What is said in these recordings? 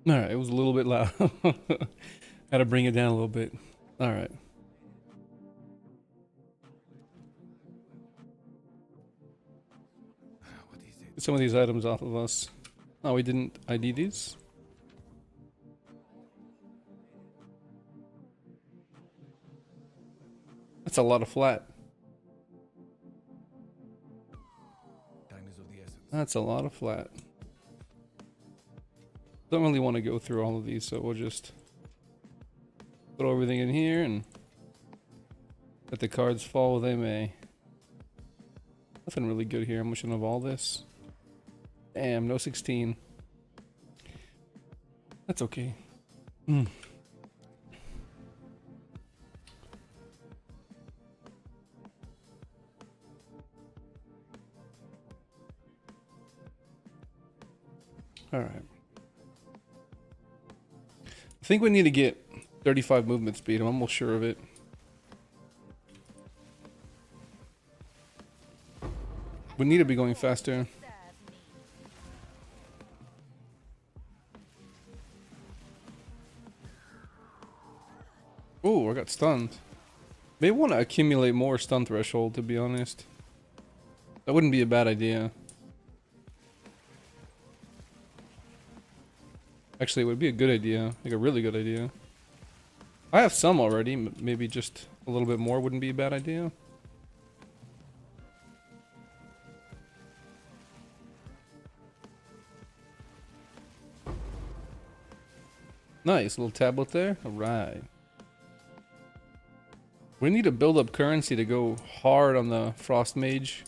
Alright, it was a little bit loud. Had to bring it down a little bit. Alright. Get some of these items off of us. Oh, we didn't ID these? That's a lot of flat. That's a lot of flat. Don't really want to go through all of these, so we'll just throw everything in here and let the cards fall where they may. Nothing really good here. I'm wishing of all this. Damn, no 16. That's okay. Alright. I think we need to get 35 movement speed. I'm almost sure of it. We need to be going faster. Oh, I got stunned. Maybe want to accumulate more stun threshold, to be honest. That wouldn't be a bad idea. Actually, it would be a good idea. Like a really good idea. I have some already. Maybe just a little bit more wouldn't be a bad idea. Nice, little tablet there. Alright. We need to build up currency to go hard on the Frost Mage.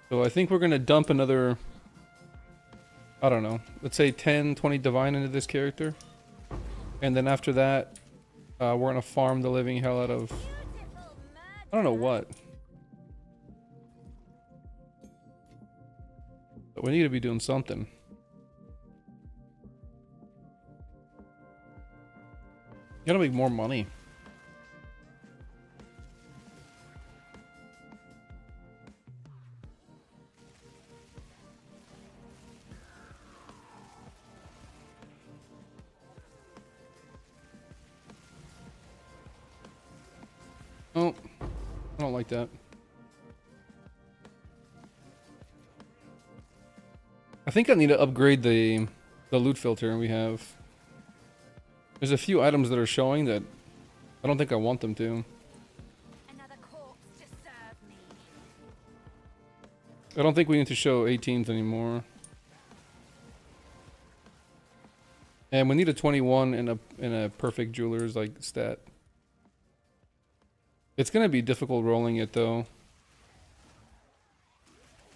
So I think we're going to dump another, I don't know, let's say 10, 20 Divine into this character. And then after that, we're going to farm the living hell out of, I don't know what. But we need to be doing something. Gotta make more money. Oh, I don't like that. I think I need to upgrade the loot filter we have. There's a few items that are showing that I don't think I want them to. I don't think we need to show 18s anymore. And we need a 21 in a perfect jeweler's like stat. It's gonna be difficult rolling it though.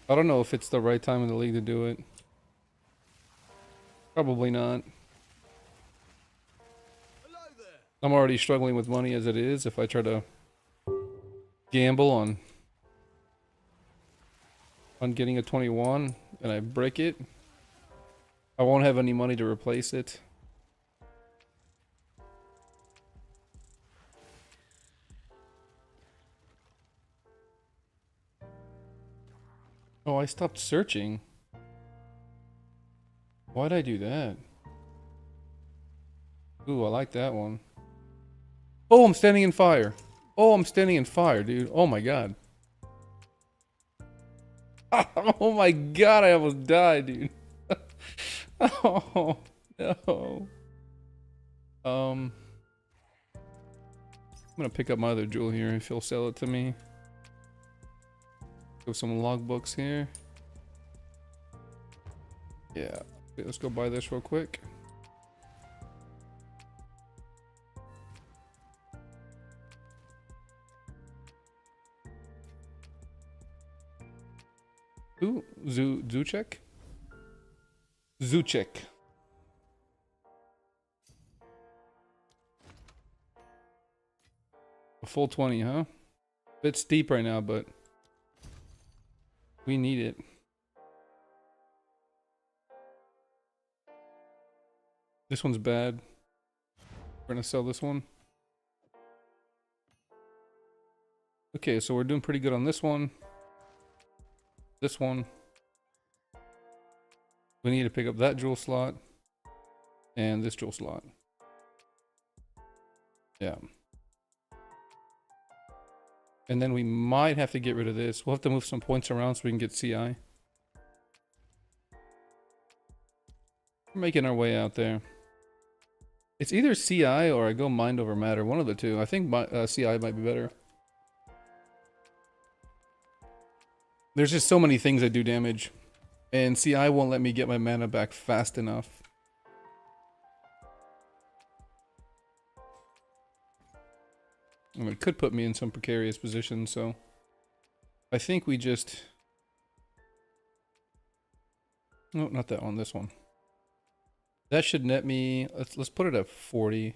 I don't know if it's the right time in the league to do it. Probably not. I'm already struggling with money as it is. If I try to gamble on getting a 21 and I break it, I won't have any money to replace it. Oh, I stopped searching. Why'd I do that? Ooh, I like that one. Oh, I'm standing in fire. Oh, I'm standing in fire, dude. Oh my god. Oh my god, I almost died, dude. Oh, no. I'm gonna pick up my other jewel here if he'll sell it to me. Go some logbooks here. Yeah. Okay, let's go buy this real quick. Ooh, Zuchek? Zuchek. A full 20, huh? Bit steep right now, but we need it. This one's bad. We're gonna sell this one. Okay, so we're doing pretty good on this one. This one. We need to pick up that jewel slot and this jewel slot. Yeah. And then we might have to get rid of this. We'll have to move some points around so we can get CI. We're making our way out there. It's either CI or I go mind over matter. One of the two. I think CI might be better. There's just so many things that do damage. And CI won't let me get my mana back fast enough. And it could put me in some precarious position, so... I think we just... No, not that one, this one. That should net me... Let's put it at 40.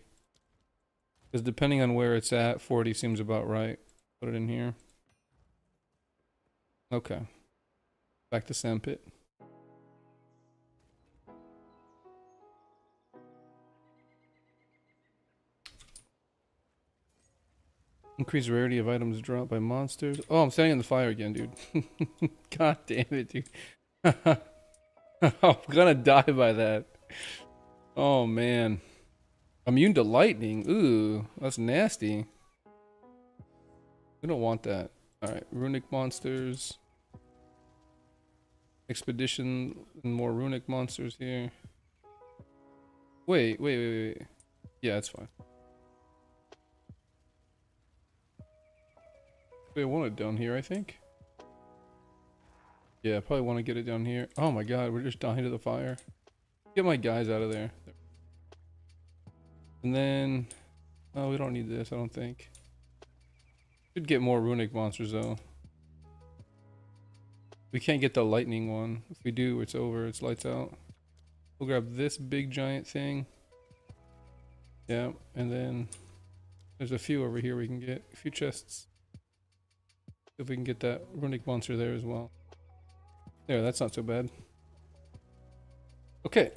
Because depending on where it's at, 40 seems about right. Put it in here. Okay. Back to Sandpit. Increased rarity of items dropped by monsters. Oh, I'm standing in the fire again, dude. God damn it, dude. I'm gonna die by that. Oh, man. Immune to lightning. Ooh, that's nasty. We don't want that. Alright, runic monsters. Expedition and more runic monsters here. Wait. Yeah, it's fine. Wait, I want it down here, I think. Yeah, I probably want to get it down here. Oh my god, we're just dying to the fire. Get my guys out of there. And then... Oh, we don't need this, I don't think. Should get more runic monsters, though. We can't get the lightning one. If we do, it's over. It's lights out. We'll grab this big giant thing. Yeah, and then... There's a few over here we can get. A few chests. If we can get that runic monster there as well. There, that's not so bad. Okay.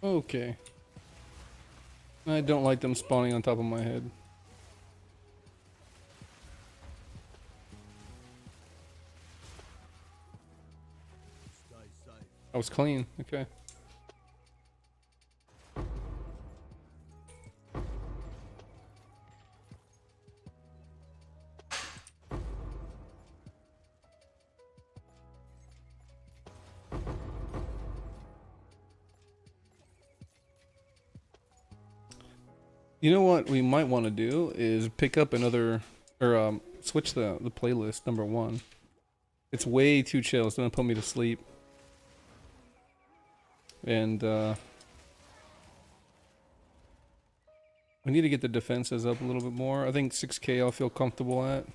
Okay. I don't like them spawning on top of my head. I was clean, okay. You know what we might want to do is pick up another, or switch the playlist, number 1. It's way too chill, it's gonna put me to sleep. And we need to get the defenses up a little bit more. I think 6k I'll feel comfortable at.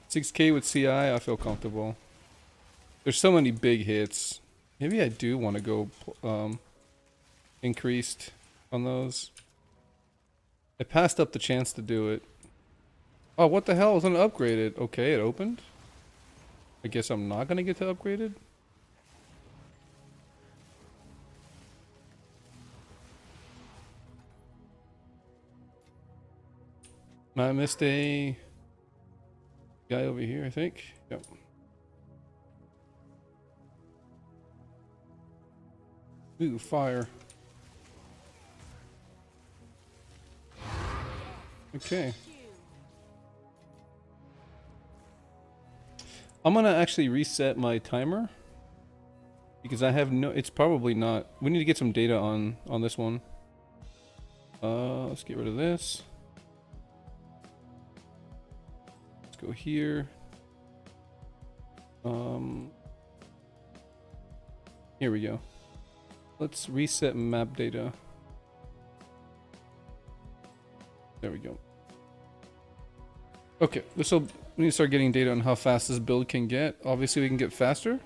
$6k with CI, I feel comfortable. There's so many big hits. Maybe I do want to go increased on those. I passed up the chance to do it. Oh, what the hell? It was upgraded. Okay, it opened. I guess I'm not gonna get to upgraded. I missed a guy over here, I think. Yep. Ooh, fire. Okay. I'm gonna actually reset my timer because I have no, it's probably not, we need to get some data on this one. Let's get rid of this. Let's go here. Here we go. Let's reset map data. There we go. Okay, we need to start getting data on how fast this build can get. Obviously we can get faster,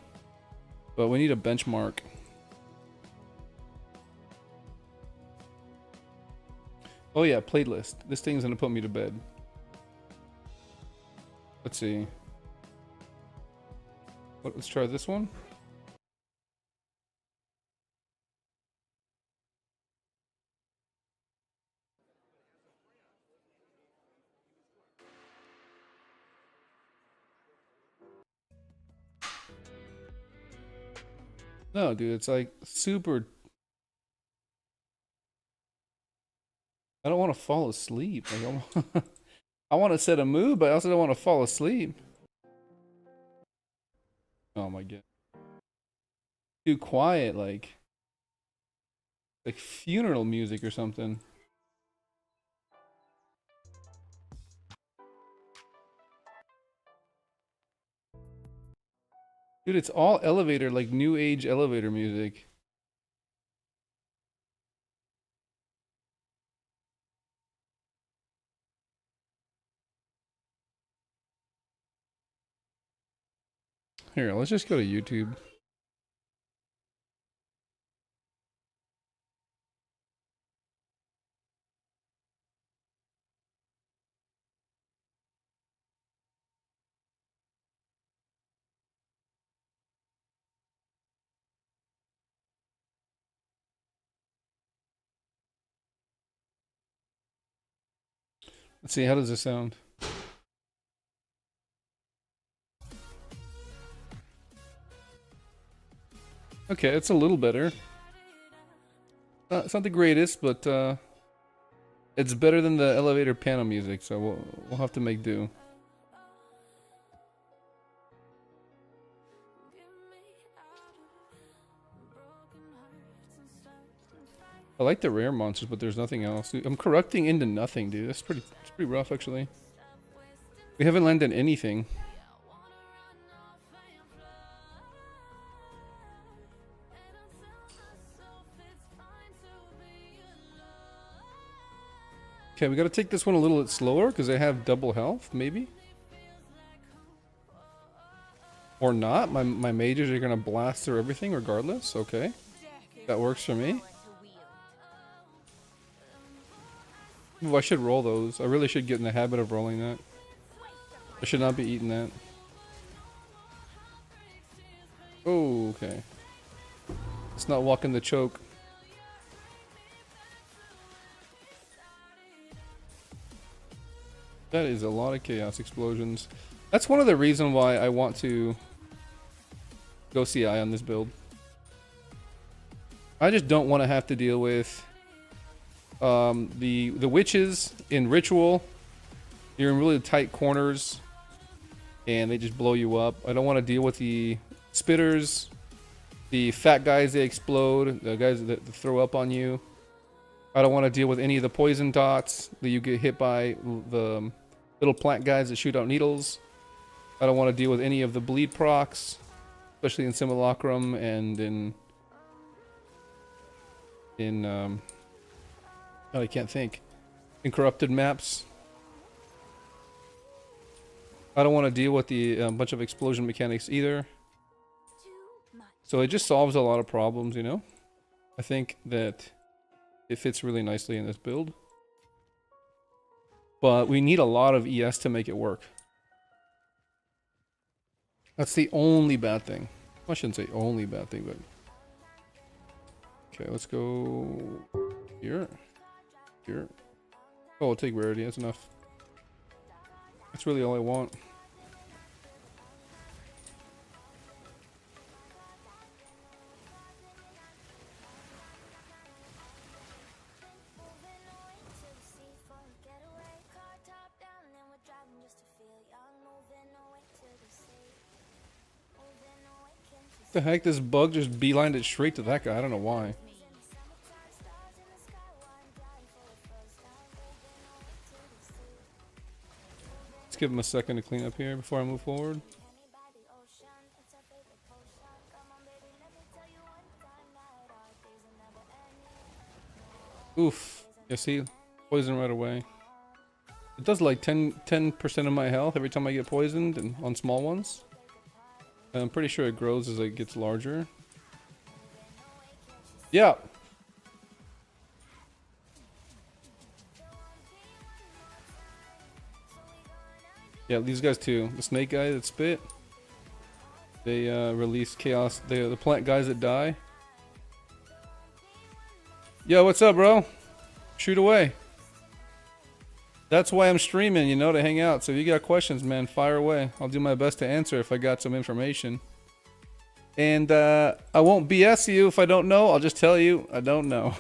but we need a benchmark. Oh yeah, playlist. This thing's gonna put me to bed. Let's see. Let's try this one. No, dude, it's like super. I don't want to fall asleep. Like, I want to set a mood, but I also don't want to fall asleep. Oh my god. Too quiet, like funeral music or something. Dude, it's all elevator, like new age elevator music. Here, let's just go to YouTube. Let's see, how does this sound? Okay, it's a little better. It's not the greatest, but it's better than the elevator piano music, so we'll have to make do. I like the rare monsters, but there's nothing else. Dude, I'm corrupting into nothing, dude. It's pretty rough, actually. We haven't landed anything. Okay, we gotta take this one a little bit slower because they have double health, maybe? Or not. My mages are gonna blast through everything regardless. Okay. That works for me. Ooh, I should roll those. I really should get in the habit of rolling that. I should not be eating that. Oh, okay. Let's not walk in the choke. That is a lot of chaos explosions. That's one of the reasons why I want to go CI on this build. I just don't want to have to deal with the witches in ritual. You're in really tight corners and they just blow you up. I don't want to deal with the spitters, the fat guys that explode, the guys that throw up on you. I don't want to deal with any of the poison dots that you get hit by, the little plant guys that shoot out needles. I don't want to deal with any of the bleed procs, especially in Simulacrum and in oh, I can't think. In corrupted maps. I don't want to deal with the bunch of explosion mechanics either. So it just solves a lot of problems, you know? I think that it fits really nicely in this build. But we need a lot of ES to make it work. That's the only bad thing. I shouldn't say only bad thing, but... Okay, let's go... Here. Here. Oh, I'll take rarity, that's enough. That's really all I want. The heck, this bug just beelined it straight to that guy. I don't know why. Let's give him a second to clean up here before I move forward. Oof. You see? Poison right away. It does like 10% of my health every time I get poisoned and on small ones. And I'm pretty sure it grows as it gets larger. Yeah. Yeah, these guys too. The snake guy that spit. They release chaos. The plant guys that die. Yo, what's up, bro? Shoot away. That's why I'm streaming, you know, to hang out. So if you got questions, man, fire away. I'll do my best to answer if I got some information. And I won't BS you if I don't know. I'll just tell you I don't know.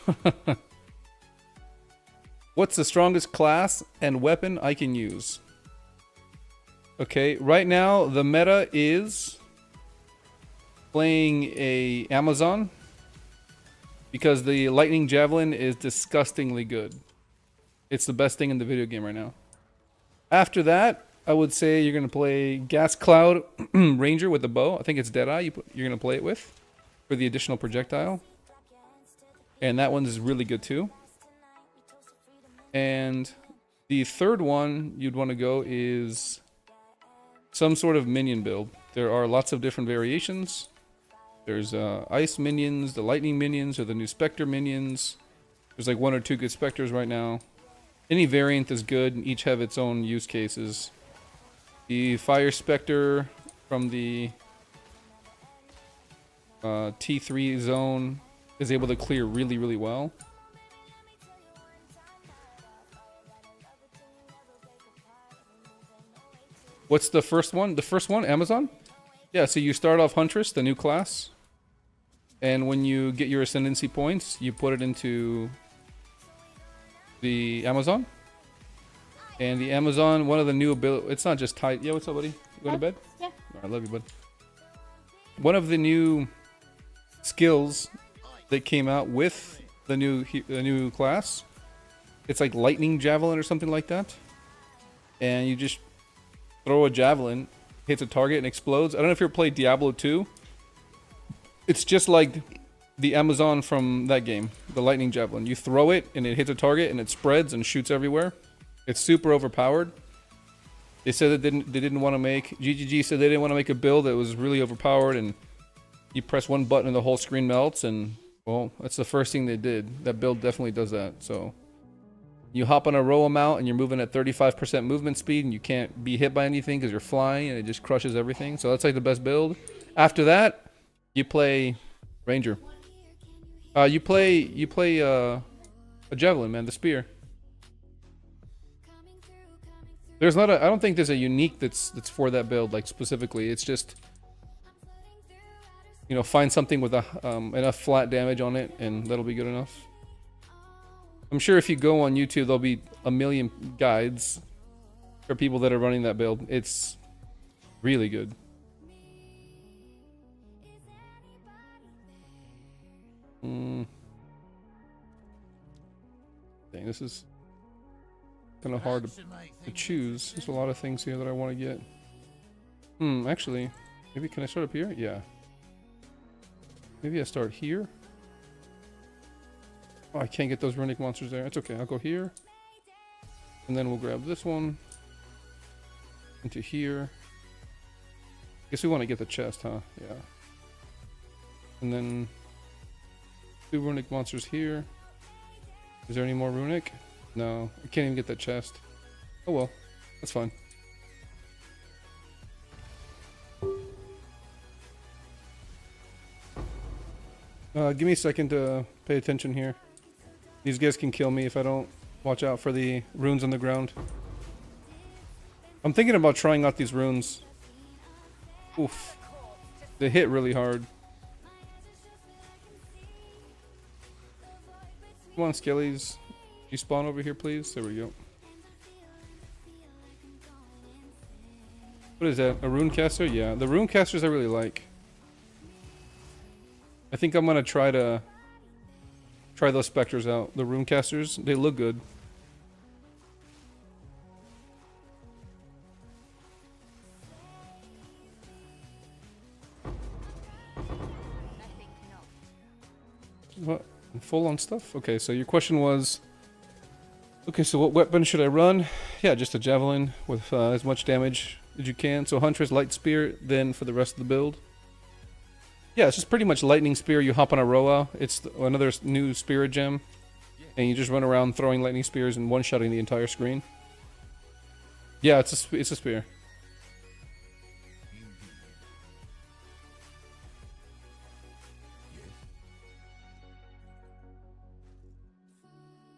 What's the strongest class and weapon I can use? Okay, right now the meta is playing a Amazon because the lightning javelin is disgustingly good. It's the best thing in the video game right now. After that, I would say you're going to play Gas Cloud Ranger with the bow. I think it's Deadeye you're going to play it with for the additional projectile. And that one is really good too. And the third one you'd want to go is some sort of minion build. There are lots of different variations. There's ice minions, the lightning minions, or the new specter minions. There's like 1 or 2 good specters right now. Any variant is good, and each have its own use cases. The fire specter from the T3 zone is able to clear really, really well. What's the first one? The first one, Amazon? Yeah, so you start off Huntress, the new class. And when you get your ascendancy points, you put it into the Amazon. And the Amazon, one of the new abilities, it's not just tight. Yeah, what's up, buddy? You going to bed? Yeah. I love you, bud. One of the new skills that came out with the new class, it's like lightning javelin or something like that. And you just throw a javelin, hits a target and explodes. I don't know if you ever played Diablo 2. It's just like the Amazon from that game, the lightning javelin. You throw it and it hits a target and it spreads and shoots everywhere. It's super overpowered. They said that they didn't want to make, GGG said they didn't want to make a build that was really overpowered and you press one button and the whole screen melts, and well, that's the first thing they did. That build definitely does that. So you hop on a row mount and you're moving at 35% movement speed and you can't be hit by anything because you're flying and it just crushes everything. So that's like the best build. After that, you play Ranger. You play a javelin, man, the spear. There's not a, I don't think there's a unique that's for that build, like specifically. It's just, you know, find something with a enough flat damage on it and that'll be good enough. I'm sure if you go on YouTube, there'll be a million guides for people that are running that build. It's really good. Dang, this is kind of hard to choose. There's a lot of things here that I want to get. Actually, maybe can I start up here? Yeah. Maybe I start here. Oh, I can't get those runic monsters there. It's okay. I'll go here. And then we'll grab this one. Into here. Guess we want to get the chest, huh? Yeah. And then 2 runic monsters here. Is there any more runic? No. I can't even get that chest. Oh well. That's fine. Give me a second to pay attention here. These guys can kill me if I don't watch out for the runes on the ground. I'm thinking about trying out these runes. Oof. They hit really hard. Come on, Skellies. You spawn over here, please? There we go. What is that? A rune caster? Yeah, the rune casters I really like. I think I'm gonna try those specters out. The rune casters, they look good. What? Full on stuff? Okay, so your question was, okay, so what weapon should I run? Yeah, just a javelin with as much damage as you can. So Huntress, Light Spear, then for the rest of the build. Yeah, it's just pretty much Lightning Spear. You hop on a Roa. It's another new Spirit Gem. And you just run around throwing Lightning Spears and one-shotting the entire screen. Yeah, it's a spear.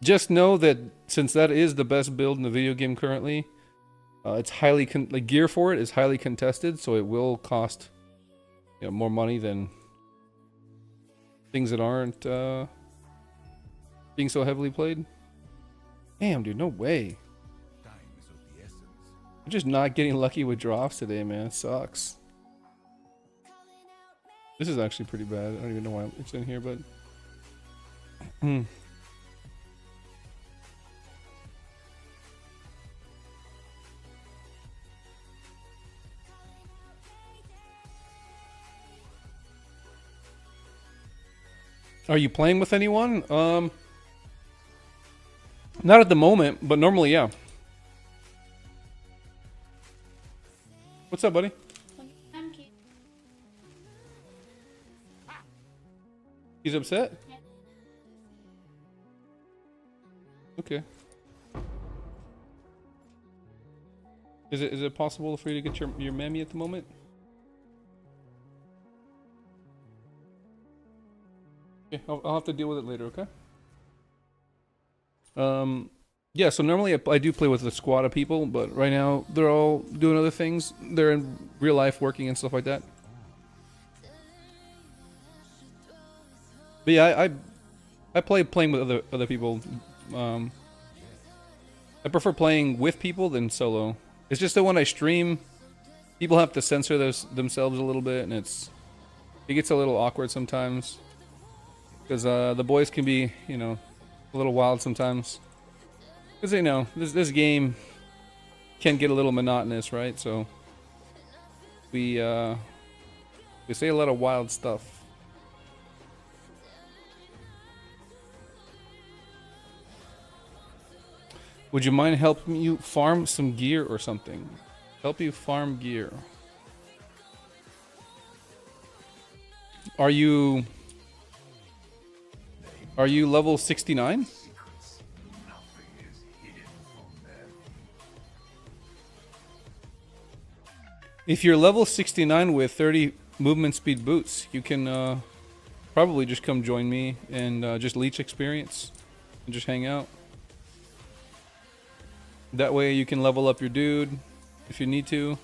Just know that since that is the best build in the video game currently, it's highly gear for it is highly contested, so it will cost you know, more money than things that aren't being so heavily played. Damn, dude, no way. I'm just not getting lucky with drops today, man. It sucks. This is actually pretty bad. I don't even know why it's in here, but... Are you playing with anyone? Not at the moment, but normally, yeah. What's up, buddy? He's upset? Okay. Is it possible for you to get your mammy at the moment? Okay, I'll have to deal with it later, okay? Yeah, so normally I do play with a squad of people, but right now they're all doing other things. They're in real life working and stuff like that. But yeah, I play playing with other people. I prefer playing with people than solo. It's just that when I stream, people have to censor themselves a little bit, and it gets a little awkward sometimes. Because the boys can be, you know, a little wild sometimes. Because, you know, this game can get a little monotonous, right? So we say a lot of wild stuff. Would you mind helping you farm some gear or something? Help you farm gear. Are you level 69? If you're level 69 with 30 movement speed boots, you can probably just come join me and just leech experience and just hang out. That way you can level up your dude if you need to.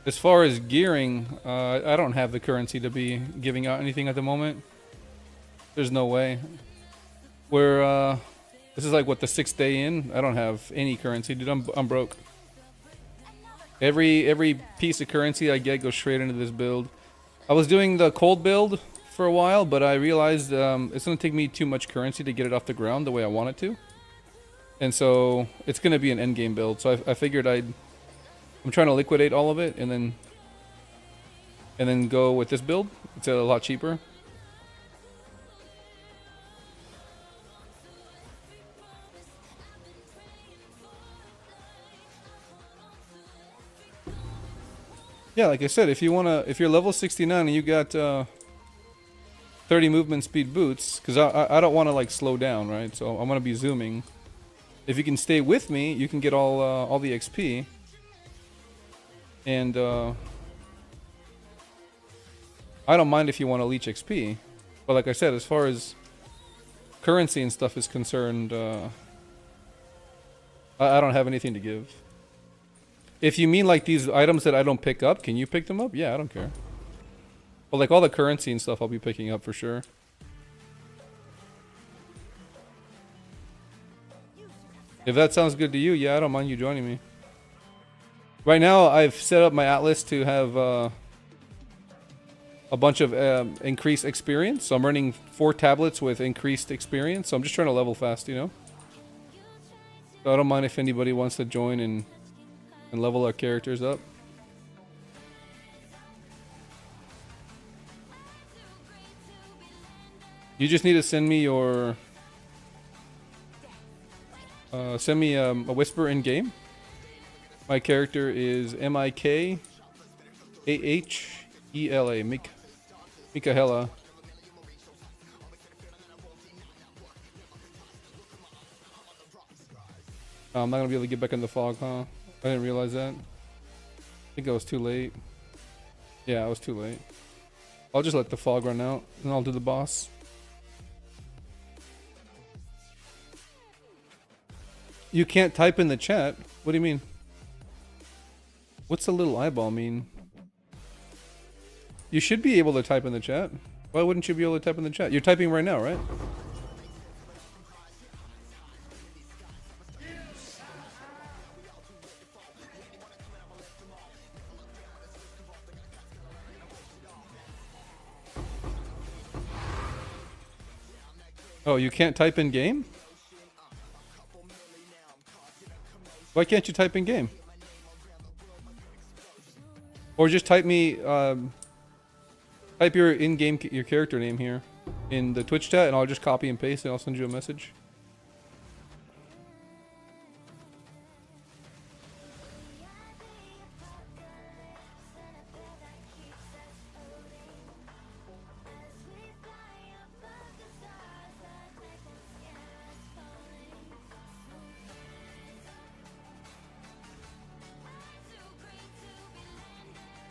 As far as gearing, I don't have the currency to be giving out anything at the moment. There's no way. This is like what, the 6th day in? I don't have any currency, dude. I'm broke. Every piece of currency I get goes straight into this build. I was doing the cold build for a while, but I realized it's gonna take me too much currency to get it off the ground the way I want it to. And so it's gonna be an endgame build. So I figured I'm trying to liquidate all of it and then go with this build. It's a lot cheaper. Yeah, like I said, if you're level 69 and you got 30 movement speed boots, because I don't want to like slow down, right? So I'm gonna be zooming. If you can stay with me, you can get all the XP. And I don't mind if you want to leech XP, but like I said, as far as currency and stuff is concerned, I don't have anything to give. If you mean like these items that I don't pick up, can you pick them up? Yeah, I don't care. But like all the currency and stuff I'll be picking up for sure. If that sounds good to you, yeah, I don't mind you joining me. Right now, I've set up my atlas to have a bunch of increased experience. So I'm running 4 tablets with increased experience. So I'm just trying to level fast, you know? So I don't mind if anybody wants to join and level our characters up. You just need to send me your... send me a whisper in game. My character is Mikaela, Mikaela. I'm not gonna be able to get back in the fog, huh? I didn't realize that. I think I was too late. Yeah, I was too late. I'll just let the fog run out, and I'll do the boss. You can't type in the chat? What do you mean? What's the little eyeball mean? You should be able to type in the chat. Why wouldn't you be able to type in the chat? You're typing right now, right? Oh, you can't type in game? Why can't you type in game? Or just type me, type your in-game, your character name here in the Twitch chat, and I'll just copy and paste, and I'll send you a message.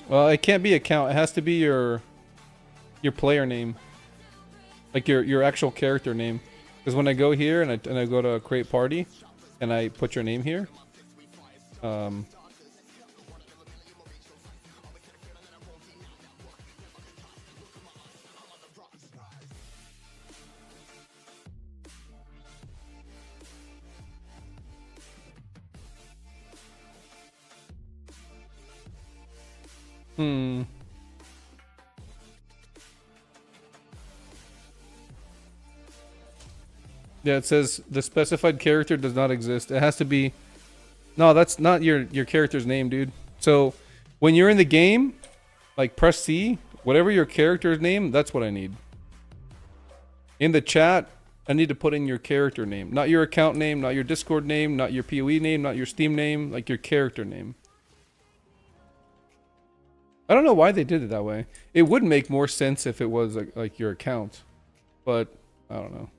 Well, it can't be account. It has to be your player name, like your actual character name. Because when I go here and I go to create party, and I put your name here, Yeah, it says the specified character does not exist. It has to be... No, that's not your character's name, dude. So, when you're in the game, like, press C. Whatever your character's name, that's what I need. In the chat, I need to put in your character name. Not your account name, not your Discord name, not your PoE name, not your Steam name. Like, your character name. I don't know why they did it that way. It would make more sense if it was, like your account. But, I don't know.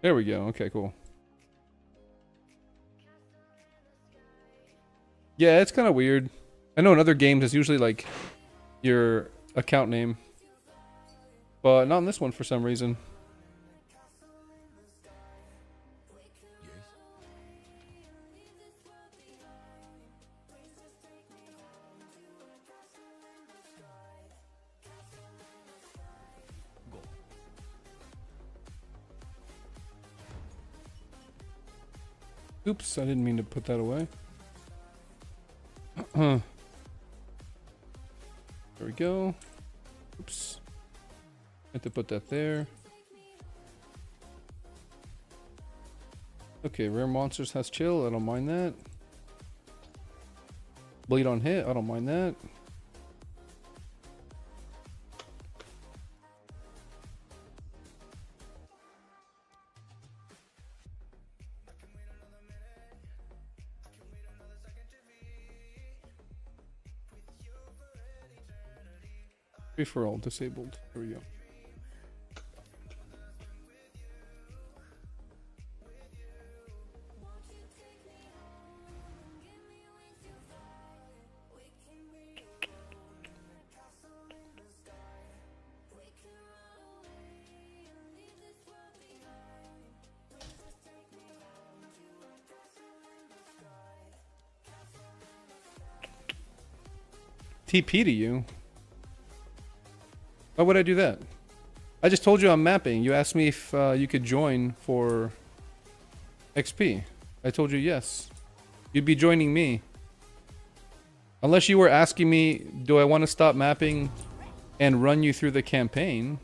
There we go. Okay, cool. Yeah, it's kind of weird. I know in other games it's usually like your account name. But not in this one for some reason. Oops, I didn't mean to put that away. There we go. Oops. I have to put that there. Okay, rare monsters has chill. I don't mind that. Bleed on hit. I don't mind that. Free for all disabled. Here we go. TP to you? Why would I do that? I just told you I'm mapping. You asked me if you could join for XP. I told you yes. You'd be joining me. Unless you were asking me, do I want to stop mapping and run you through the campaign?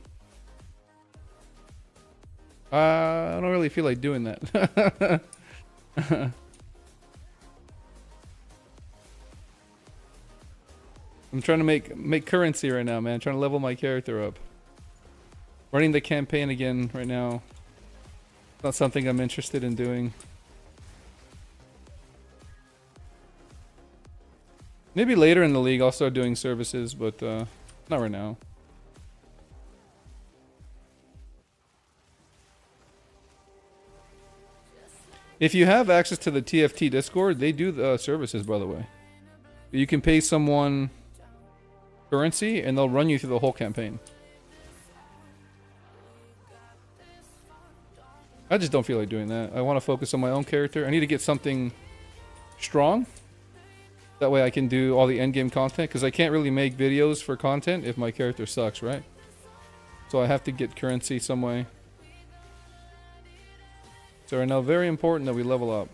I don't really feel like doing that. I'm trying to make currency right now, man. Trying to level my character up. Running the campaign again right now. Not something I'm interested in doing. Maybe later in the league I'll start doing services, but not right now. If you have access to the TFT Discord, they do the services, by the way. You can pay someone currency and they'll run you through the whole campaign. I just don't feel like doing that. I want to focus on my own character. I need to get something strong. That way I can do all the endgame content, because I can't really make videos for content if my character sucks, right? So I have to get currency some way. So right now, very important that we level up.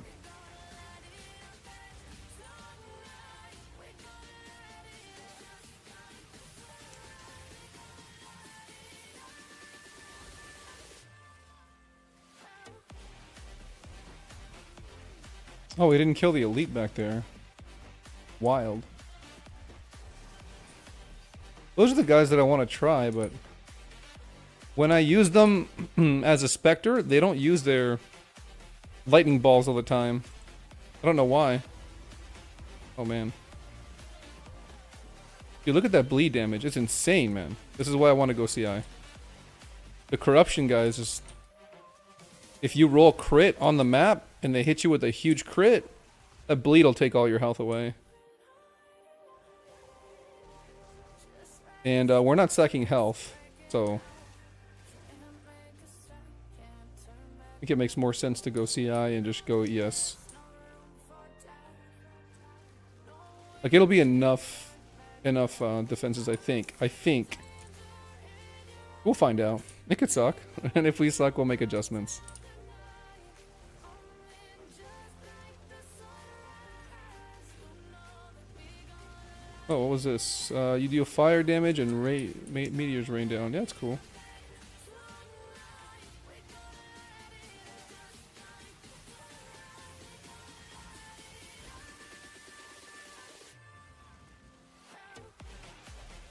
Oh, we didn't kill the elite back there. Wild. Those are the guys that I want to try, but when I use them as a Spectre, they don't use their lightning balls all the time. I don't know why. Oh, man. Dude, look at that bleed damage. It's insane, man. This is why I want to go CI. The corruption guys just... If you roll crit on the map and they hit you with a huge crit, that bleed will take all your health away. And we're not stacking health, so... I think it makes more sense to go CI and just go ES. Like, it'll be enough defenses, I think. We'll find out. It could suck. And if we suck, we'll make adjustments. Oh, what was this? You deal fire damage and meteors rain down. Yeah, that's cool.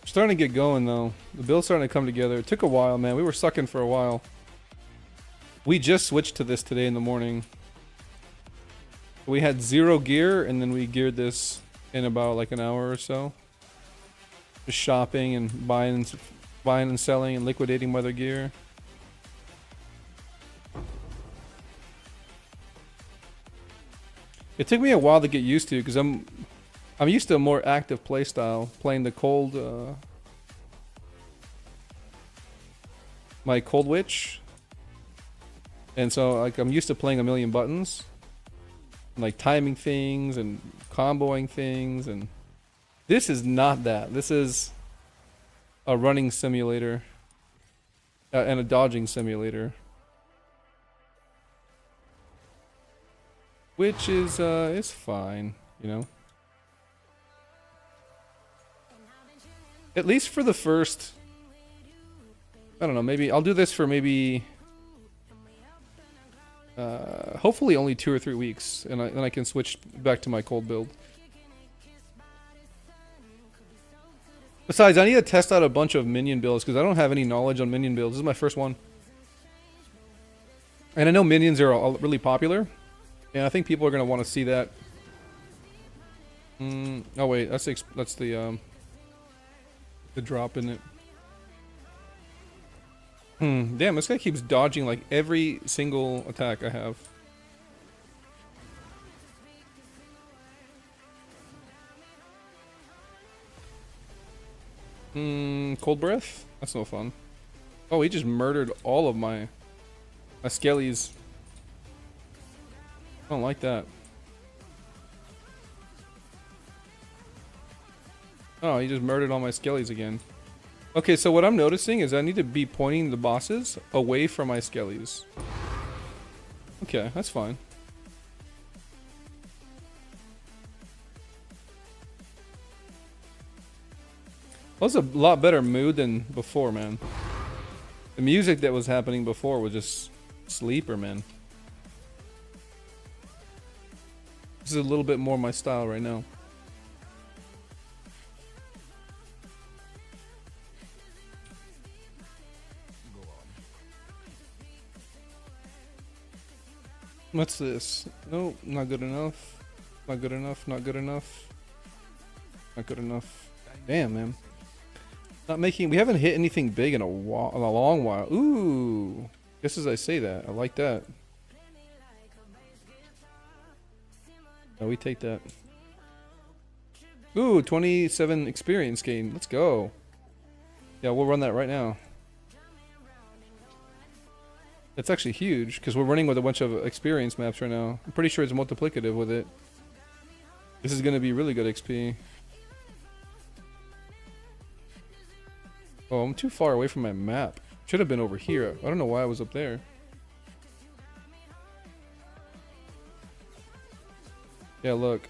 Starting to get going though. The build's starting to come together. It took a while, man. We were sucking for a while. We just switched to this today in the morning. We had 0 gear and then we geared this in about like an hour or so. Just shopping and buying and selling and liquidating other gear. It took me a while to get used to because I'm used to a more active playstyle, playing the cold, my cold witch, and so like I'm used to playing a million buttons, and, like timing things and comboing things, and this is not that. This is a running simulator and a dodging simulator, which is fine, you know. At least for the first, I don't know, maybe I'll do this for maybe hopefully only 2 or 3 weeks, and then I can switch back to my cold build. Besides, I need to test out a bunch of minion builds because I don't have any knowledge on minion builds. This is my first one, and I know minions are all really popular, and I think people are gonna want to see that. Oh wait, that's the drop in it. Damn, this guy keeps dodging like every single attack I have. Cold breath? That's no fun. Oh, he just murdered all of my skellies. I don't like that. Oh, he just murdered all my skellies again. Okay, so what I'm noticing is I need to be pointing the bosses away from my skellies. Okay, that's fine. Well, that's a lot better mood than before, man. The music that was happening before was just sleeper, man. This is a little bit more my style right now. What's this? No, not good enough. Not good enough, not good enough. Not good enough. Damn, man. Not making... We haven't hit anything big in a long while. Ooh. Just as I say that. I like that. Oh, we take that. Ooh, 27 experience gain. Let's go. Yeah, we'll run that right now. It's actually huge, because we're running with a bunch of experience maps right now. I'm pretty sure it's multiplicative with it. This is gonna be really good XP. Oh, I'm too far away from my map. Should have been over here. I don't know why I was up there. Yeah, look.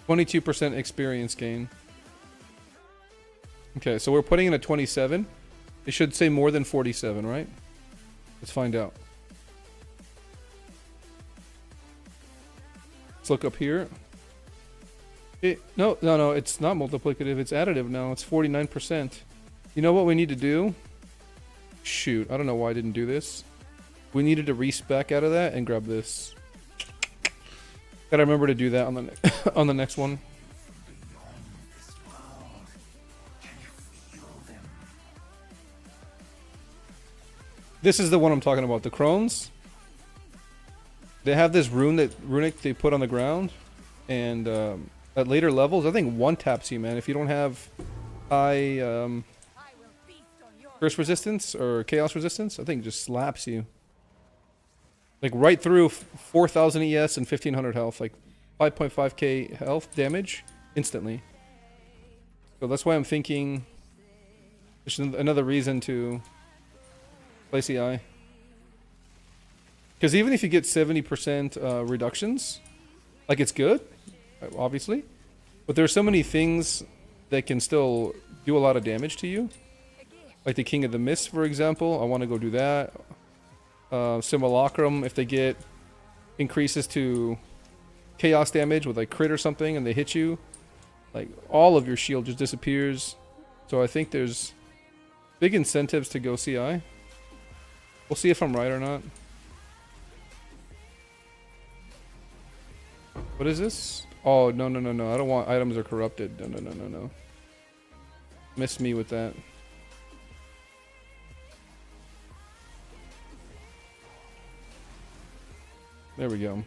%, experience gain. Okay, so we're putting in a 27. It should say more than 47, right? Let's find out. Let's look up here. No, it's not multiplicative. It's additive now. It's 49%. You know what we need to do? Shoot, I don't know why I didn't do this. We needed to respec out of that and grab this. Gotta remember to do that on the on the next one. This is the one I'm talking about. The Crones. They have this runic they put on the ground, and at later levels, I think one taps you, man. If you don't have high curse resistance or chaos resistance, I think it just slaps you. Like right through 4,000 ES and 1,500 health, like 5.5k health damage instantly. So that's why I'm thinking there's another reason to play CI. Because even if you get 70% reductions, like it's good, obviously, but there's so many things that can still do a lot of damage to you. Like the King of the Mist, for example. I want to go do that. Simulacrum, if they get increases to chaos damage with like crit or something and they hit you, like all of your shield just disappears. So I think there's big incentives to go CI. We'll see if I'm right or not. What is this? Oh, no. I don't want items are corrupted. No. Miss me with that. There we go.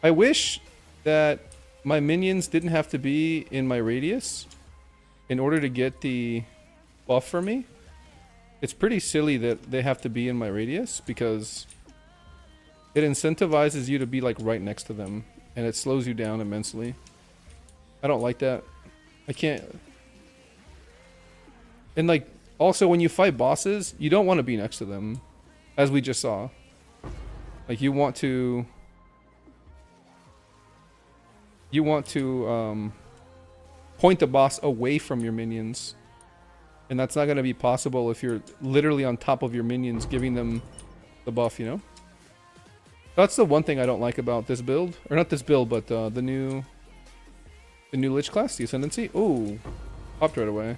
I wish that my minions didn't have to be in my radius in order to get the buff for me. It's pretty silly that they have to be in my radius because it incentivizes you to be like right next to them and it slows you down immensely. I don't like that. I can't. And like also when you fight bosses, you don't want to be next to them, as we just saw. Like you want to point the boss away from your minions. And that's not going to be possible if you're literally on top of your minions giving them the buff, you know? That's the one thing I don't like about this build. Or not this build, but the new Lich class, the Ascendancy. Ooh, popped right away.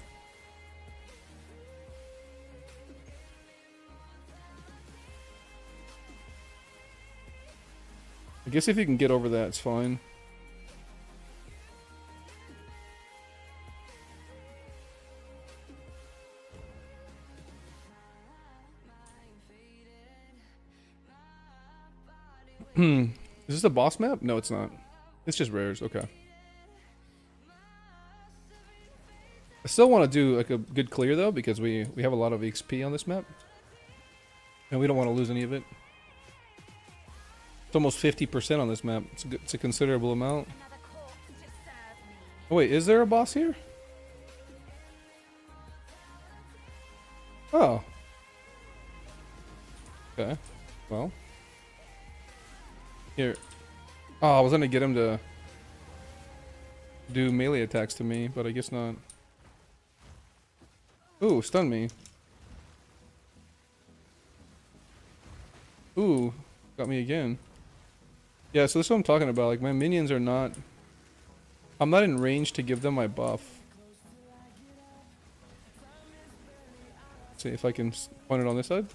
I guess if you can get over that, it's fine. Is this a boss map? No, it's not. It's just rares. Okay. I still want to do like a good clear though, because we have a lot of XP on this map, and we don't want to lose any of it. It's almost 50% on this map. It's a considerable amount. Oh wait, is there a boss here? Oh. Okay. Well. Here. Oh, I was gonna get him to do melee attacks to me, but I guess not. Ooh, stun me. Ooh, got me again. Yeah, so this is what I'm talking about. Like, my minions are not... I'm not in range to give them my buff. Let's see if I can point it on this side.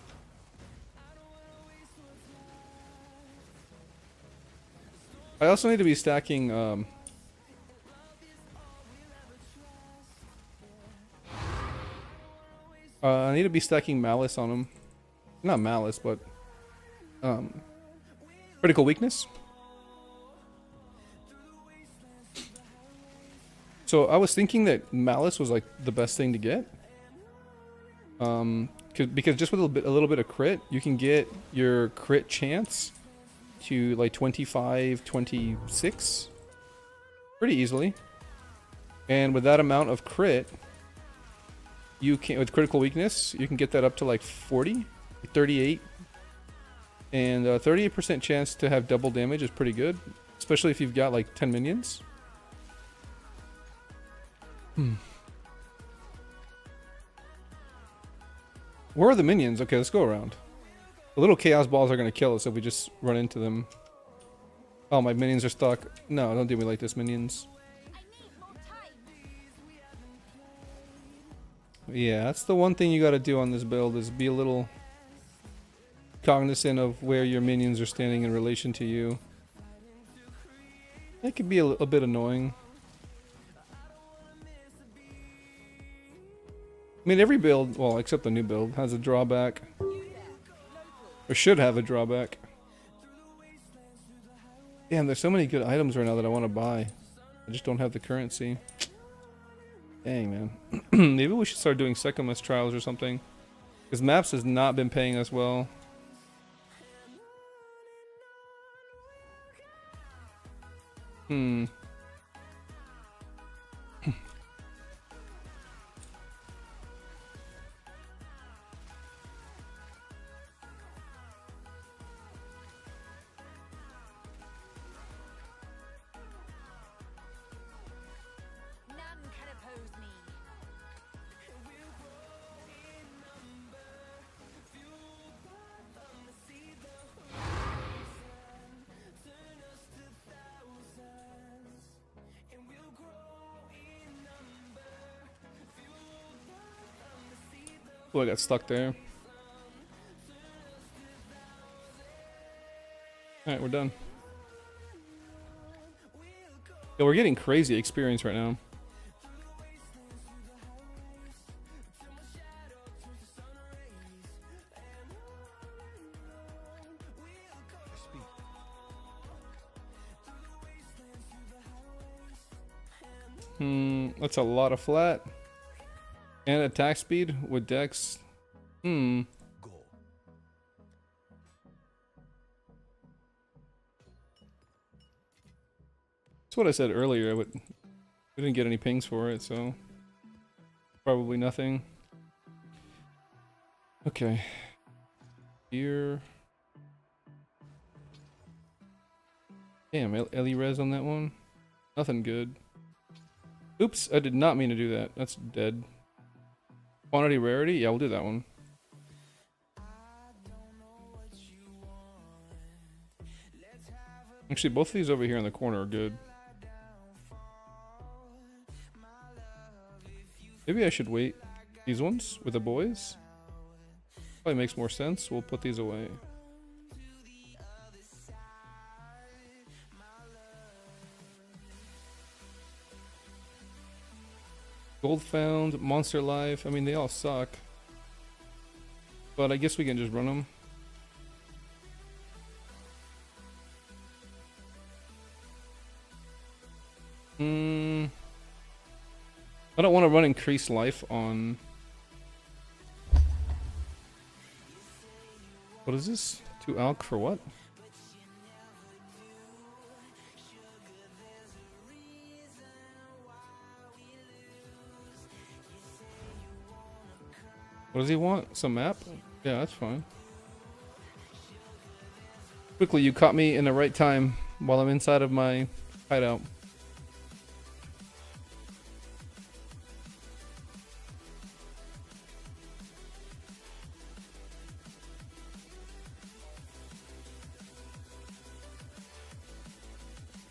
I also need to be stacking... I need to be stacking Malice on him. Not Malice, but... critical weakness. So I was thinking that Malice was like the best thing to get. Because just with a little bit of crit, you can get your crit chance to like 25, 26 pretty easily. And with that amount of crit, you can, with critical weakness, you can get that up to like 40, 38. And 38% chance to have double damage is pretty good, especially if you've got like 10 minions. Where are the minions? Okay, let's go around. The little chaos balls are going to kill us if we just run into them. Oh, my minions are stuck. No, don't do me like this, minions. Yeah, that's the one thing you got to do on this build, is be a little cognizant of where your minions are standing in relation to you. That could be a bit annoying. I mean, every build, well, except the new build, has a drawback. Or should have a drawback. Damn, there's so many good items right now that I want to buy. I just don't have the currency. Dang, man. Maybe we should start doing Sekimus trials or something. Because Maps has not been paying us well. Oh, I got stuck there. Alright, we're done. Yeah, we're getting crazy experience right now. That's a lot of flat. And attack speed with Dex. That's what I said earlier. We didn't get any pings for it, so probably nothing. Okay. Here. Damn, Ellie res on that one. Nothing good. Oops, I did not mean to do that. That's dead. Quantity rarity? Yeah, we'll do that one. Actually, both of these over here in the corner are good. Maybe I should wait. These ones with the boys? Probably makes more sense. We'll put these away. Gold found, monster life. I mean, they all suck. But I guess we can just run them. I don't want to run increased life on... What is this? 2 alk for what? What does he want? Some map? Yeah, that's fine. Quickly, you caught me in the right time while I'm inside of my hideout.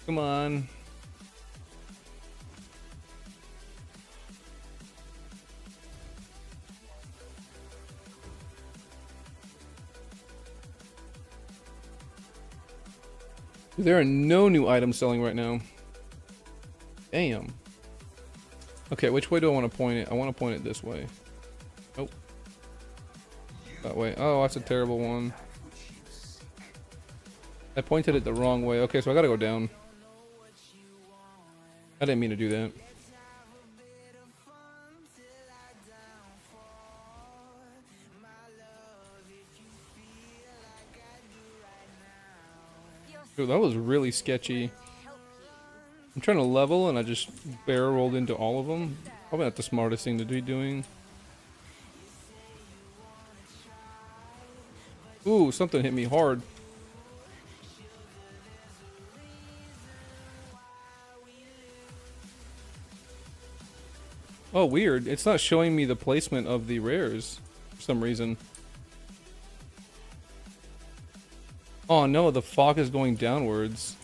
Come on. There are no new items selling right now. Damn. Okay, which way do I want to point it? I want to point it this way. Nope. That way. Oh, that's a terrible one. I pointed it the wrong way. Okay, so I gotta go down. I didn't mean to do that. Dude, that was really sketchy. I'm trying to level and I just barrel rolled into all of them. Probably not the smartest thing to be doing. Ooh, something hit me hard. Oh, weird. It's not showing me the placement of the rares for some reason. Oh no, the fog is going downwards.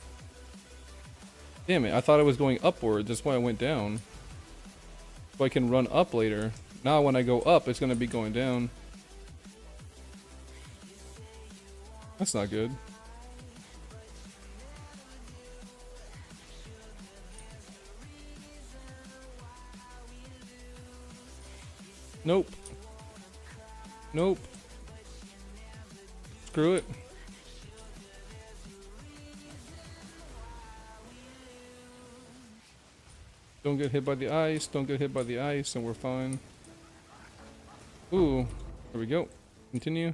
Damn it, I thought it was going upwards. That's why I went down. So I can run up later. Now when I go up, it's going to be going down. That's not good. Nope. Nope. Screw it. Don't get hit by the ice. Don't get hit by the ice, and we're fine. Ooh. There we go. Continue.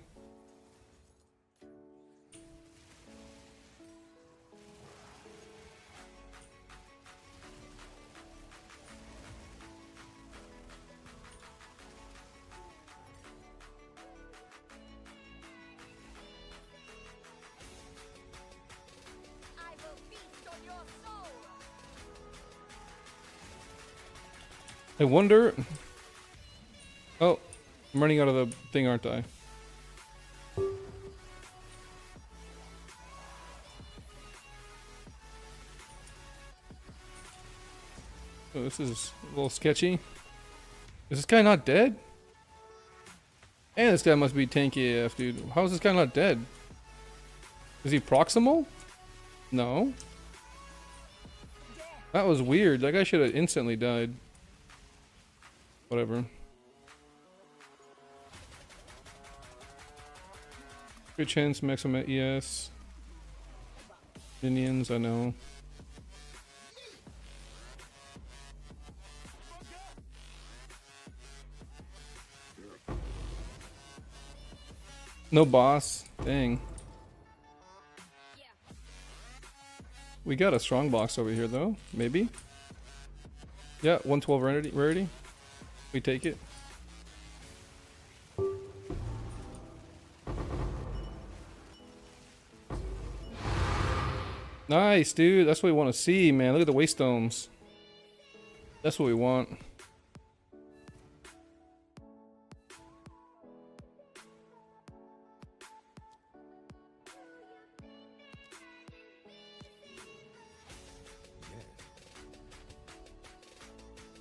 I wonder... Oh, I'm running out of the thing, aren't I? Oh, this is a little sketchy. Is this guy not dead? And this guy must be tanky AF, dude. How is this guy not dead? Is he proximal? No. That was weird. That guy should have instantly died. Whatever. Good chance, maximum ES. Minions, I know. No boss. Dang. We got a strong box over here though. Maybe. Yeah, 112 rarity. We take it. Nice, dude. That's what we want to see, man. Look at the waste stones. That's what we want.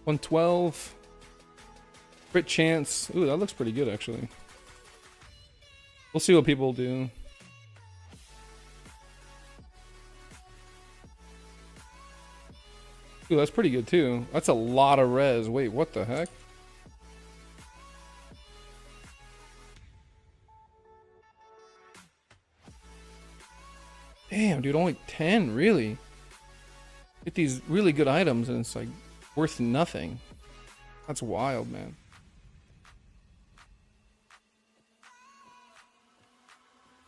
$112. Crit chance. Ooh, that looks pretty good, actually. We'll see what people do. Ooh, that's pretty good, too. That's a lot of res. Wait, what the heck? Damn, dude, only 10, really? Get these really good items and it's like worth nothing. That's wild, man.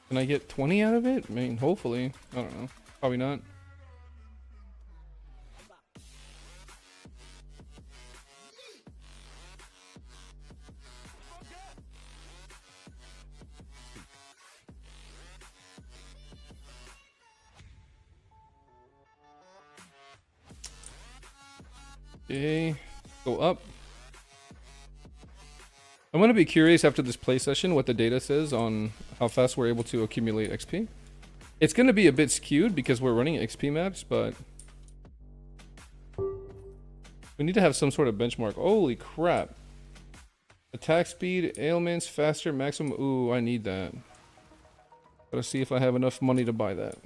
Can I get 20 out of it? I mean, hopefully. I don't know. Probably not. Okay. Go up. I'm going to be curious after this play session what the data says on how fast we're able to accumulate XP. It's going to be a bit skewed because we're running XP maps, but we need to have some sort of benchmark. Holy crap. Attack speed, ailments, faster, maximum. Ooh, I need that. Gotta see if I have enough money to buy that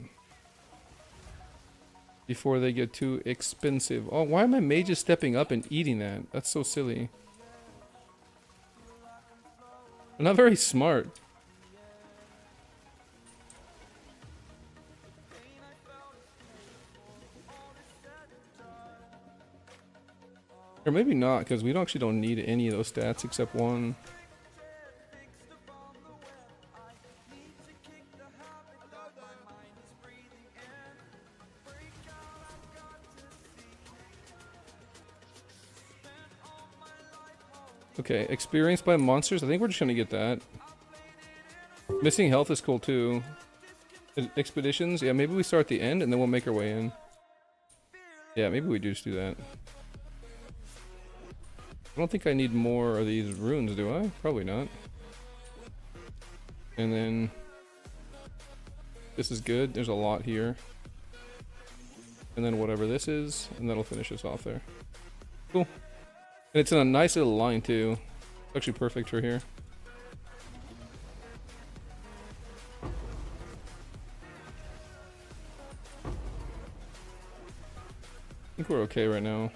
before they get too expensive. Oh, why are my mages stepping up and eating that? That's so silly. They're not very smart. Or maybe not, because we actually don't need any of those stats except one. Okay, experience by monsters. I think we're just gonna get that. Missing health is cool too. Expeditions. Yeah, maybe we start at the end and then we'll make our way in. Yeah, maybe we do just do that. I don't think I need more of these runes, do I? Probably not. And then this is good. There's a lot here. And then whatever this is, and that'll finish us off there. Cool. And it's in a nice little line too. It's actually perfect for here. I think we're okay right now.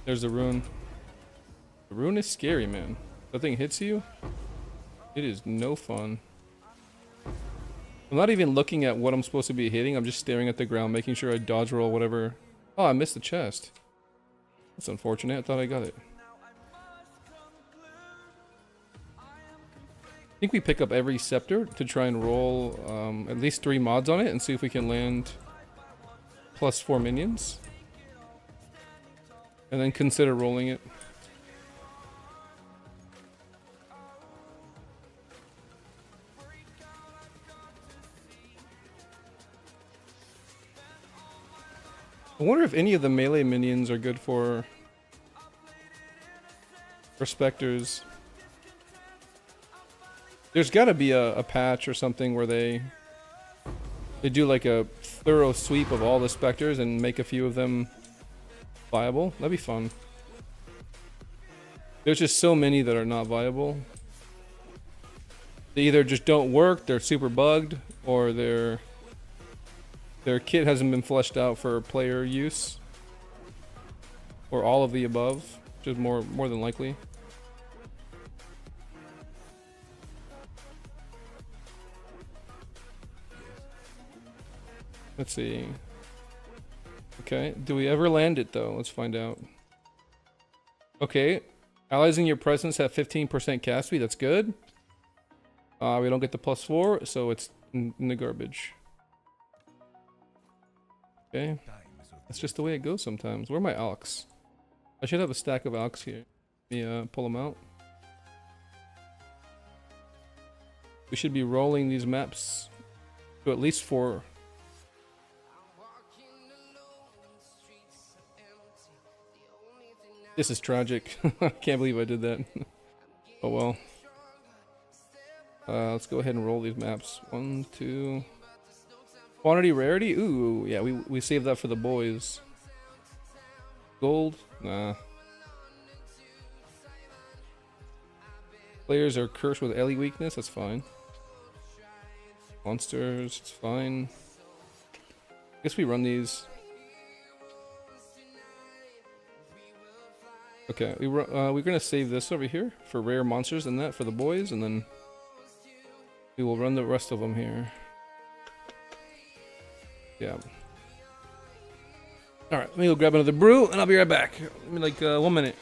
There's the rune. The rune is scary, man. That thing hits you, it is no fun. I'm not even looking at what I'm supposed to be hitting. I'm just staring at the ground, making sure I dodge roll whatever. Oh, I missed the chest. That's unfortunate. I thought I got it. I think we pick up every scepter to try and roll at least 3 mods on it and see if we can land +4 minions. And then consider rolling it. I wonder if any of the melee minions are good for specters. There's got to be a patch or something where they do like a thorough sweep of all the specters and make a few of them viable. That'd be fun. There's just so many that are not viable. They either just don't work, they're super bugged, or their kit hasn't been fleshed out for player use, or all of the above, which is more than likely. Let's see. Okay, do we ever land it though? Let's find out. Okay, allies in your presence have 15% cast speed. That's good. We don't get the +4, so it's in the garbage. Okay, that's just the way it goes sometimes. Where are my alks? I should have a stack of alks here. Let me pull them out. We should be rolling these maps to at least 4. This is tragic. I can't believe I did that. Oh well. Let's go ahead and roll these maps. 1, 2. Quantity, rarity? Ooh, yeah, we saved that for the boys. Gold? Nah. Players are cursed with Ellie weakness, that's fine. Monsters, it's fine. Guess we run these. Okay, we're gonna save this over here for rare monsters and that for the boys, and then we will run the rest of them here. Yeah. Alright, let me go grab another brew and I'll be right back. Give me like 1 minute.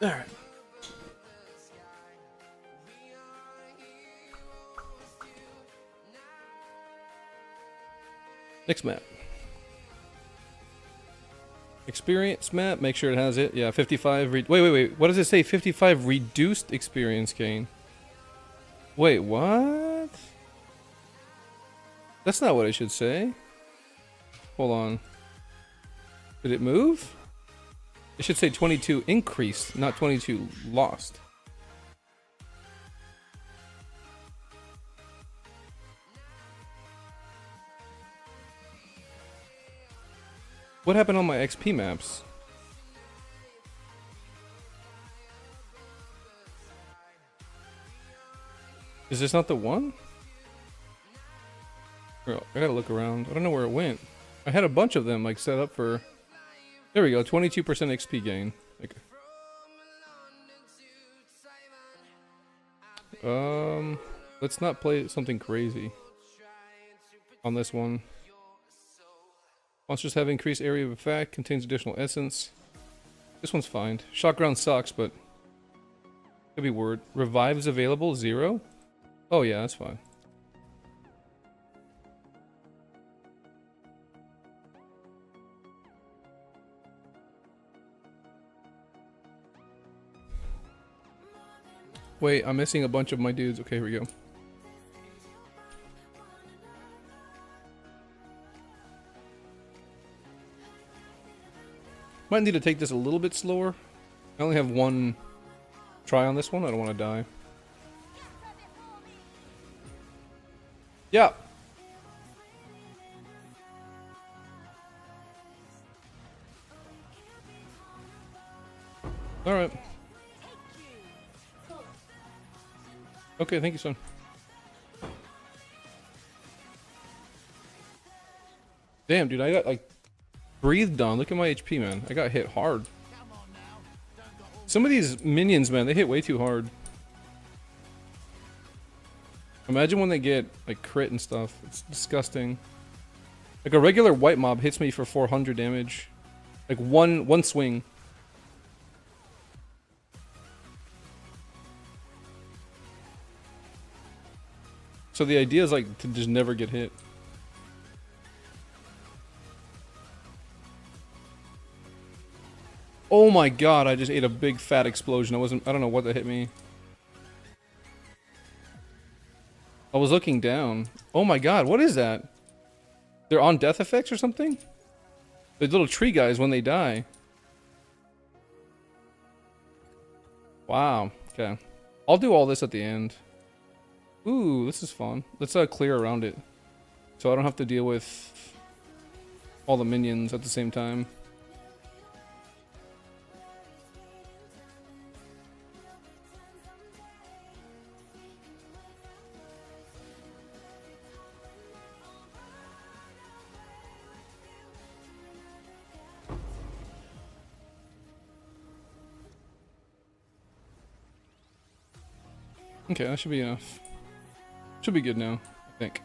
Alright. Next map. Experience map, make sure it has it. Yeah, 55. Wait. What does it say? 55 reduced experience gain. Wait, what? That's not what it should say. Hold on. Did it move? It should say 22 increased, not 22 lost. What happened on my XP maps? Is this not the one? Bro, I gotta look around. I don't know where it went. I had a bunch of them like set up for... There we go, 22% XP gain. Let's not play something crazy on this one. Monsters have increased area of effect, contains additional essence. This one's fine. Shock ground sucks, but could be word. Revives available, 0? Oh yeah, that's fine. Wait, I'm missing a bunch of my dudes. Okay, here we go. Might need to take this a little bit slower. I only have one try on this one. I don't want to die. Yeah. All right. Okay, thank you, son. Damn, dude, I got like breathed on. Look at my HP, man. I got hit hard. Some of these minions, man, they hit way too hard. Imagine when they get like crit and stuff. It's disgusting. Like a regular white mob hits me for 400 damage. Like one swing. So the idea is like to just never get hit. Oh my god, I just ate a big fat explosion. I don't know what that hit me. I was looking down. Oh my god, what is that? They're on death effects or something? The little tree guys when they die. Wow, okay. I'll do all this at the end. Ooh, this is fun. Let's clear around it. So I don't have to deal with all the minions at the same time. Okay, that should be enough. Should be good now, I think.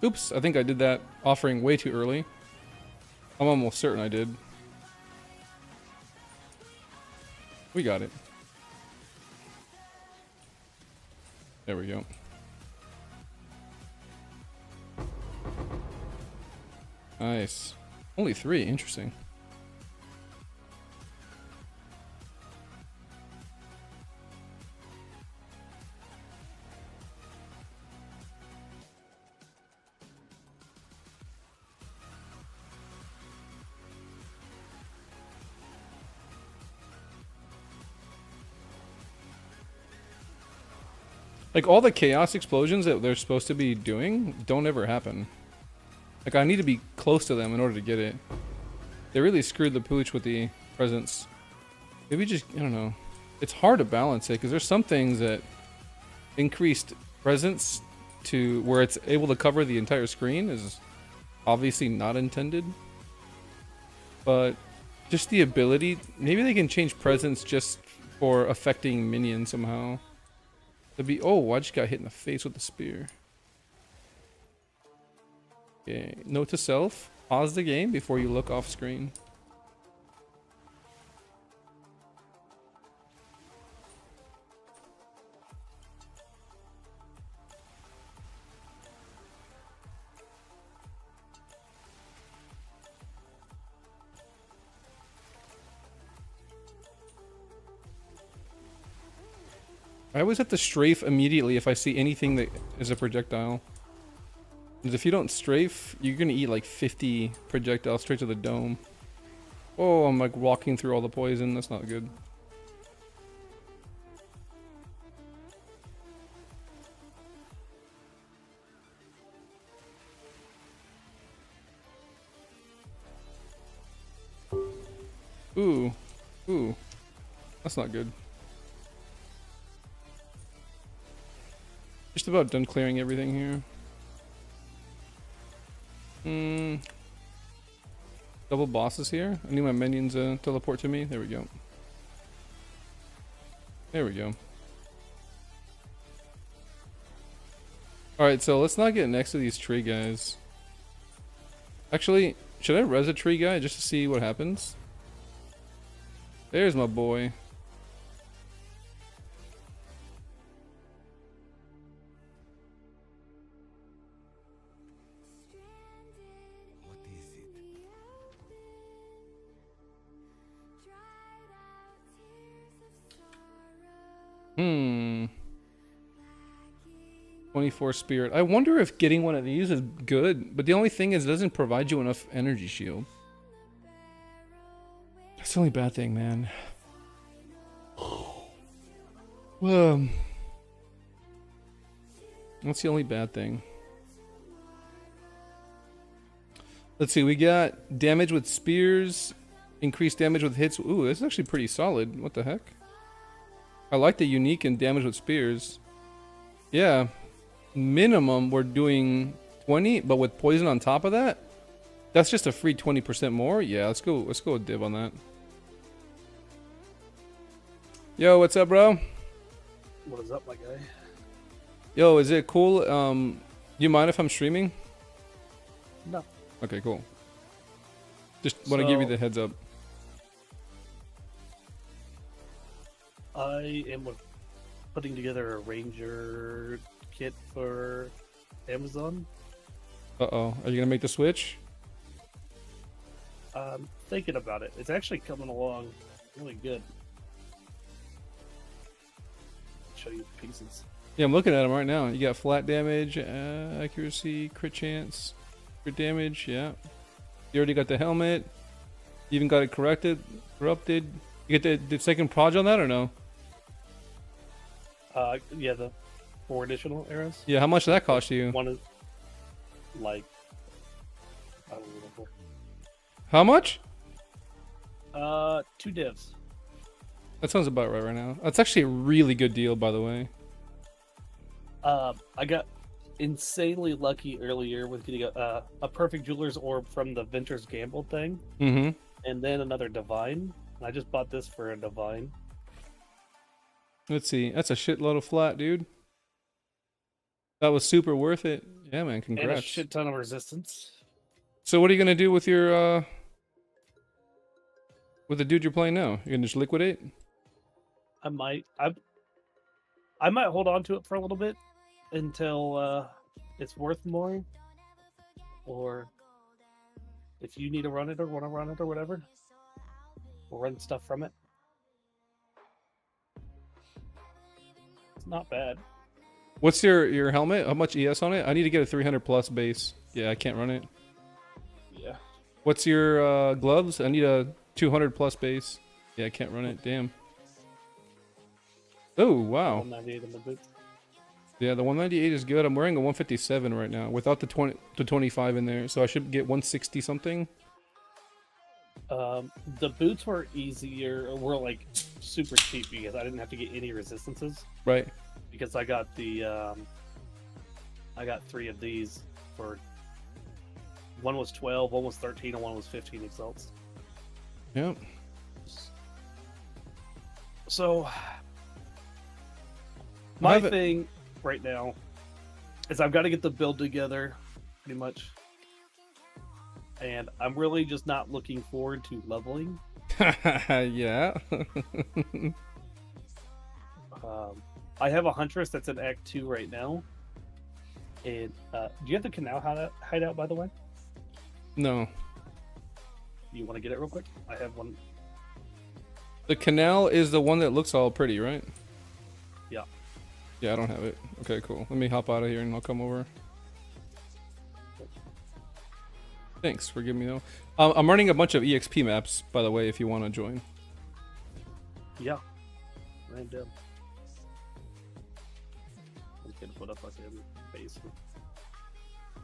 Oops, I think I did that offering way too early. I'm almost certain I did. We got it. There we go. Nice. Only 3, interesting. Like, all the chaos explosions that they're supposed to be doing don't ever happen. Like, I need to be close to them in order to get it. They really screwed the pooch with the presence. Maybe just, I don't know. It's hard to balance it, because there's some things that increased presence to where it's able to cover the entire screen is obviously not intended. But just the ability, maybe they can change presence just for affecting minions somehow. That'd be, oh, I just got hit in the face with the spear. Okay, note to self, pause the game before you look off screen. I always have to strafe immediately if I see anything that is a projectile. Because if you don't strafe, you're gonna eat like 50 projectiles straight to the dome. Oh, I'm like walking through all the poison. That's not good. Ooh. Ooh. That's not good. Just about done clearing everything here. Double bosses here. I need my minions to teleport to me. There we go. There we go. Alright, so let's not get next to these tree guys. Actually, should I res a tree guy just to see what happens? There's my boy. Hmm. 24 spirit. I wonder if getting one of these is good, but the only thing is it doesn't provide you enough energy shield. That's the only bad thing, man. That's the only bad thing. Let's see, we got damage with spears, increased damage with hits. Ooh, this is actually pretty solid. What the heck? I like the unique and damage with spears. Yeah. Minimum, we're doing 20, but with poison on top of that, that's just a free 20% more. Yeah, let's go with div on that. Yo, what's up, bro? What is up, my guy? Yo, is it cool? Do you mind if I'm streaming? No. Okay, cool. Just want to give you the heads up. I am putting together a ranger kit for Amazon. Uh-oh. Are you gonna make the switch? I'm thinking about it. It's actually coming along really good. Show you the pieces. Yeah, I'm looking at them right now. You got flat damage, accuracy, crit chance, crit damage, yeah. You already got the helmet. You even got it corrupted. You get the second proj on that or no? Yeah, the 4 additional arrows. Yeah, how much did that cost you? One is like, I don't remember. How much? 2 divs. That sounds about right now. That's actually a really good deal, by the way. I got insanely lucky earlier with getting a perfect jeweler's orb from the Venture's Gamble thing. Mm-hmm. And then another divine. And I just bought this for a divine. Let's see. That's a shitload of flat, dude. That was super worth it. Yeah, man. Congrats. And a shit ton of resistance. So what are you gonna do with your with the dude you're playing now? You're gonna just liquidate? I might hold on to it for a little bit until it's worth more. Or if you need to run it or want to run it or whatever, we'll run stuff from it. It's not bad. What's your helmet? How much ES on it? I need to get a 300 plus base. Yeah, I can't run it. Yeah. What's your gloves? I need a 200 plus base. Yeah, I can't run it. Damn. Oh, wow. 198 in the boots. Yeah, the 198 is good. I'm wearing a 157 right now without the 25 in there, so I should get 160 something. The boots were easier. Were like super cheap because I didn't have to get any resistances. Right. Because I got the I got 3 of these for. One was 12, one was 13, and one was 15 exalts. Yep. So my thing right now is I've got to get the build together, pretty much. And I'm really just not looking forward to leveling. Yeah. I have a Huntress that's in Act 2 right now. And do you have the canal hideout, by the way? No. You want to get it real quick? I have one. The canal is the one that looks all pretty, right? Yeah. Yeah, I don't have it. Okay, cool. Let me hop out of here and I'll come over. Thanks for giving me those. I'm running a bunch of EXP maps, by the way, if you want to join. Yeah. I am down. I'm gonna put up like a base.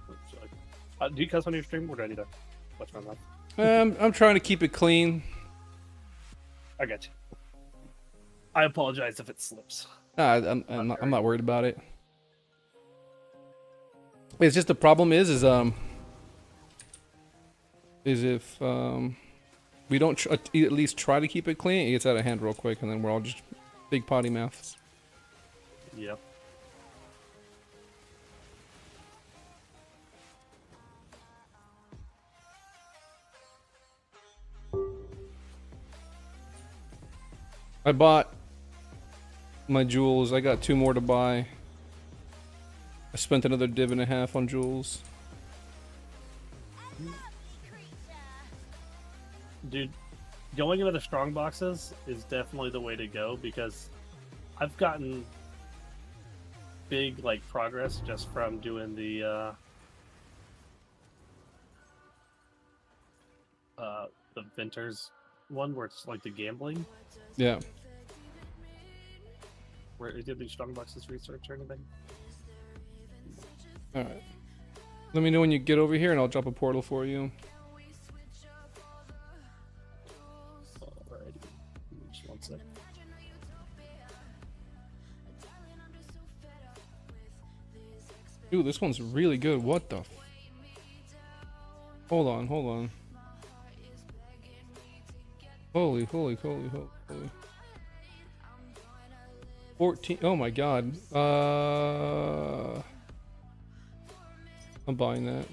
Do you cuss on your stream, or do I need to watch my mouth? I'm trying to keep it clean. I got you. I apologize if it slips. Nah, I'm not worried about it. It's just the problem is if we don't at least try to keep it clean, it gets out of hand real quick, and then we're all just big potty mouths. Yeah. I bought my jewels. I got 2 more to buy. I spent another div and a half on jewels. Dude, going into the strong boxes is definitely the way to go, because I've gotten big like progress just from doing the Venters one where it's like the gambling. Yeah. Where did these strong boxes research or anything? Alright. Let me know when you get over here and I'll drop a portal for you. Alrighty. Just 1 sec. Dude, this one's really good. What the Hold on, hold on. Holy. 14. Oh my god. I'm buying that.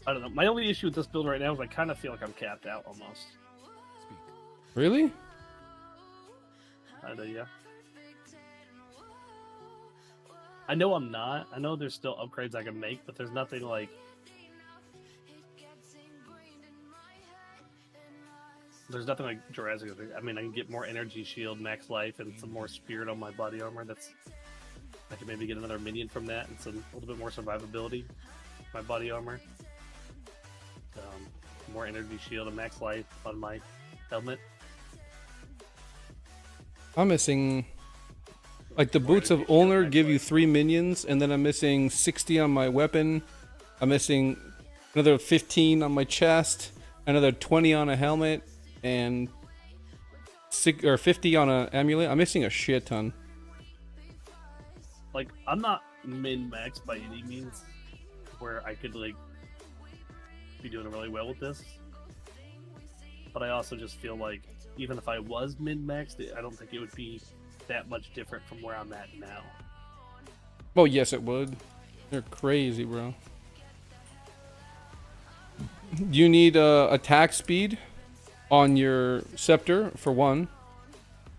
I don't know. My only issue with this build right now is I kind of feel like I'm capped out almost. Really? I know, yeah. I know I'm not. I know there's still upgrades I can make, but there's nothing like... There's nothing like Jurassic. I mean, I can get more energy shield, max life, and some more spirit on my body armor. I can maybe get another minion from that, and some a little bit more survivability. My body armor, more energy shield and max life on my helmet. I'm missing... Like the Boots of Ulnar give you 3 minions, and then I'm missing 60 on my weapon. I'm missing another 15 on my chest, another 20 on a helmet, and 50 on an amulet. I'm missing a shit ton. Like, I'm not min-max by any means, where I could like be doing really well with this. But I also just feel like even if I was min-maxed, I don't think it would be that much different from where I'm at now. Oh yes, it would. They're crazy, bro. You need attack speed on your scepter for 1,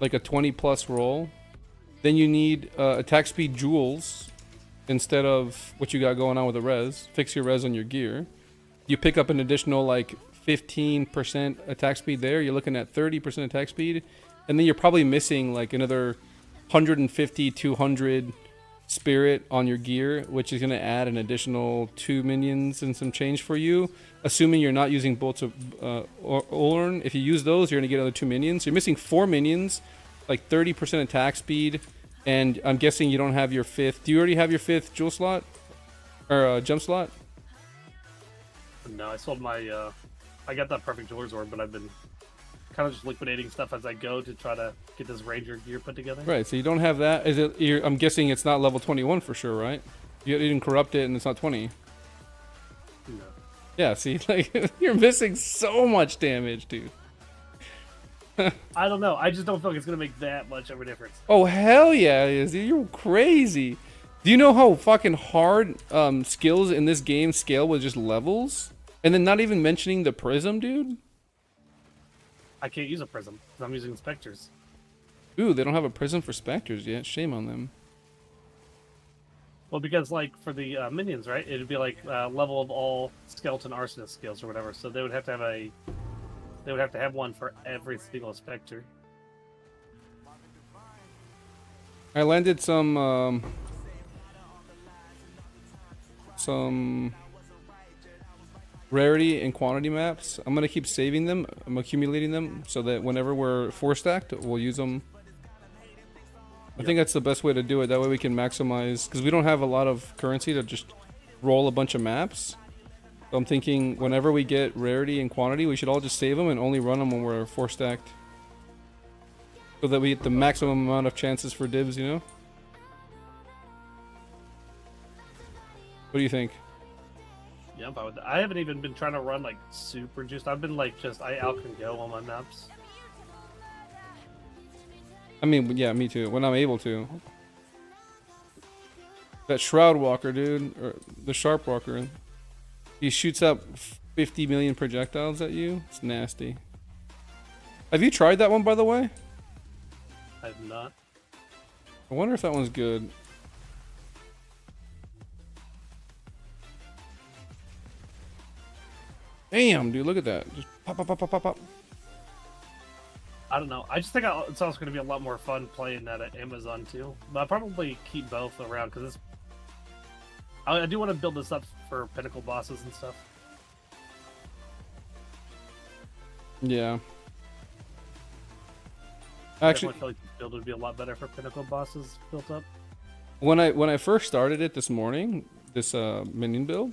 like a 20+ roll. Then you need attack speed jewels instead of what you got going on with the res. Fix your res on your gear. You pick up an additional like 15% attack speed there. You're looking at 30% attack speed. And then you're probably missing like another 150, 200 spirit on your gear, which is going to add an additional 2 minions and some change for you. Assuming you're not using bolts of Ulnar. If you use those, you're going to get another 2 minions. So you're missing 4 minions, like 30% attack speed. And I'm guessing you don't have your 5th. Do you already have your 5th jewel slot? Or jump slot? No, I sold my... I got that perfect jeweler's orb, but I've been kind of just liquidating stuff as I go to try to get this ranger gear put together. Right, so you don't have that. Is it? I'm guessing it's not level 21 for sure, right? You didn't corrupt it and it's not 20. No. Yeah, see, like you're missing so much damage, dude. I don't know. I just don't feel like it's gonna make that much of a difference. Oh hell yeah, it is. You're crazy. Do you know how fucking hard skills in this game scale with just levels? And then not even mentioning the prism, dude. I can't use a prism because I'm using specters. Ooh, they don't have a prism for specters yet. Shame on them. Well, because like for the minions, right? It'd be like level of all skeleton arsonist skills or whatever. So they would have to have they would have to have one for every single specter. I landed some rarity and quantity maps. I'm gonna keep saving them. I'm accumulating them so that whenever we're 4-stacked, we'll use them. I think that's the best way to do it. That way we can maximize, because we don't have a lot of currency to just roll a bunch of maps. So I'm thinking whenever we get rarity and quantity, we should all just save them and only run them when we're 4-stacked. So that we get the maximum amount of chances for divs, you know? What do you think? Yeah, I'm fine with that. I haven't even been trying to run like super juiced. I've been like just I out can go on my maps. I mean, yeah, me too. When I'm able to. That Shroud Walker, dude, or the Sharp Walker, he shoots up 50 million projectiles at you. It's nasty. Have you tried that one, by the way? I have not. I wonder if that one's good. Damn, dude, look at that. Just pop, pop, pop, pop, pop, pop. I don't know. I just think it's also going to be a lot more fun playing that at Amazon too. But I'll probably keep both around because I do want to build this up for pinnacle bosses and stuff. Yeah. I Actually, feel like the build would be a lot better for pinnacle bosses built up. when I first started it this morning, this minion build,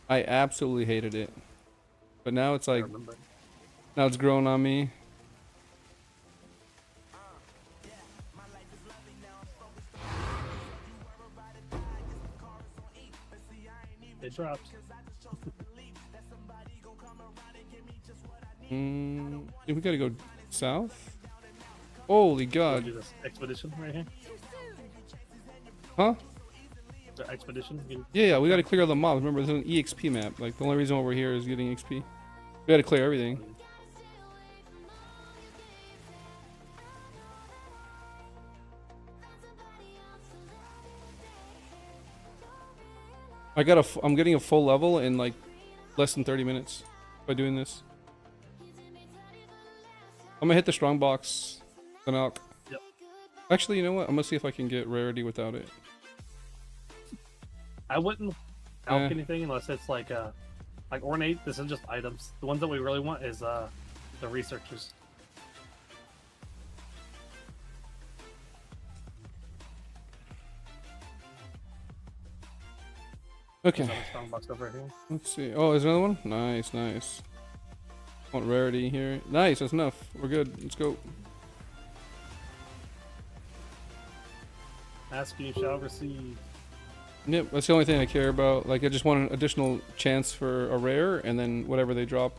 I absolutely hated it. But now it's like, now it's growing on me. It dropped. We gotta go south. Holy God! Do this expedition right here. Huh? The expedition. Yeah, we gotta clear all the mobs. Remember, this is an EXP map. Like the only reason why we're here is getting XP. We gotta clear everything. I'm getting a full level in like less than 30 minutes by doing this. I'm gonna hit the strong box, then I'll. Yep. Actually, you know what? I'm gonna see if I can get rarity without it. I wouldn't alch anything unless it's like ornate. This is just items. The ones that we really want is the researchers. Okay. Strong box over here. Let's see. Oh, there's another one? Nice, nice. Want rarity here. Nice, that's enough. We're good. Let's go. Ask you shall receive. Yep, that's the only thing I care about. Like, I just want an additional chance for a rare, and then whatever they drop.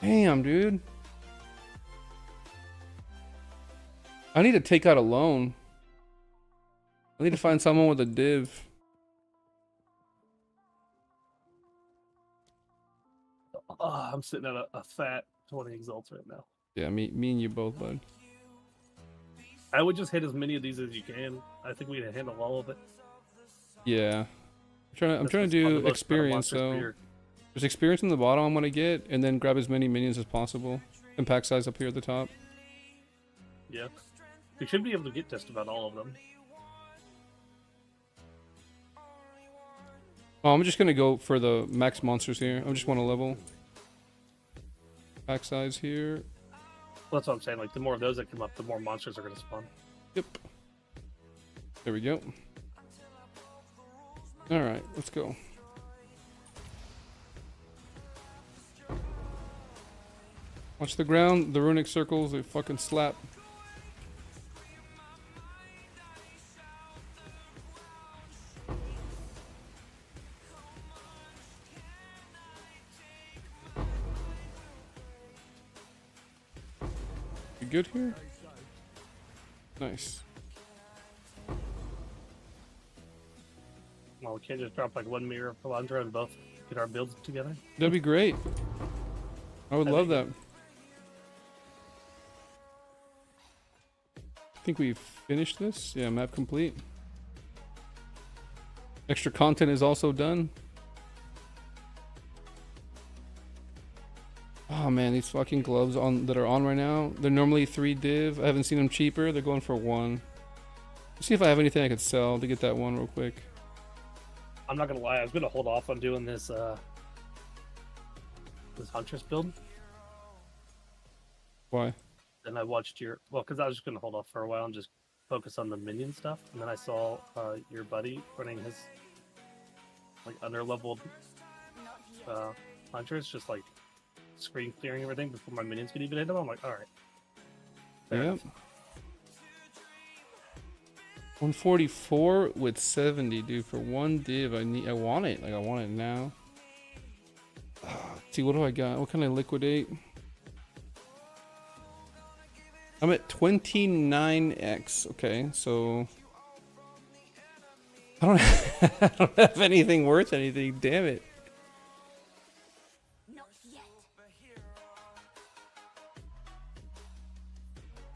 Damn, dude. I need to take out a loan. I need to find someone with a div. Oh, I'm sitting at a fat 20 exalts right now. Yeah, me and you both, bud. I would just hit as many of these as you can. I think we can handle all of it. Yeah. I'm trying to do experience, so there's experience in the bottom I'm gonna get, and then grab as many minions as possible. And pack size up here at the top. Yeah. We should be able to get just about all of them. Oh, I'm just gonna go for the max monsters here. I just want to level. Pack size here. Well, that's what I'm saying. Like, the more of those that come up, the more monsters are going to spawn. Yep. There we go. Alright, let's go. Watch the ground, the runic circles, they fucking slap. You good here? Nice. Well, we can't just drop like one mirror of Palandra and both get our builds together. That'd be great. I would love that. I think we've finished this. Yeah, map complete. Extra content is also done. Oh man, these fucking gloves that are on right now. They're normally 3 div. I haven't seen them cheaper. They're going for 1. See if I have anything I could sell to get that one real quick. I'm not gonna lie, I was gonna hold off on doing this this Huntress build. Why? Then I watched because I was just gonna hold off for a while and just focus on the minion stuff. And then I saw your buddy running his like under-leveled Huntress, just like screen clearing everything before my minions could even hit him. I'm like, all right. Fair Yep. enough. 144 with 70, dude. For one div, I want it. Like, I want it now. See, what do I got? What can I liquidate? I'm at 29x. Okay, so I don't, I don't have anything worth anything. Damn it.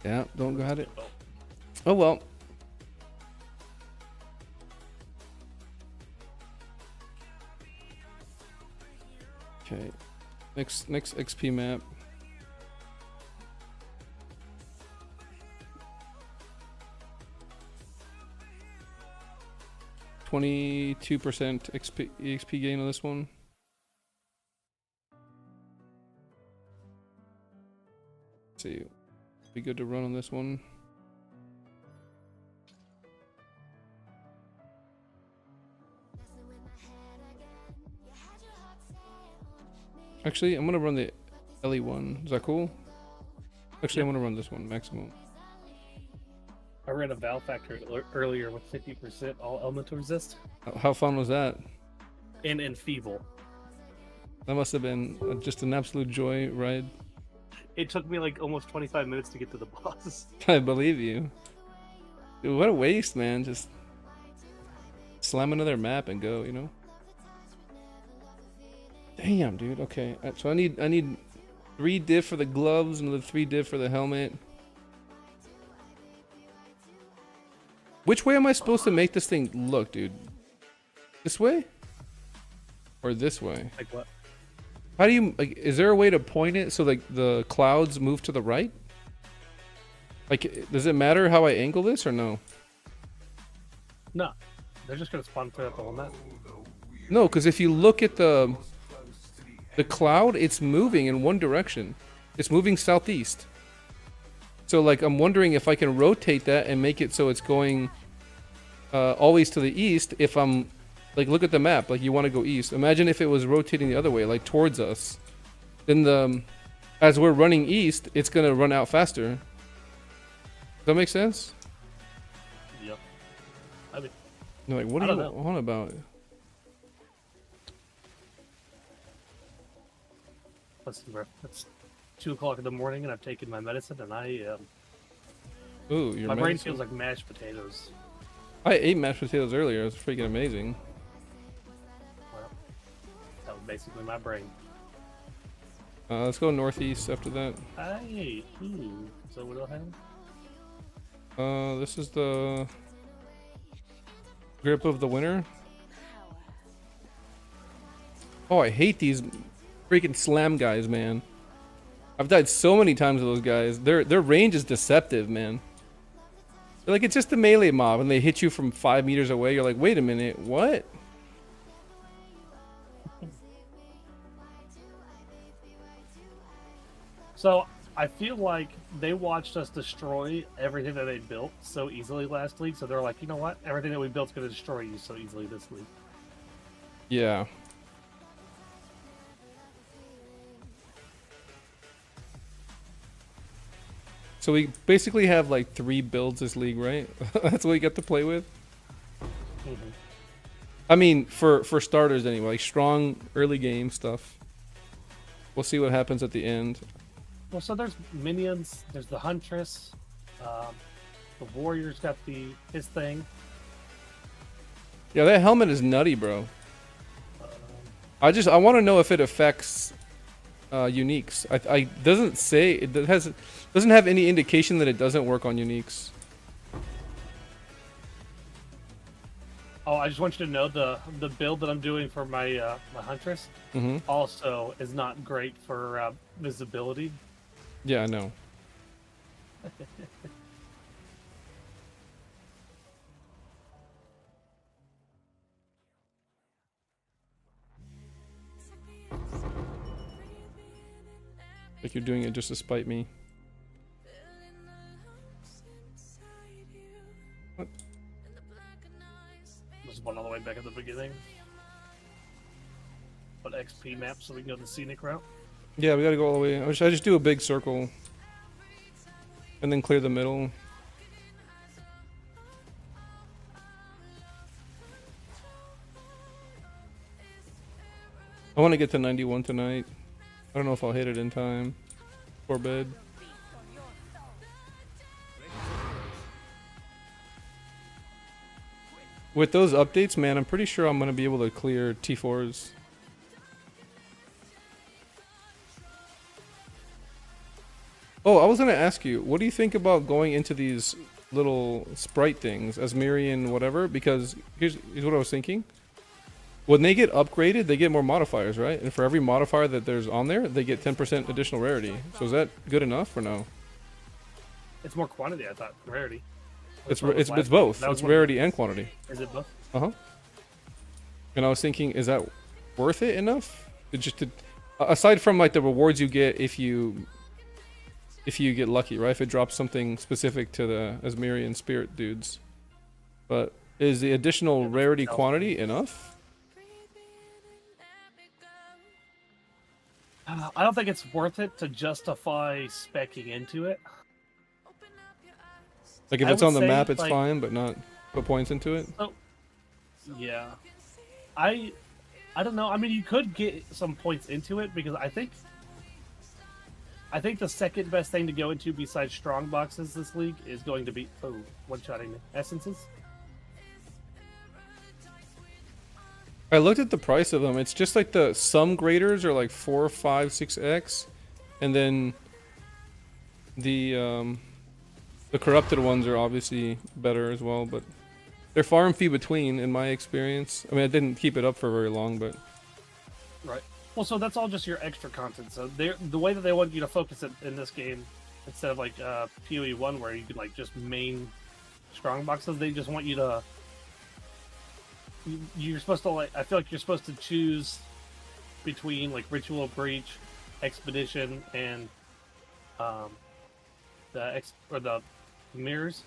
Yeah, don't got it. Oh well. Okay, next XP map. %22 XP gain on this one. Let's see, be good to run on this one. Actually, I'm gonna run the LE one. Is that cool? Actually, I'm gonna run this one maximum. I ran a Val Factory earlier with 50% all elemental resist How fun was that? and enfeeble. That must have been just an absolute joy ride. It took me like almost 25 minutes to get to the boss. I believe you. Dude, what a waste, man. Just slam another map and go, you know? Damn, dude. Okay. So I need 3 div for the gloves, another 3 div for the helmet. Which way am I supposed to make this thing look, dude? This way? Or this way? Like what? How do you, like, is there a way to point it so like the clouds move to the right? Like, does it matter how I angle this or no? No. They're just gonna spawn throughout the whole map. No, because if you look at the cloud, it's moving in one direction. It's moving southeast. So like, I'm wondering if I can rotate that and make it so it's going always to the east. If I'm like, look at the map, like you want to go east. Imagine if it was rotating the other way, like towards us. Then as we're running east, it's gonna run out faster. Does that make sense? Yep. I mean, No, like, what I are you don't know. on about? listen, bro. It's 2 o'clock in the morning and I've taken my medicine and Ooh, your my brain medicine? feels like mashed potatoes. I ate mashed potatoes earlier. It was freaking amazing. Well, that was basically my brain. Let's go northeast after that. Hey, so what do I have? This is the grip of the winter. Oh, I hate these freaking slam guys, man. I've died so many times with those guys. Their range is deceptive, man. They're like, it's just a melee mob, and they hit you from 5 meters away. You're like, wait a minute, what? So I feel like they watched us destroy everything that they built so easily last league, so they're like, you know what? Everything that we built's gonna destroy you so easily this league. Yeah. So we basically have like 3 builds this league, right? That's what we get to play with. Mm-hmm. I mean, for starters anyway, like strong early game stuff. We'll see what happens at the end. Well, so there's minions. There's the Huntress. The Warrior's got his thing. Yeah, that helmet is nutty, bro. I want to know if it affects uniques. I doesn't say it doesn't have any indication that it doesn't work on uniques. Oh, I just want you to know the build that I'm doing for my my Huntress also is not great for visibility. Yeah, I know. Like you're doing it just to spite me. What? There's one all the way back at the beginning. But XP map so we can go the scenic route. Yeah, we gotta go all the way. I just do a big circle. And then clear the middle. I want to get to 91 tonight. I don't know if I'll hit it in time. For bed. With those updates, man, I'm pretty sure I'm going to be able to clear T4s. Oh, I was going to ask you, what do you think about going into these little sprite things, Asmirian whatever? Because here's what I was thinking. When they get upgraded, they get more modifiers, right? And for every modifier that there's on there, they get 10% additional rarity. So is that good enough or no? It's more quantity, I thought. Rarity. It's both. It's rarity and quantity. Is it both? Uh-huh. And I was thinking, is that worth it enough? Aside from like the rewards you get if you get lucky, right? If it drops something specific to the Asmirian spirit dudes. But is the additional rarity quantity enough? I don't think it's worth it to justify speccing into it. Like if it's on the map, it's fine, but not put points into it? So, yeah. I don't know. I mean, you could get some points into it because I think the second best thing to go into besides strong boxes this league is going to be one-shotting essences. I looked at the price of them. It's just like the some graders are like 4, 5, 6x, and then the corrupted ones are obviously better as well, but they're far and few between in my experience. I mean, I didn't keep it up for very long, but right. Well, so that's all just your extra content. So the way that they want you to focus it in this game, instead of like PoE 1 where you can like just main strong boxes, they just want you to. You're supposed to like. I feel like you're supposed to choose between like Ritual of Breach, Expedition, and the mirrors.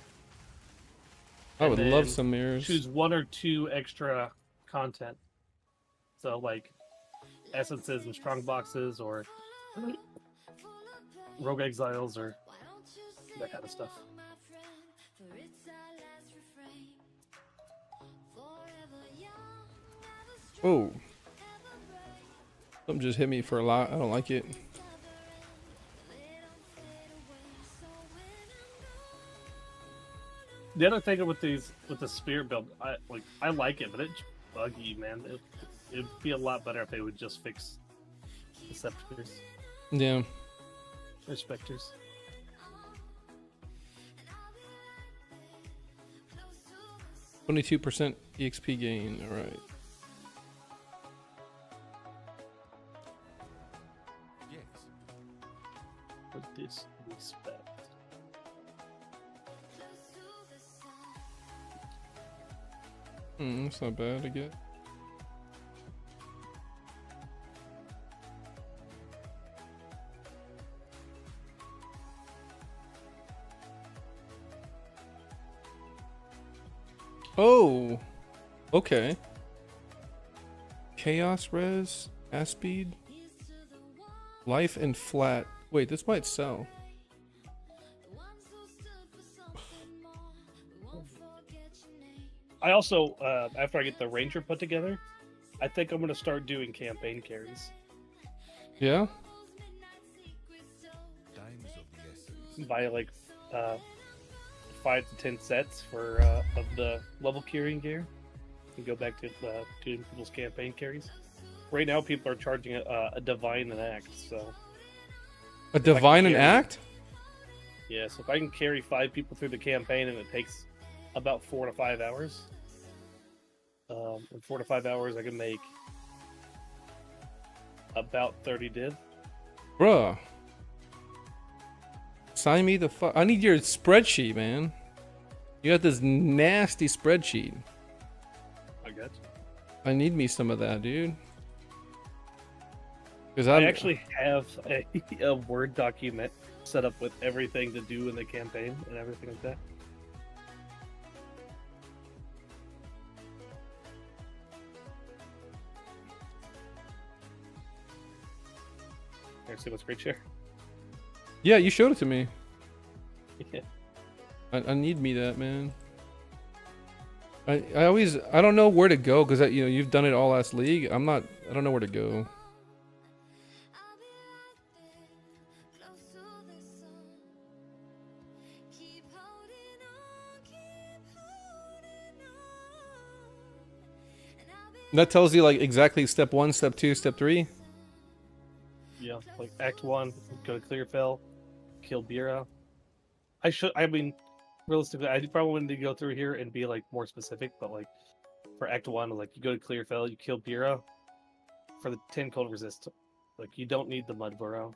I would love some mirrors. Choose 1 or 2 extra content. So like essences and strong boxes, or rogue exiles, or that kind of stuff. Oh, something just hit me for a lot. I don't like it. The other thing with the spirit build, I like it, but it's buggy, man. It'd be a lot better if they would just fix the scepters. Yeah. Or specters. %22% EXP gain. All right. With this respect. That's not bad, I guess. Oh, okay. Chaos res, ass speed, life and flat. Wait, this might sell. I also, after I get the ranger put together, I think I'm gonna start doing campaign carries. Yeah. Buy like 5 to 10 sets for of the level carrying gear, and go back to doing people's campaign carries. Right now, people are charging a divine and act. So a divine and act. Yeah, so if I can carry 5 people through the campaign and it takes about 4 to 5 hours, in 4 to 5 hours I can make about 30 div. Bruh. Sign me the fuck. I need your spreadsheet, man. You got this nasty spreadsheet. I got you. I need me some of that, dude. Because I actually have a Word document set up with everything to do in the campaign and everything like that. Here, see what's great share. Yeah, you showed it to me. Yeah. I need me that, man. I don't know where to go because you know you've done it all last league. I don't know where to go. That tells you like exactly step 1, step 2, step 3. Yeah, like Act 1, go to Clearfell, kill Bira. I mean, realistically, I probably need to go through here and be like more specific, but like for Act 1, like you go to Clearfell, you kill Bira for the 10 cold resist. Like you don't need the Mud Burrow.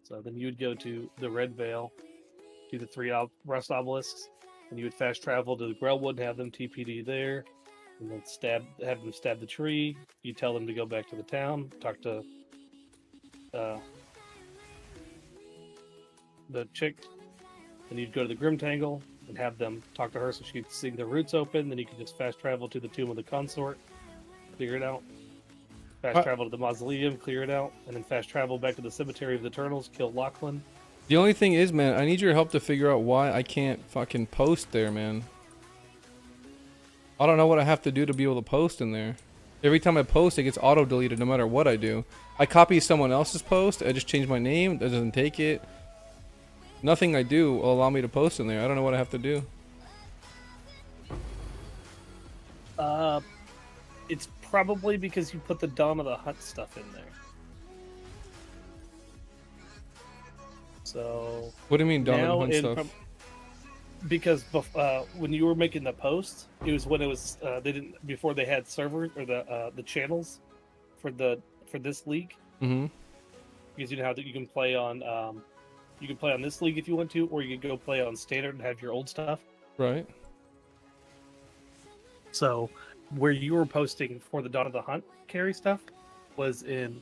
So then you would go to the Red Veil, do the 3 Rust Obelisks, and you would fast travel to the Grellwood and have them TPD there, and then have them stab the tree. You tell them to go back to the town, talk to the chick. Then you'd go to the Grimtangle and have them talk to her so she could sing the roots open. Then you could just fast travel to the Tomb of the Consort, clear it out. Fast travel to the Mausoleum, clear it out. And then fast travel back to the Cemetery of the Eternals, kill Lachlan. The only thing is, man, I need your help to figure out why I can't fucking post there, man. I don't know what I have to do to be able to post in there. Every time I post, it gets auto-deleted no matter what I do. I copy someone else's post, I just change my name, it doesn't take it. Nothing I do will allow me to post in there. I don't know what I have to do. It's probably because you put the Dawn of the Hunt stuff in there. So... What do you mean, Dawn of the Hunt stuff? Because when you were making the post, it was when it was they didn't before they had servers or the channels for this league. Mm-hmm. Because you know how that you can play on this league if you want to, or you can go play on standard and have your old stuff. Right. So where you were posting for the Dawn of the Hunt carry stuff was in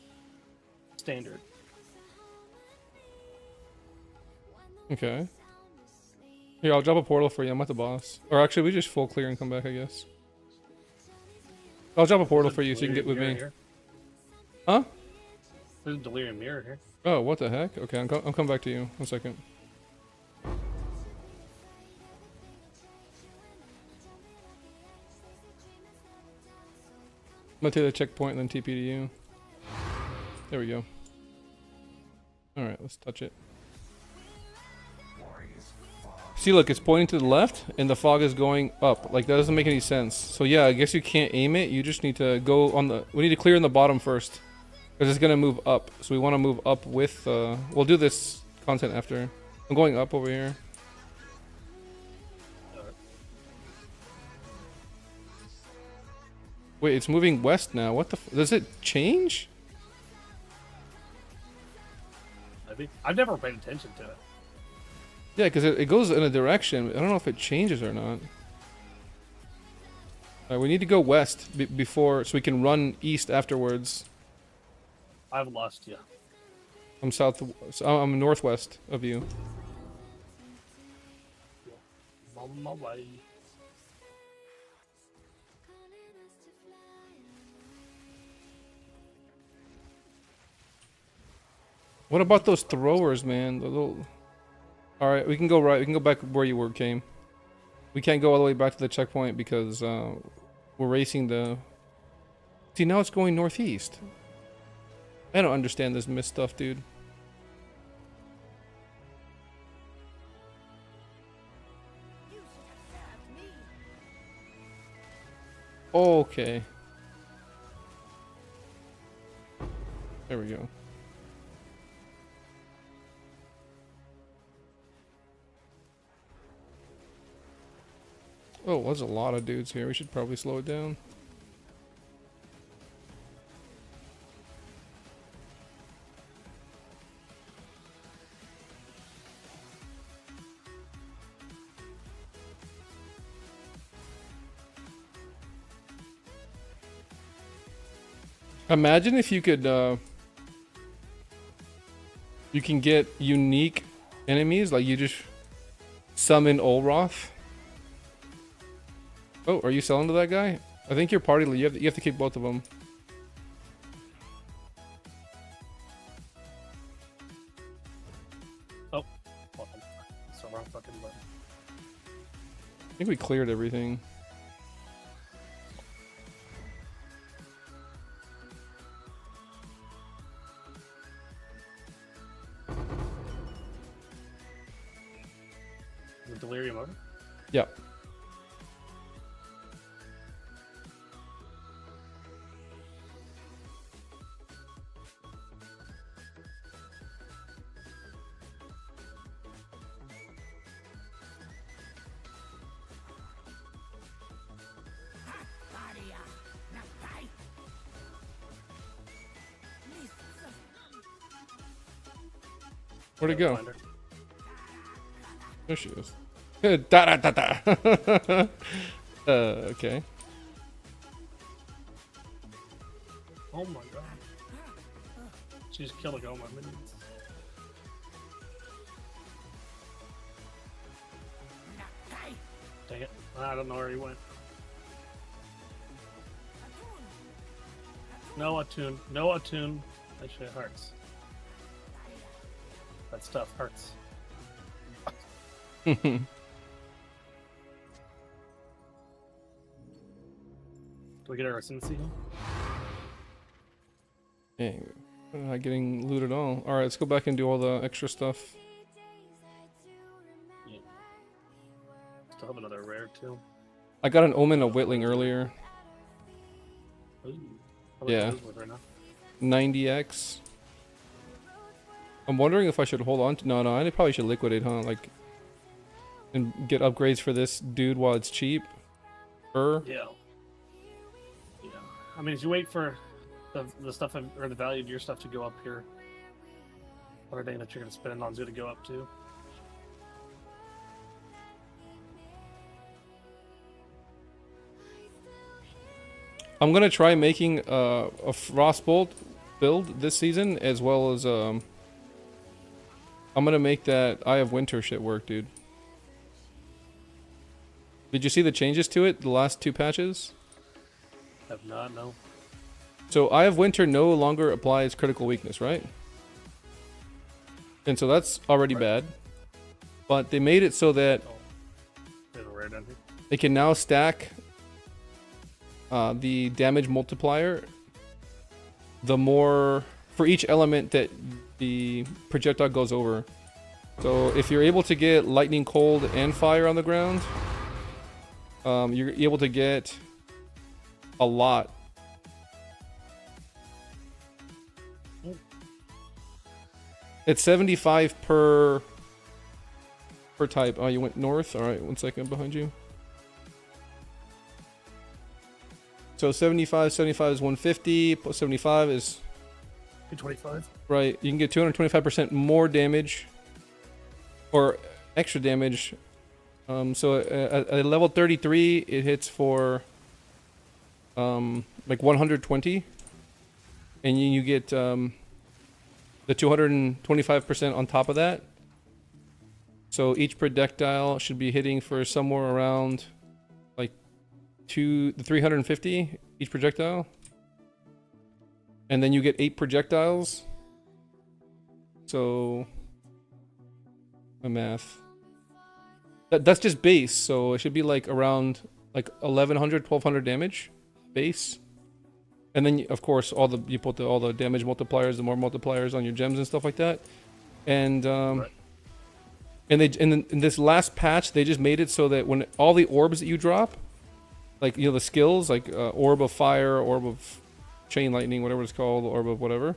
standard. Okay. Here, I'll drop a portal for you. I'm at the boss. Or actually, we just full clear and come back, I guess. I'll drop a portal for you so you can get with me. Here. Huh? There's a Delirium Mirror here. Oh, what the heck? Okay, I'm coming back to you. 1 second. I'm gonna take the checkpoint and then TP to you. There we go. Alright, let's touch it. See, look, it's pointing to the left, and the fog is going up. Like, that doesn't make any sense. So, yeah, I guess you can't aim it. You just need to go on the... We need to clear in the bottom first. Because it's going to move up. So we want to move up with... We'll do this content after. I'm going up over here. Wait, it's moving west now. What the... Does it change? Maybe. I've never paid attention to it. Yeah, because it goes in a direction. I don't know if it changes or not. Alright, we need to go west before, so we can run east afterwards. I've lost you. I'm northwest of you. On my way. What about those throwers, man? The little... Alright, we can go right. We can go back where you came. We can't go all the way back to the checkpoint because we're racing the... See, now it's going northeast. I don't understand this mist stuff, dude. Okay. There we go. Oh, there's a lot of dudes here. We should probably slow it down. Imagine if you could, you can get unique enemies, like you just summon Olroth. Oh, are you selling to that guy? I think you're party lead. You have to kick both of them. Oh, fucking. It's the wrong fucking button. I think we cleared everything. Is it delirium over? Yep. Where'd it go? There she is. Da da da da. Okay. Oh my god. She just killed like all my minions. Dang it. I don't know where he went. No attune. No attune. That shit hurts. That stuff hurts. Do we get our ascendancy here? Hey, we're not getting loot at all. Alright, let's go back and do all the extra stuff. Yeah. Still have another rare too. I got an Omen of Whitling earlier. Ooh. How much Yeah. is it worth right now? 90x. I'm wondering if I should hold on to... No, I probably should liquidate, huh? Like, and get upgrades for this dude while it's cheap. Yeah. Yeah. I mean, if you wait for the stuff or the value of your stuff to go up here, everything that you're going to spend on is going to go up too. I'm gonna try making a Frostbolt build this season, as well as I'm gonna make that Eye of Winter shit work, dude. Did you see the changes to it, the last 2 patches? Have not, no. So Eye of Winter no longer applies critical weakness, right? And so that's already bad. But they made it so that There's a rare down here. they can now stack the damage multiplier the more for each element that the projectile goes over. So if you're able to get lightning, cold, and fire on the ground, you're able to get a lot. It's 75 per type. Oh, you went north? Alright, 1 second behind you. So 75 is 150, plus 75 is... 225. Right, you can get 225% more damage, or extra damage. So at level 33, it hits for like 120, and you get the 225% on top of that. So each projectile should be hitting for somewhere around like 350 each projectile, and then you get 8 projectiles. So my math. That's just base, so it should be like around like 1100, 1200 damage base. And then of course you put all the damage multipliers, the more multipliers on your gems and stuff like that. And Right. and in this last patch they just made it so that when all the orbs that you drop, like the skills like orb of fire, orb of chain lightning, whatever it's called, orb of whatever,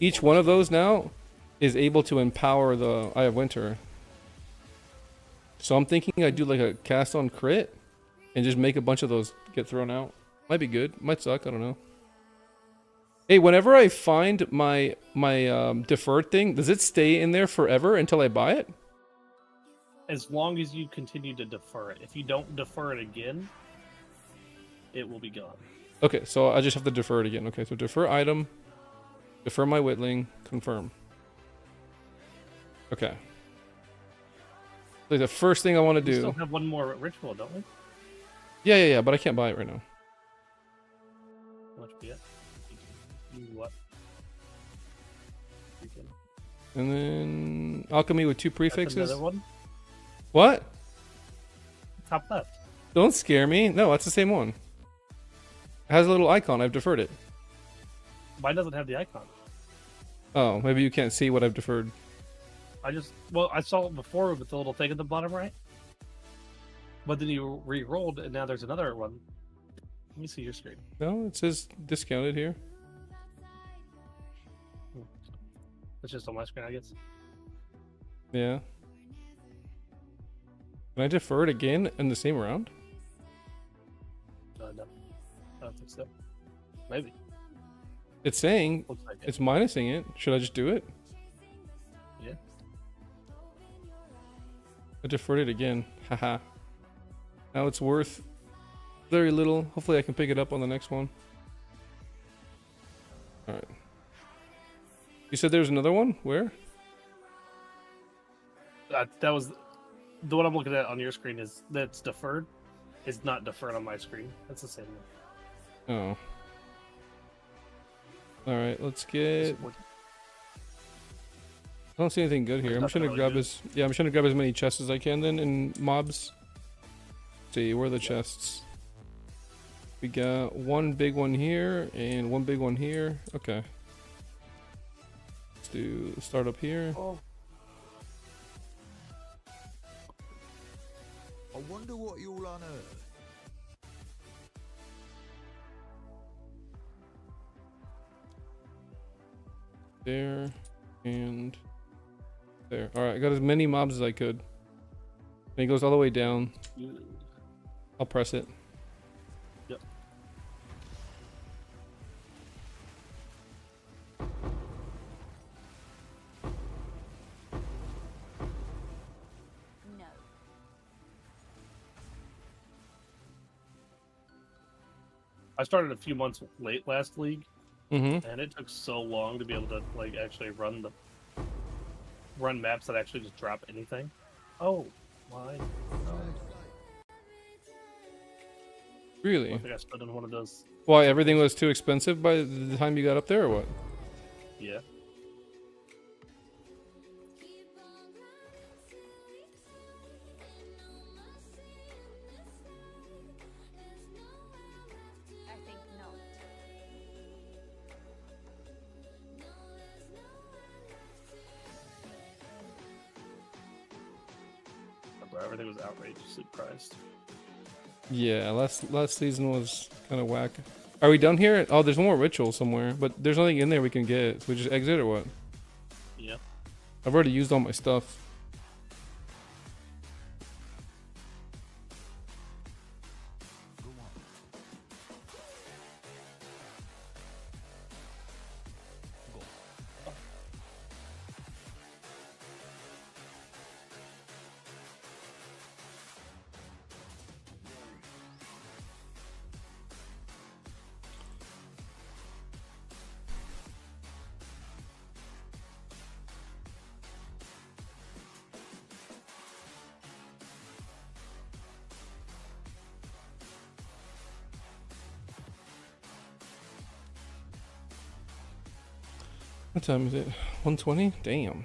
each one of those now is able to empower the Eye of Winter. So I'm thinking I'd do like a cast on crit and just make a bunch of those get thrown out. Might be good. Might suck. I don't know. Hey, whenever I find my deferred thing, does it stay in there forever until I buy it? As long as you continue to defer it. If you don't defer it again, it will be gone. Okay, so I just have to defer it again. Okay, so defer item, defer my whittling, confirm. Okay. Like the first thing I want to We do. still have one more ritual, don't we? Yeah, but I can't buy it right now. How much we get? What? You can- And then alchemy with 2 That's prefixes. another one. What? Top left. Don't scare me. No, that's the same one. It has a little icon. I've deferred it. Mine doesn't have the icon. Oh, maybe you can't see what I've deferred. I saw it before with the little thing at the bottom right. But then you re-rolled, and now there's another one. Let me see your screen. No, it says discounted here. It's just on my screen, I guess. Yeah. Can I defer it again in the same round? No, I don't think so. Maybe. It's saying Looks like it. it's minusing it. Should I just do it? Yeah. I deferred it again. Haha. Now it's worth very little. Hopefully I can pick it up on the next one. Alright. You said there's another one? Where? That was the one I'm looking at on your screen. That's deferred. Is not deferred on my screen. That's the same one. Oh. Alright, let's get... I don't see anything good here. I'm just gonna grab as many chests as I can then in mobs. Let's see, where are the chests? We got one big one here and one big one here. Okay. Let's do start up here. Oh. I wonder what you'll unearth. There and there. Alright, I got as many mobs as I could. And it goes all the way down. I'll press it. Yep. No. I started a few months late last league, Mm-hmm. and it took so long to be able to like actually run maps that actually just drop anything. Oh, my! Really? I think I stood in one of those. Why, everything was too expensive by the time you got up there or what? Yeah. I think not. Everything was outrageously priced. Yeah, last season was kind of whack. Are we done here? Oh, there's one more ritual somewhere, but there's nothing in there we can get. So we just exit or what? Yeah. I've already used all my stuff. Go on. What time is it? 1:20? Damn.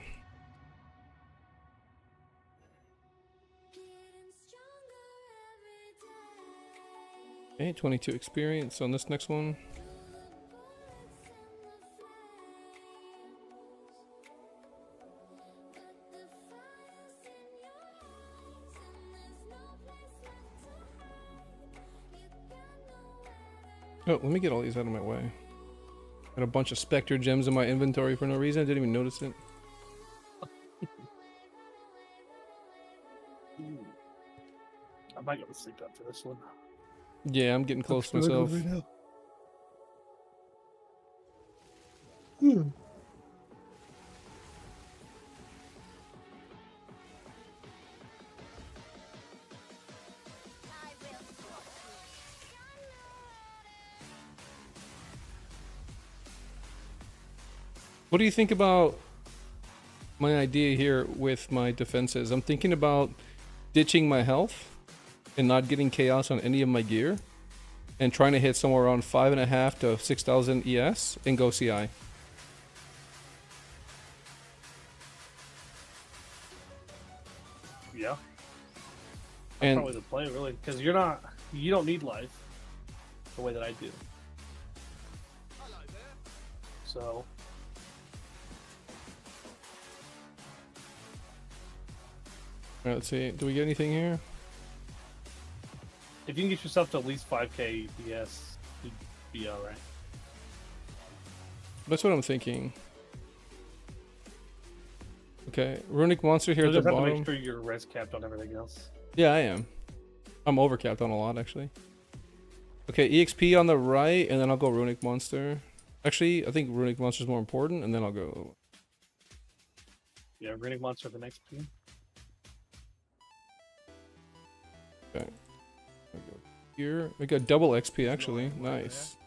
Okay, 22 experience on this next one. Oh, let me get all these out of my way. Got a bunch of Spectre gems in my inventory for no reason. I didn't even notice it. I might go to sleep after this one. Yeah, I'm getting close to myself. What do you think about my idea here with my defenses? I'm thinking about ditching my health and not getting chaos on any of my gear, and trying to hit somewhere around 5.5 to 6,000 ES and go CI. Yeah. That's And probably the play, really, because you don't need life the way that I do. So, all right, let's see. Do we get anything here? if you can get yourself to at least 5k EPS, you'd be alright. That's what I'm thinking. Okay, runic monster here So at the just have to bottom. make sure you're res capped on everything else. Yeah, I am. I'm overcapped on a lot, actually. Okay, EXP on the right, and then I'll go runic monster. Actually, I think runic monster is more important, and then I'll go. Yeah, Runic Monster the next team. Okay. I'll go here. We got double XP, actually. Nice.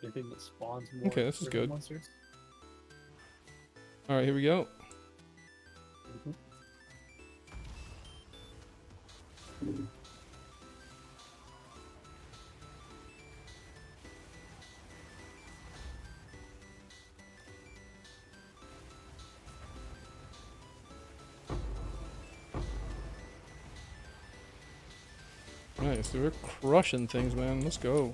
Anything that spawns more Okay, this is Runic good. monsters. All right, here we go. Mhm. Nice, dude, we're crushing things, man. Let's go.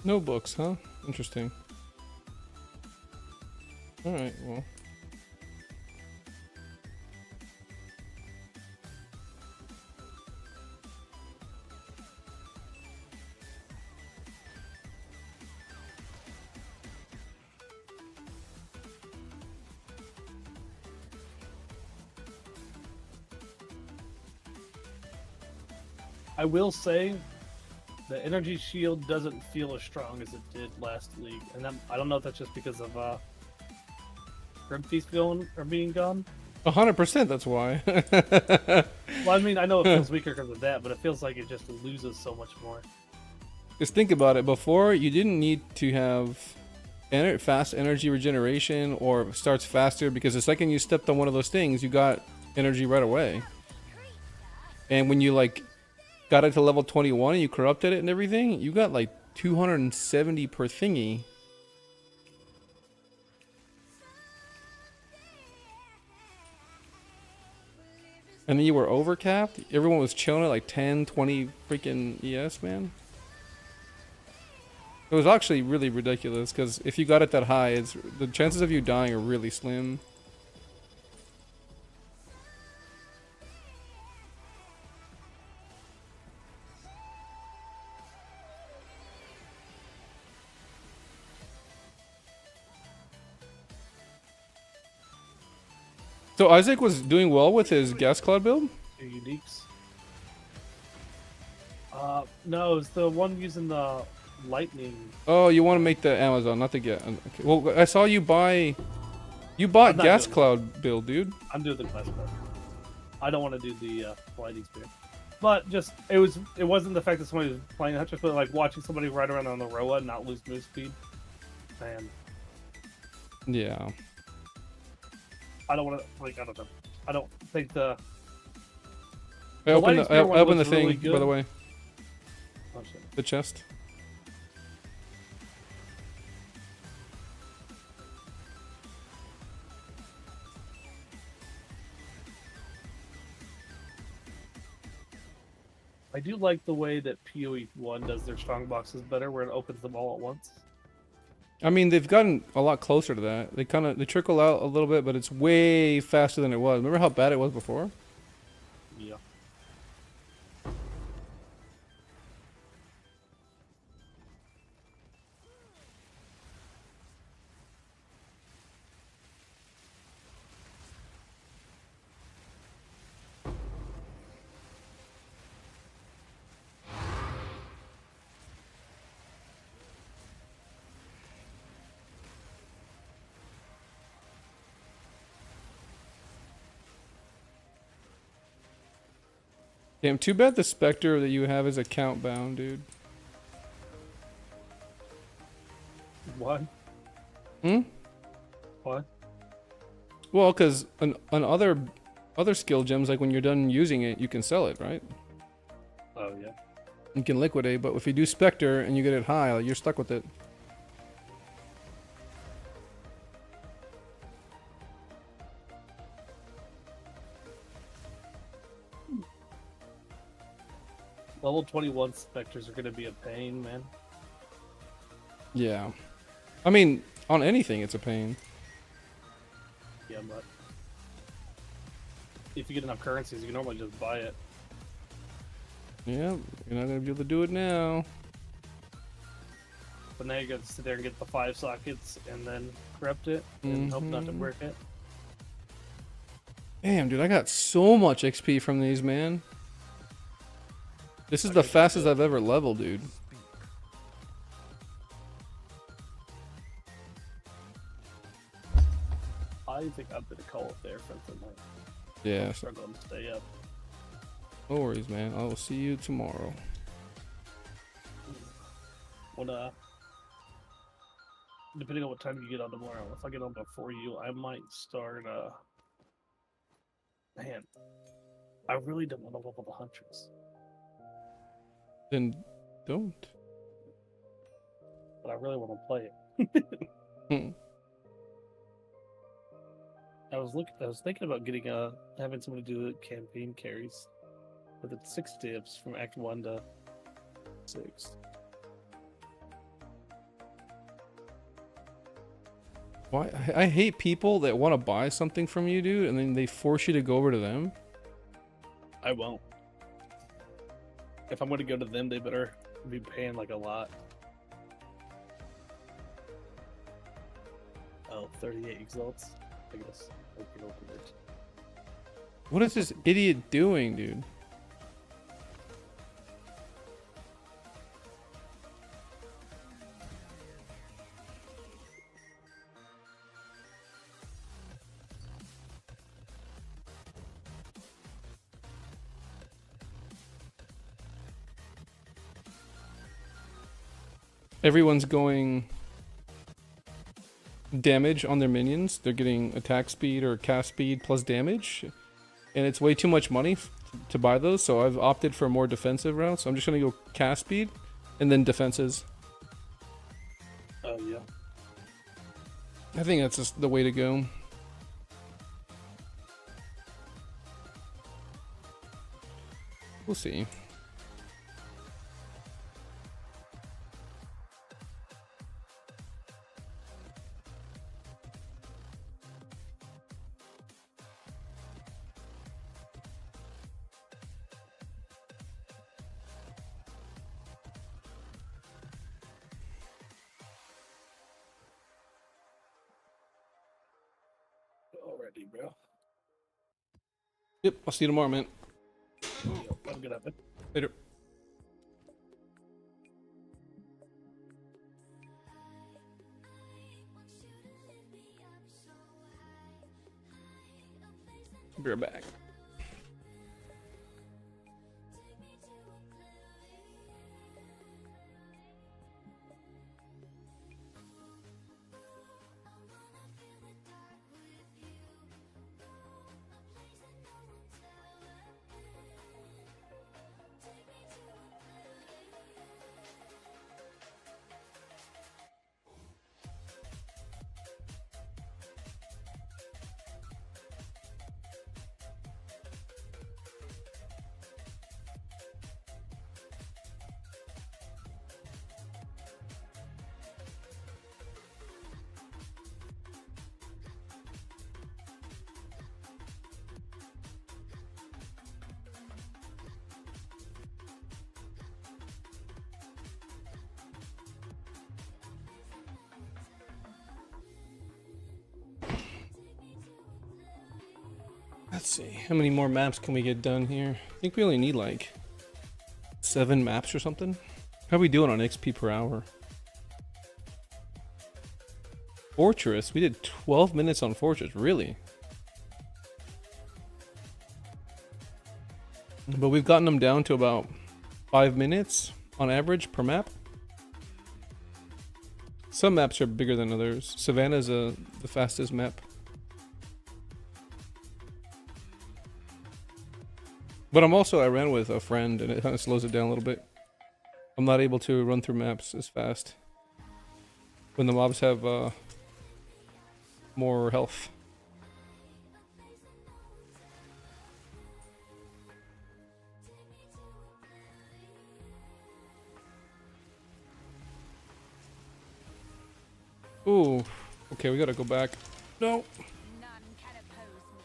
No books, huh? Interesting. Alright, well. I will say, the energy shield doesn't feel as strong as it did last league, and I don't know if that's just because of Grim Feast being gone. 100%, that's why. Well, I mean, I know it feels weaker because of that, but it feels like it just loses so much more. Just think about it. Before, you didn't need to have fast energy regeneration or starts faster, because the second you stepped on one of those things, you got energy right away. And when you like got it to level 21 and you corrupted it and everything, you got like 270 per thingy. And then you were overcapped. Everyone was chilling at like 10, 20 freaking ES, man. It was actually really ridiculous, because if you got it that high, the chances of you dying are really slim. So Isaac was doing well with his gas cloud build? Your uniques. No, it's the one using the lightning. Oh, you want to make the Amazon, not the gas. Okay. Well, I saw you buy. You bought I'm not gas doing it. cloud build, dude. I'm doing the class card. I don't want to do the lighting spear. But just it wasn't the fact that somebody was playing that, just like watching somebody ride around on the Roa and not lose move speed. And Yeah. I don't want to I don't know. I don't think the I The opened lighting the, spear one I opened the looks really thing, by the good. way. oh shit. The chest. I do like the way that PoE1 does their strong boxes better, where it opens them all at once. I mean, they've gotten a lot closer to that. They trickle out a little bit, but it's way faster than it was. Remember how bad it was before? Yeah. Damn, too bad the Spectre that you have is account bound, dude. What? Hmm? What? Well, because on other skill gems, like when you're done using it, you can sell it, right? Oh yeah. You can liquidate, but if you do Spectre and you get it high, like, you're stuck with it. Level 21 specters are gonna be a pain, man. Yeah. I mean, on anything, it's a pain. Yeah, but if you get enough currencies, you can normally just buy it. Yeah, you're not gonna be able to do it now. But now you got to sit there and get the 5 sockets and then corrupt it and hope not to Mhm. work it. Damn, dude, I got so much XP from these, man. This is I the get that fastest too. I've ever leveled, dude. I think I'm gonna call it there for tonight. Yeah, I'm struggling to stay up. no worries, man. I will see you tomorrow. When depending on what time you get on tomorrow, if I get on before you, I might start. Man, I really don't want to level the Huntress, Then don't. but I really want to play it. Hmm. I was thinking about getting having somebody do the campaign carries, with it's 6 dips from Act 1 to 6. Why? I hate people that want to buy something from you, dude, and then they force you to go over to them. I won't. If I'm going to go to them, they better be paying like a lot. Oh, 38 exalts. I guess I can open it. What is this idiot doing, dude? Everyone's going damage on their minions. They're getting attack speed or cast speed plus damage. And it's way too much money to buy those, so I've opted for a more defensive route. So I'm just going to go cast speed and then defenses. Oh, yeah. I think that's just the way to go. We'll see. Already, bro. Yep, I'll see you tomorrow, man. I'm good at it. Later. Be right back. Let's see. How many more maps can we get done here? I think we only need like 7 maps or something. How are we doing on XP per hour? Fortress. We did 12 minutes on Fortress. Really? But we've gotten them down to about 5 minutes on average per map. Some maps are bigger than others. Savannah's the fastest map. But I ran with a friend and it kind of slows it down a little bit. I'm not able to run through maps as fast when the mobs have more health. Ooh, okay, we gotta go back. No. None can oppose me.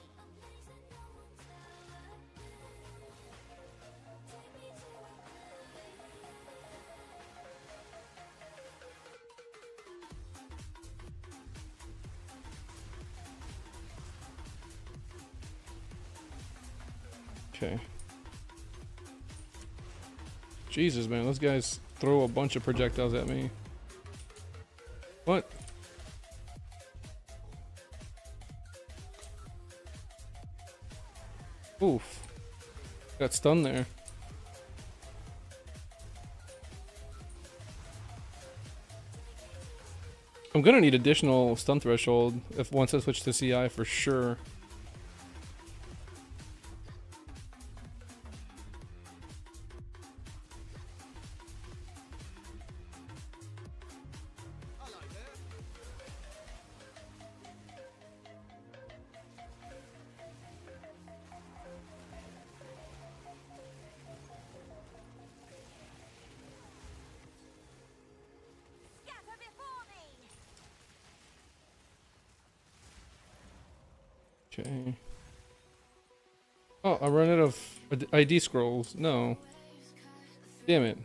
Okay. Jesus, man, those guys throw a bunch of projectiles at me. What? Oof. Got stunned there. I'm gonna need additional stun threshold if once I switch to CI for sure. Scatter before me. Okay. Oh, I run out of ID scrolls. No. Damn it.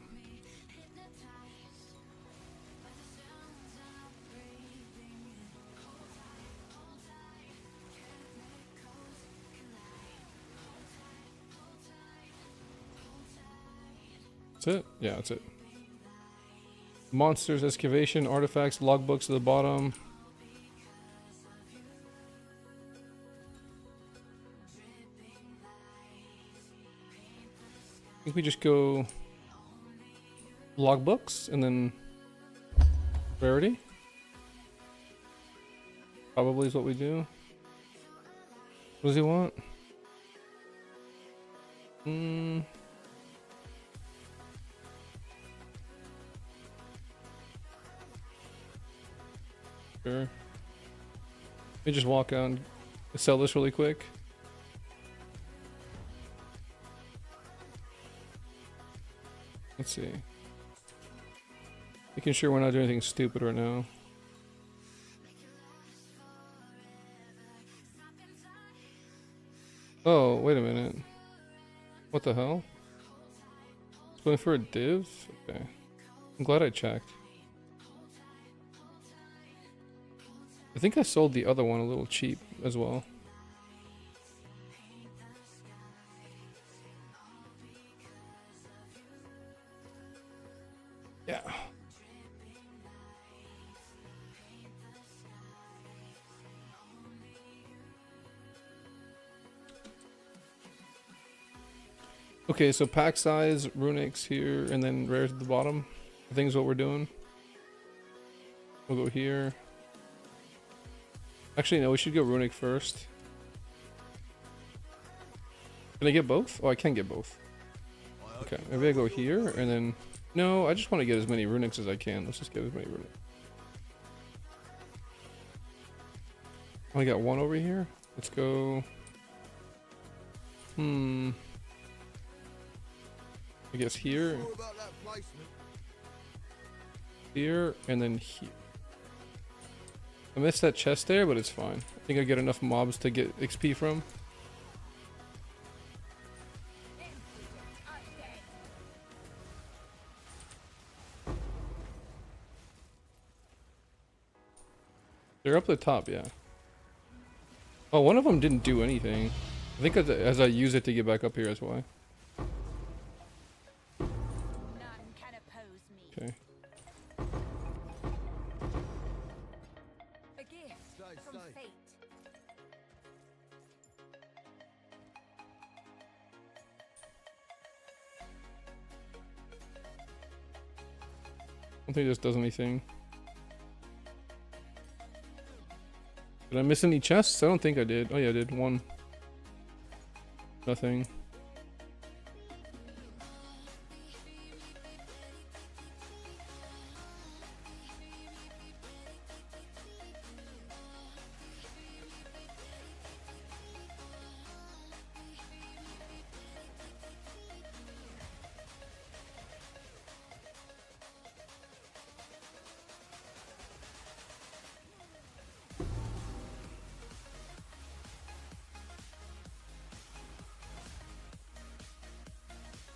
That's it? Yeah, that's it. Monsters, excavation, artifacts, logbooks at the bottom. I think we just go logbooks and then rarity. Probably is what we do. What does he want? Sure. Let me just walk out and sell this really quick. Let's see. Making sure we're not doing anything stupid right now. Oh, wait a minute. What the hell? It's going for a div? Okay. I'm glad I checked. I think I sold the other one a little cheap as well. Yeah. Okay, so pack size, runics here, and then rares at the bottom. I think is what we're doing. We'll go here. Actually, no, we should go runic first. Can I get both? Oh, I can get both. Okay, maybe I go here, and then... No, I just want to get as many runics as I can. Let's just get as many runics. I got one over here. Let's go... I guess here, Sure about that placement? here, and then here. I missed that chest there, but it's fine. I think I get enough mobs to get XP from. They're up the top, yeah. Oh, one of them didn't do anything. I think as I use it to get back up here, that's why. None can oppose me. Okay. A gift Stay, from stay. fate. don't think this does anything. Did I miss any chests? I don't think I did. Oh yeah, I did. One. Nothing.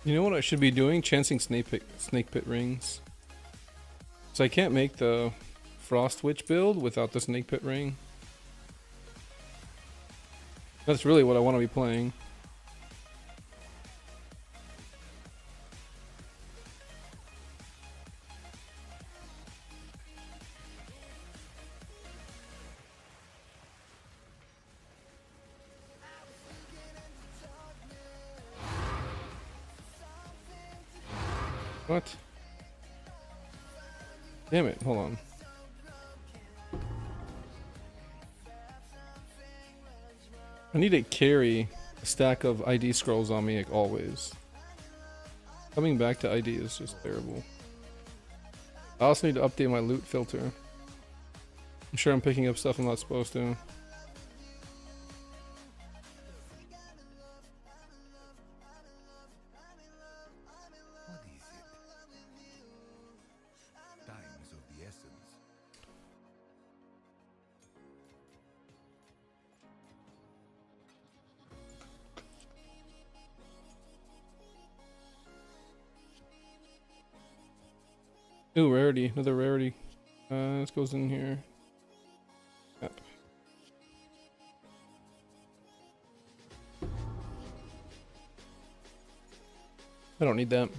You know what I should be doing? Chancing snake pit rings. So I can't make the Frost Witch build without the snake pit ring. That's really what I want to be playing. What? Damn it, hold on. I need to carry a stack of ID scrolls on me like always. Coming back to ID is just terrible. I also need to update my loot filter. I'm sure I'm picking up stuff I'm not supposed to. What is it? Times of the essence. Ooh, rarity. Another rarity. This goes in here. Yep. I don't need that.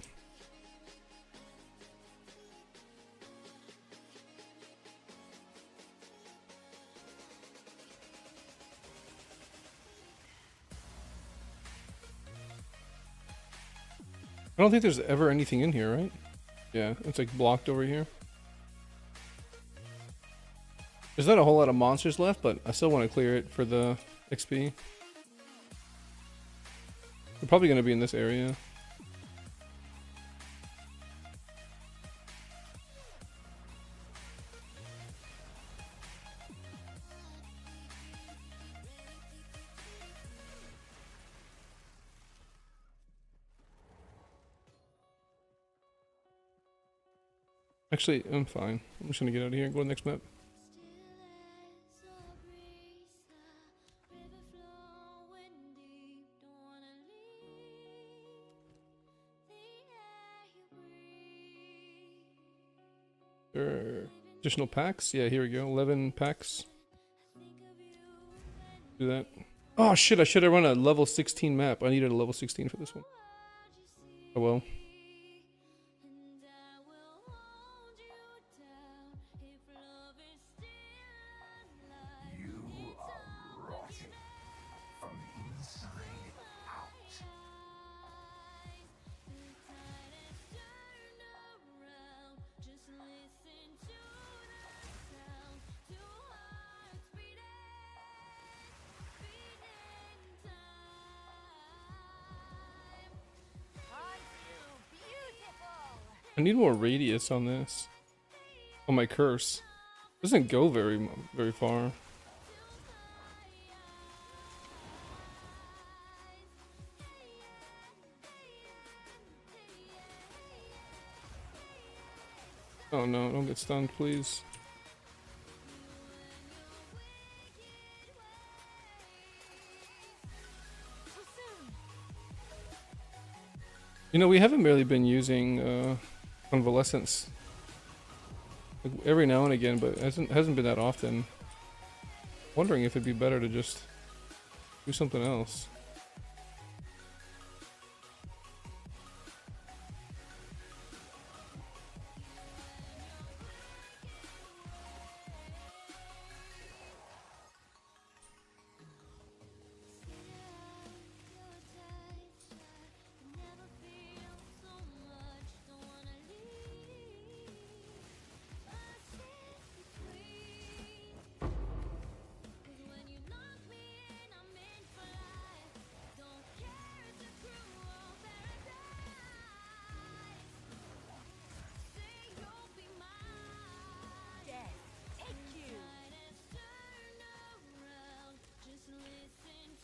I don't think there's ever anything in here, right? Yeah, it's like blocked over here. There's not a whole lot of monsters left, but I still want to clear it for the XP. They're probably going to be in this area. Actually, I'm fine. I'm just gonna get out of here and go to the next map. Additional packs? Yeah, here we go. 11 packs. Do that. Oh shit, I should have run a level 16 map. I needed a level 16 for this one. Oh well. I need more radius on this. On my curse. Doesn't go very far. Oh no, don't get stunned, please. You know, we haven't really been using convalescence like every now and again, but it hasn't been that often. Wondering if it'd be better to just do something else.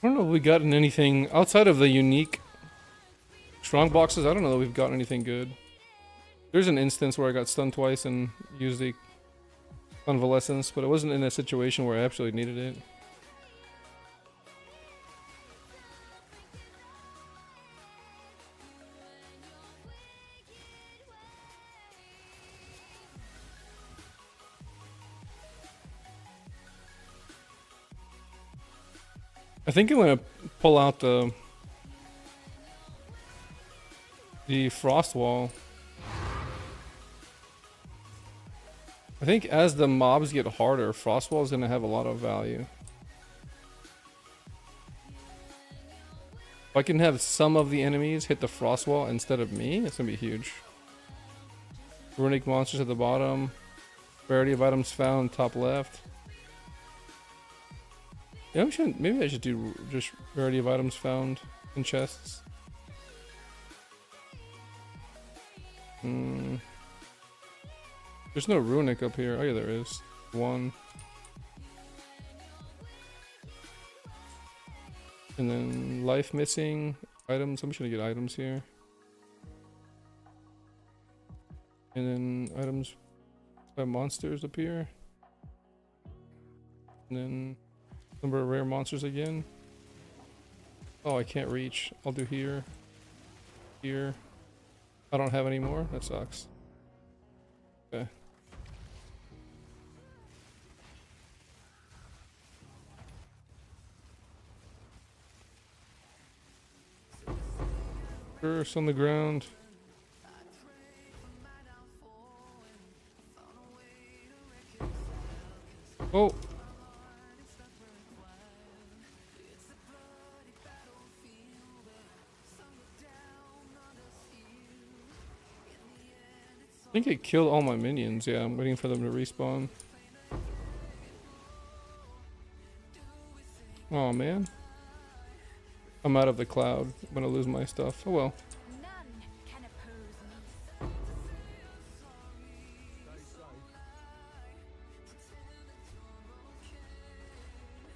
I don't know if we gotten anything outside of the unique strong boxes. I don't know that we've gotten anything good. There's an instance where I got stunned twice and used the convalescence, but it wasn't in a situation where I absolutely needed it. I think I'm gonna pull out the frost wall. I think as the mobs get harder, frost wall is gonna have a lot of value. If I can have some of the enemies hit the frost wall instead of me, it's gonna be huge. Runic monsters at the bottom. Rarity of items found top left. Yeah, maybe I should do just rarity of items found in chests. There's no runic up here. Oh yeah, there is. One. And then life missing. Items. I'm just gonna get items here. And then items by monsters up here. And then number of rare monsters again. Oh, I can't reach. I'll do here. Here. I don't have any more. That sucks. Okay. Curse on the ground. Oh. I think it killed all my minions. Yeah, I'm waiting for them to respawn. Oh man. I'm out of the cloud. I'm gonna lose my stuff. Oh well. None can oppose me.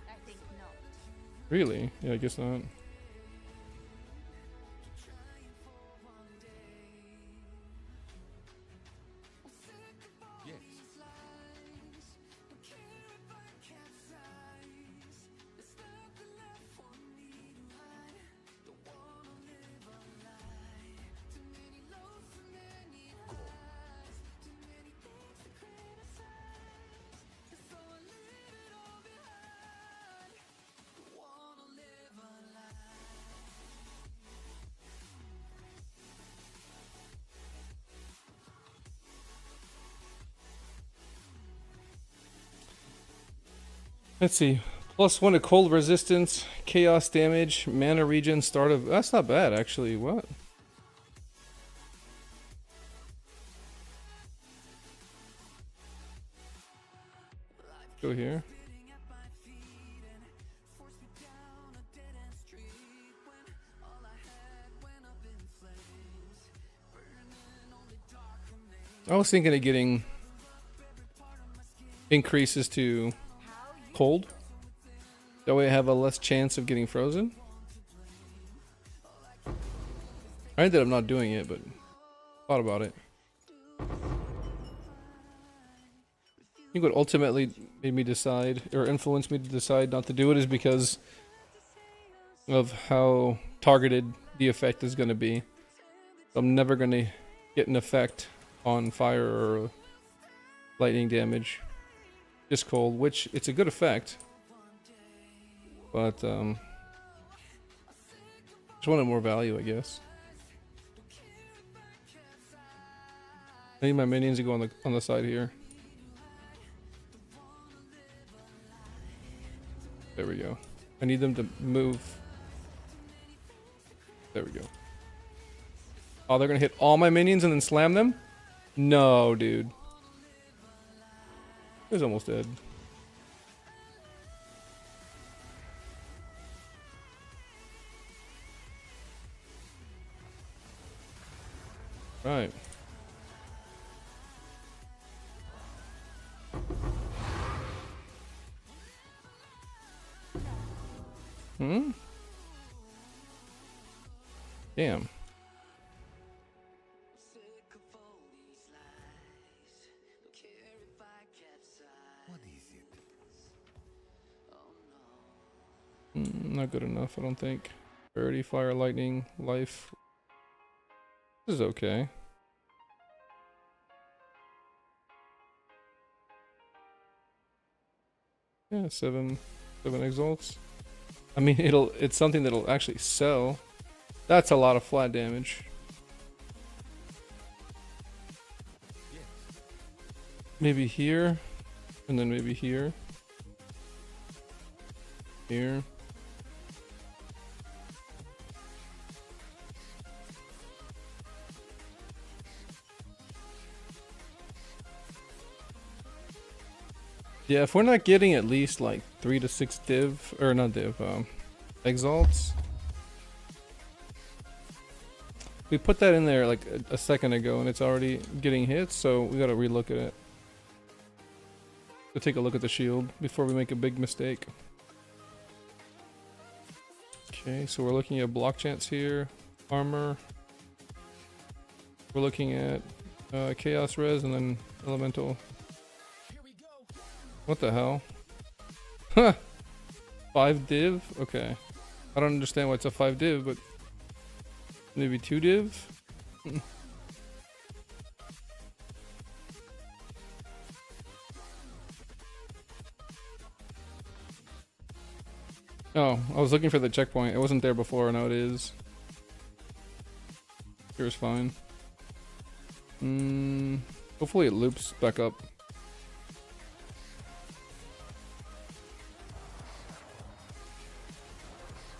I think not. Really? Yeah, I guess not. Yes. Let's see. +1 to cold resistance, chaos damage, mana regen, start of. That's not bad actually. What? Go here. I was thinking of getting increases to cold. That way I have a less chance of getting frozen. I ended up not doing it, but thought about it. I think what ultimately made me decide, or influenced me to decide not to do it, is because of how targeted the effect is going to be. I'm never going to get an effect on fire or lightning damage. Just cold, which it's a good effect. But just wanted more value, I guess. I need my minions to go on the side here. There we go. I need them to move. There we go. Oh, they're gonna hit all my minions and then slam them? No, dude. He was almost dead. Right. Hmm? Damn. What is it? Not good enough, I don't think. Priority, fire, lightning, life. This is okay. Yeah, seven exalts. I mean, it's something that'll actually sell. That's a lot of flat damage. Yes. Maybe here, and then maybe here. Here. Yeah, if we're not getting at least like 3 to 6 div, or not div, exalts. We put that in there like a second ago and it's already getting hits, so we gotta relook at it. To take a look at the shield before we make a big mistake. Okay, so we're looking at block chance here, armor. We're looking at chaos res and then elemental. Here we go. What the hell? Huh. 5 div? Okay. I don't understand why it's a 5 div, but maybe 2 div? Oh, I was looking for the checkpoint. It wasn't there before, now it is. Here's fine. Hopefully it loops back up.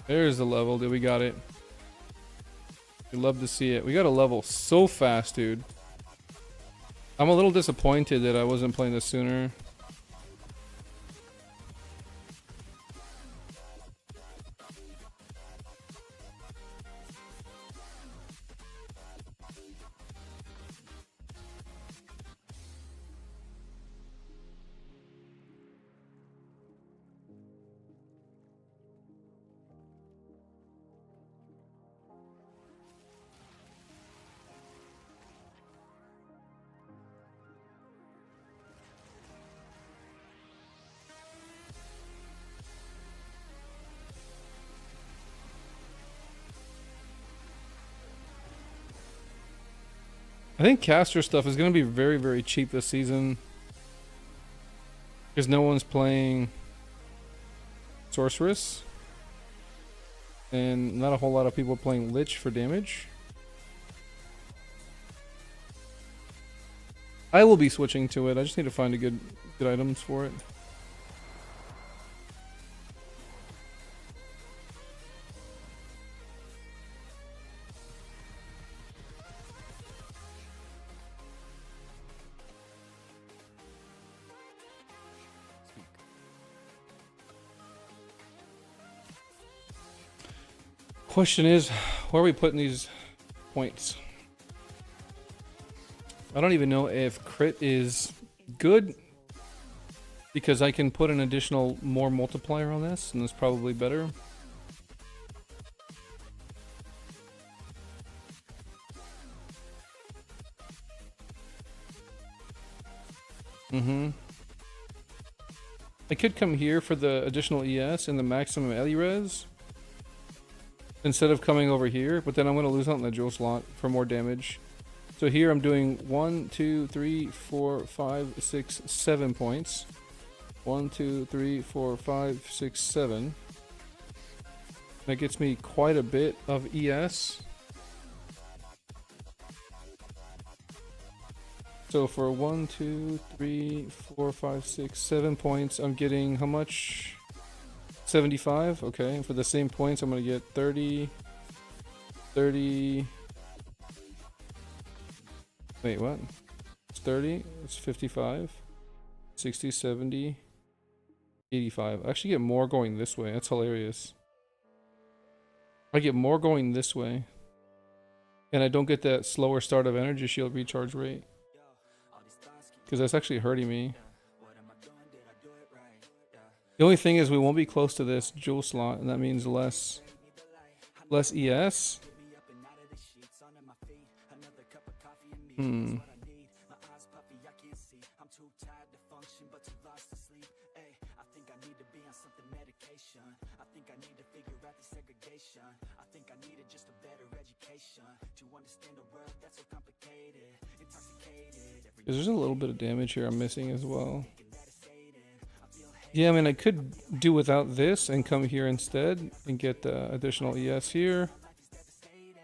There's the level, dude. We got it. We love to see it. We got a level so fast, dude. I'm a little disappointed that I wasn't playing this sooner. I think caster stuff is going to be very, very cheap this season. Because no one's playing Sorceress. And not a whole lot of people playing Lich for damage. I will be switching to it. I just need to find a good items for it. Speak. Question is, where are we putting these points? I don't even know if crit is good, because I can put an additional more multiplier on this, and it's probably better. I could come here for the additional ES and the maximum LE res instead of coming over here, but then I'm going to lose out on the jewel slot for more damage. So here I'm doing 1, 2, 3, 4, 5, 6, 7 points. 1, 2, 3, 4, 5, 6, 7. That gets me quite a bit of ES. So for 1, 2, 3, 4, 5, 6, 7 points, I'm getting how much? 75? Okay, and for the same points, I'm going to get 30, 30. Wait, what? It's 30, it's 55, 60, 70, 85. I actually get more going this way. That's hilarious. I get more going this way. And I don't get that slower start of energy shield recharge rate. Because that's actually hurting me. The only thing is we won't be close to this jewel slot, and that means less ES. Hmm. There's a little bit of damage here I'm missing as well. Yeah, I mean, I could do without this and come here instead and get additional ES here.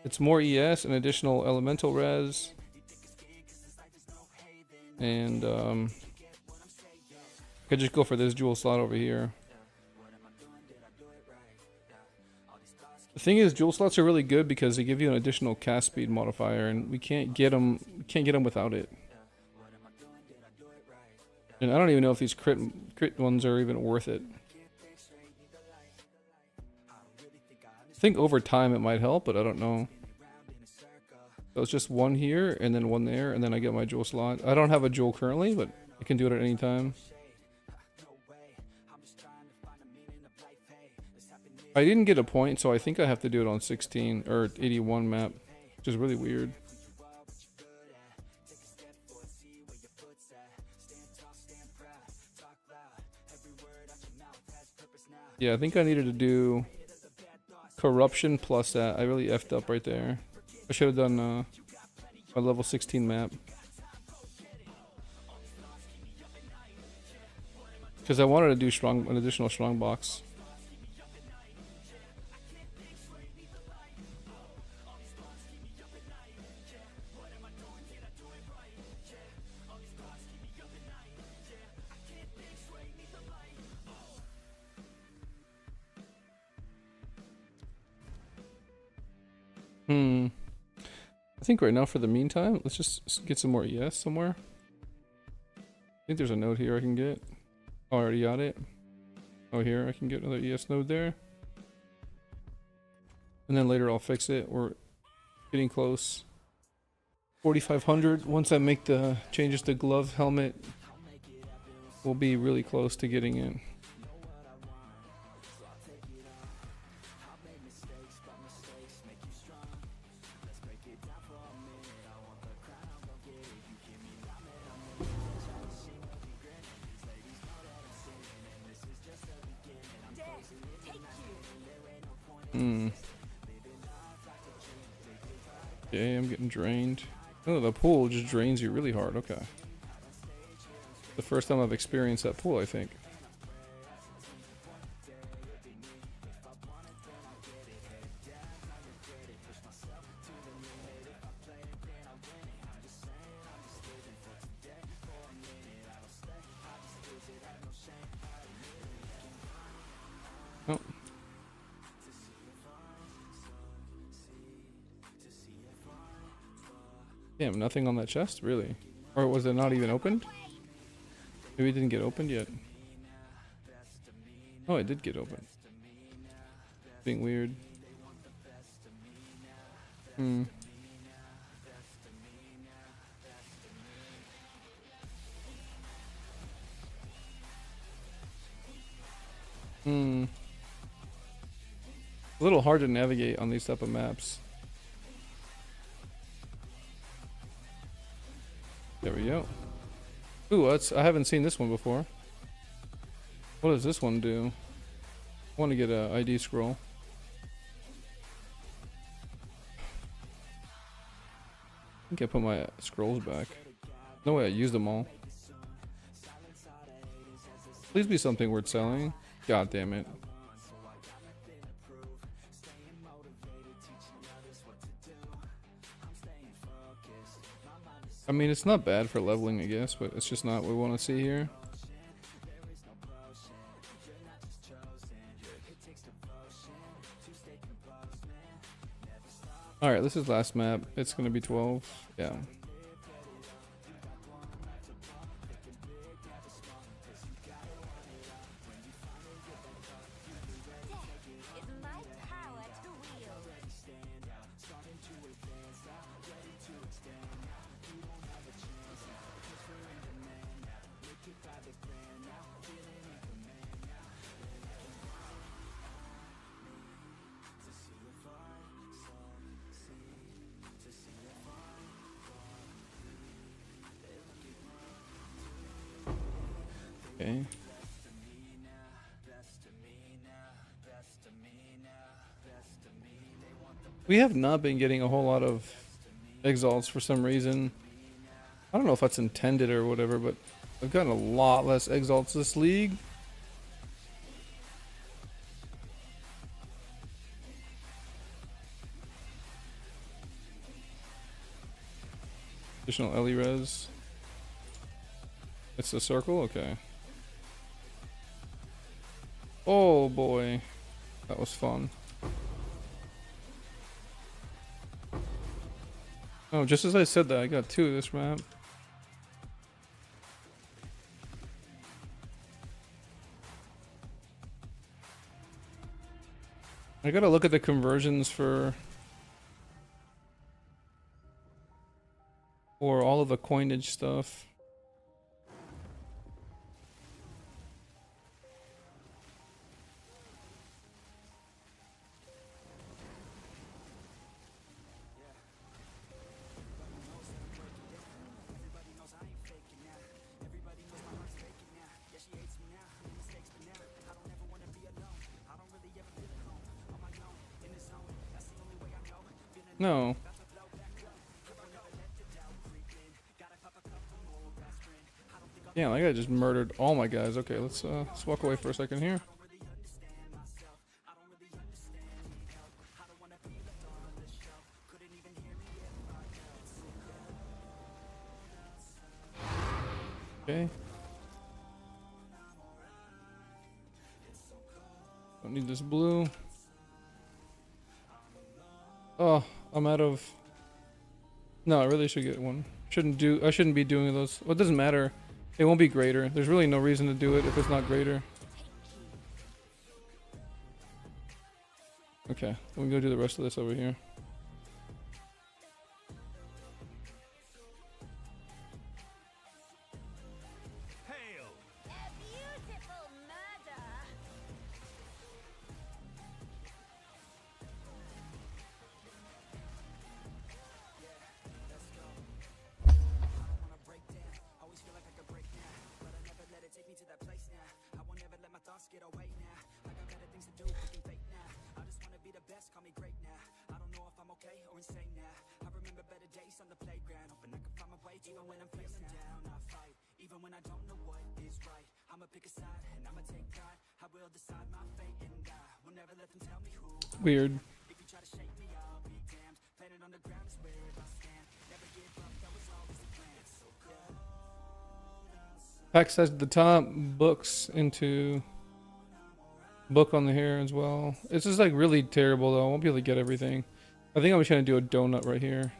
It's more ES and additional elemental res. And I could just go for this jewel slot over here. The thing is, jewel slots are really good because they give you an additional cast speed modifier, and we can't get them without it. And I don't even know if these crit ones are even worth it. I think over time it might help, but I don't know. So it's just one here, and then one there, and then I get my jewel slot. I don't have a jewel currently, but I can do it at any time. I didn't get a point, so I think I have to do it on 16 or 81 map, which is really weird. Yeah, I think I needed to do corruption plus that. I really effed up right there. I should have done a level 16 map. Because I wanted to do an additional strong box. I think right now for the meantime, let's just get some more ES somewhere. I think there's a node here I can get. Oh, I already got it. Oh, here I can get another ES node there. And then later I'll fix it. We're getting close. 4,500. Once I make the changes to glove, helmet, we'll be really close to getting it. Okay, I'm getting drained. Oh, the pool just drains you really hard. Okay. The first time I've experienced that pool, I think. Oh. Damn, nothing on that chest? Really? Or was it not even opened? Maybe it didn't get opened yet. Oh, it did get opened. Being weird. Hmm. A little hard to navigate on these type of maps. There we go. Ooh, I haven't seen this one before. What does this one do? I want to get a ID scroll. I think I put my scrolls back. No way I used them all. Please be something worth selling. God damn it. I mean, it's not bad for leveling, I guess, but it's just not what we want to see here. Alright, this is last map. It's going to be 12. Yeah. Okay. We have not been getting a whole lot of exalts for some reason. I don't know if that's intended or whatever, but I've gotten a lot less exalts this league. Additional Ellie res. It's the circle? Okay. Oh boy. That was fun. Oh, just as I said that, I got 2 of this map. I gotta look at the conversions for all of the coinage stuff. No. Yeah, like I just murdered all my guys. Okay, let's walk away for a second here. Okay. Don't need this blue. Oh, I'm out of... No, I really should get one. I shouldn't be doing those. Well, it doesn't matter. It won't be greater. There's really no reason to do it if it's not greater. Okay, let me go do the rest of this over here. Hail! A beautiful murder. Weird. Pack size at the top, books into book on the hair as well. It's just like really terrible though. I won't be able to get everything. I think I'm just gonna do a donut right here.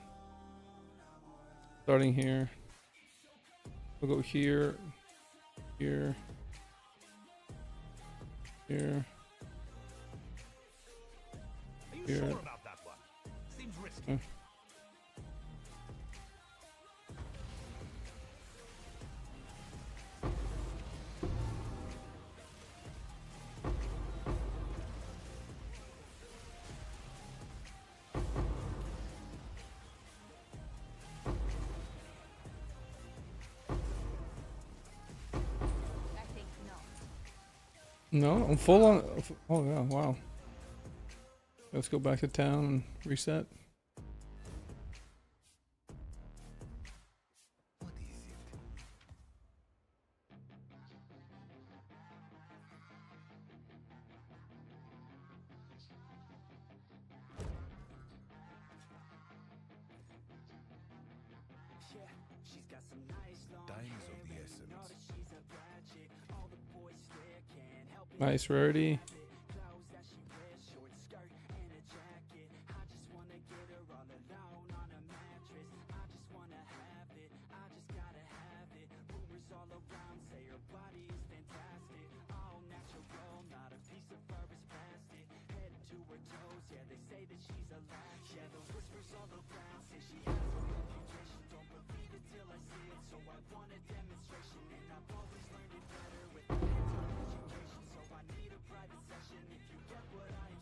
Starting here. We'll go here, here, here. Are you Here. sure about that one? Seems risky. I think not. No, I'm full on. Oh yeah, wow. Let's go back to town and reset. What is it? Time is of the essence. Nice rarity.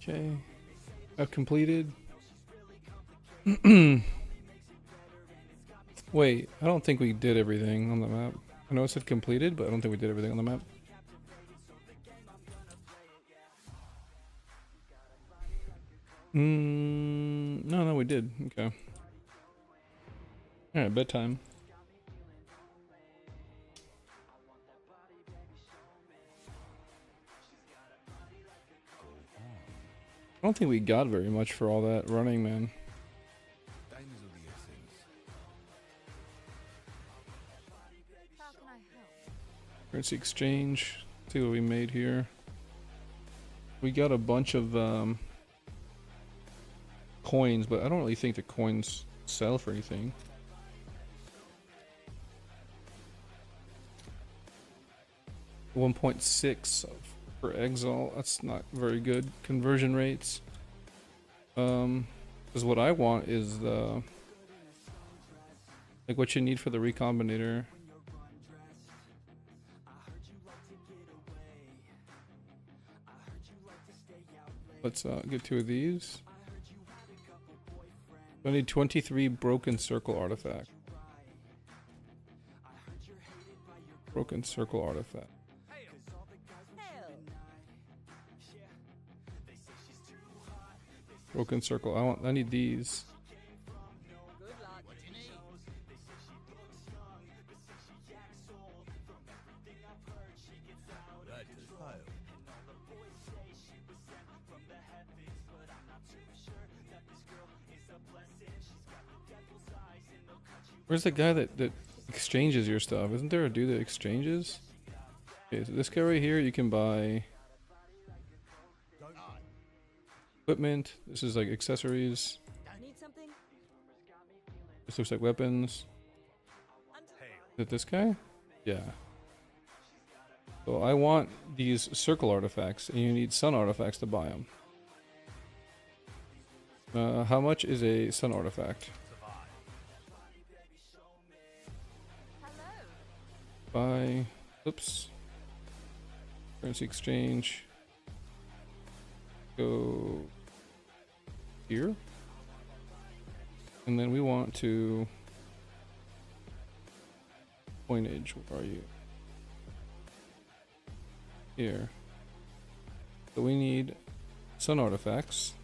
Okay. I've completed. Wait, I don't think we did everything on the map. I know it said completed, but I don't think we did everything on the map. No, we did. Okay. Alright, bedtime. I don't think we got very much for all that running, man. Time is of the essence. How can I help? Currency exchange. See what we made here. We got a bunch of coins, but I don't really think the coins sell for anything. $1.6 for exile. That's not very good. Conversion rates. Because what I want is the like what you need for the recombinator. Let's get 2 of these. I need 23 broken circle artifact. Broken circle artifact. Hell, Broken circle. I need these. good luck. That is fire. Where's the guy that exchanges your stuff? Isn't there a dude that exchanges? Okay, so this guy right here, you can buy equipment. This is like accessories. Need something? This looks like weapons. Is it this guy? Yeah. So I want these circle artifacts, and you need sun artifacts to buy them. How much is a sun artifact? Hello. Buy. Oops. Currency exchange. Go here. And then we want to coinage. Where are you? Here. So we need sun artifacts.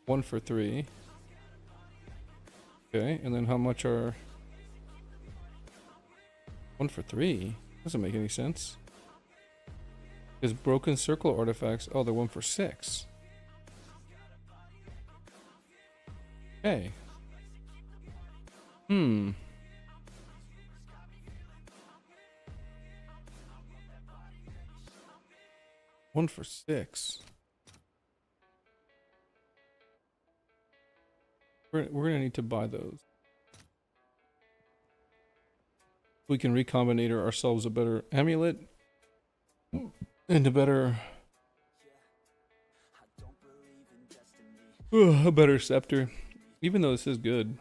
1 for 3. Okay, and then how much are 1 for 3? Doesn't make any sense. Is broken circle artifacts? Oh, they're 1 for 6. Okay. 1 for 6. We're gonna need to buy those. We can recombinator ourselves a better amulet and a better a better scepter. Even though this is good.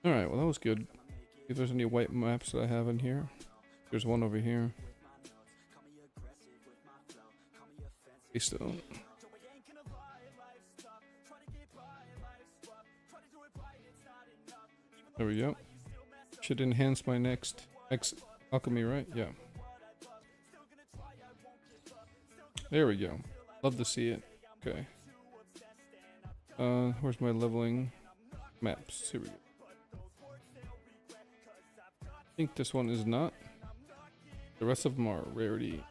Alright, well that was good. If there's any white maps that I have in here. There's one over here. Stone. There we go. Should enhance my next alchemy, right? Yeah. There we go. Love to see it. Okay. Where's my leveling maps? Here we go. I think this one is not. The rest of them are rarity.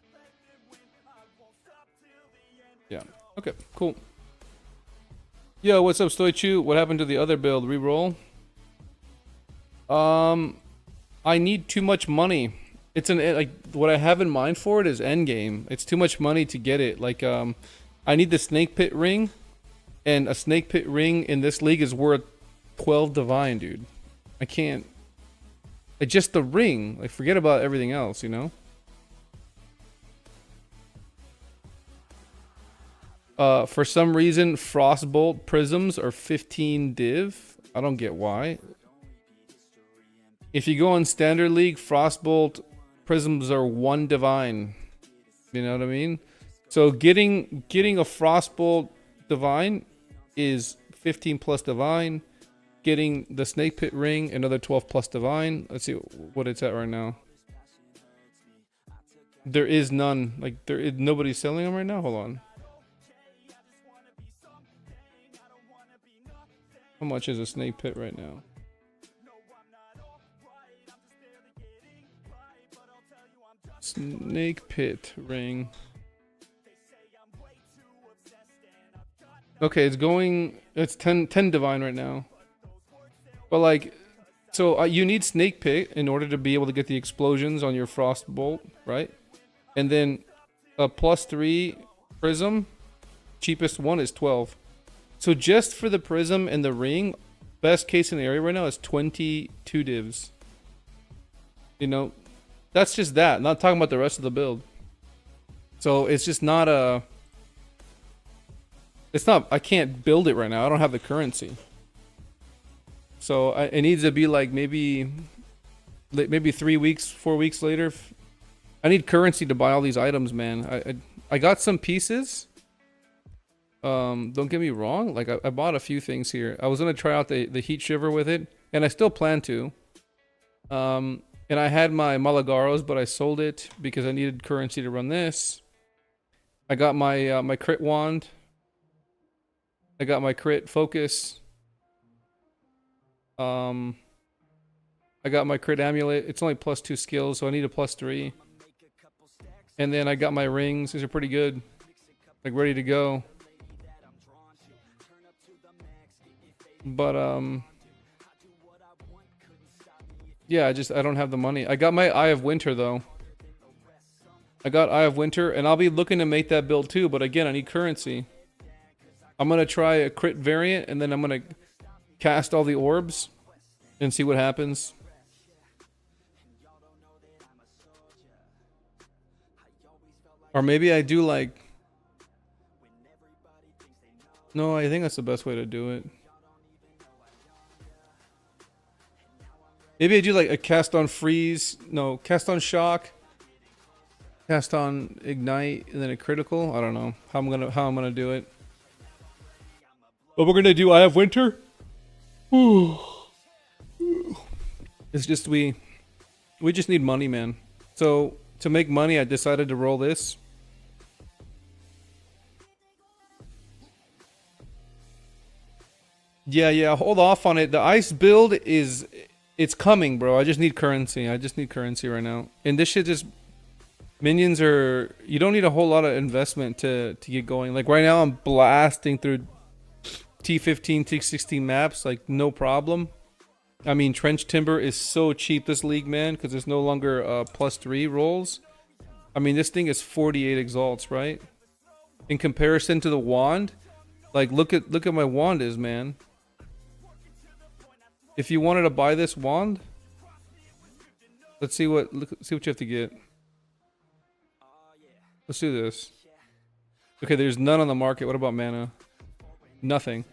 Yeah. Okay, cool. Yo, what's up, Stoichu? What happened to the other build? Reroll? I need too much money. It's like what I have in mind for it is endgame. It's too much money to get it. Like I need the snake pit ring, and a snake pit ring in this league is worth 12 divine, dude. I can't. It's just the ring. Like forget about everything else, you know? For some reason, Frostbolt prisms are 15 div. I don't get why. If you go on Standard League, Frostbolt prisms are 1 divine. You know what I mean? So getting a Frostbolt divine is 15 plus divine. Getting the snake pit ring, another 12 plus divine. Let's see what it's at right now. There is none. Like there is nobody's selling them right now. Hold on. How much is a snake pit right now? Snake pit ring. Okay, it's going. It's 10 divine right now. But like, so you need snake pit in order to be able to get the explosions on your frost bolt, right? And then a +3 prism, cheapest one is 12. So just for the prism and the ring, best case scenario right now is 22 divs. You know, that's just that. Not talking about the rest of the build. So it's just not a. It's not. I can't build it right now. I don't have the currency. So it needs to be like maybe 3 weeks, 4 weeks later. I need currency to buy all these items, man. I got some pieces. Don't get me wrong. Like I bought a few things here. I was gonna try out the heat shiver with it, and I still plan to. And I had my Malagaros, but I sold it because I needed currency to run this. I got my my crit wand. I got my crit focus. I got my crit amulet. It's only +2 skills, so I need a +3. And then I got my rings. These are pretty good. Like ready to go. But yeah, I don't have the money. I got my Eye of Winter though. I got Eye of Winter, and I'll be looking to make that build too, but again, I need currency. I'm gonna try a crit variant, and then I'm gonna cast all the orbs and see what happens. Or maybe I do like... No, I think that's the best way to do it. Maybe I do like a cast on freeze. No, cast on shock. Cast on ignite and then a critical. I don't know how I'm gonna do it. But we're gonna do Eye of Winter. It's just we just need money, man. So to make money, I decided to roll this. Yeah, hold off on it. The ice build it's coming, bro. I just need currency. I just need currency right now. And this shit just minions are, you don't need a whole lot of investment to get going. Like right now I'm blasting through T15, T16 maps like no problem. I mean, Trench Timber is so cheap this league, man, because there's no longer +3 rolls. I mean, this thing is 48 exalts, right? In comparison to the wand, like look at my wand is, man. If you wanted to buy this wand, let's see what you have to get. Let's do this. Okay, there's none on the market. What about mana? Nothing.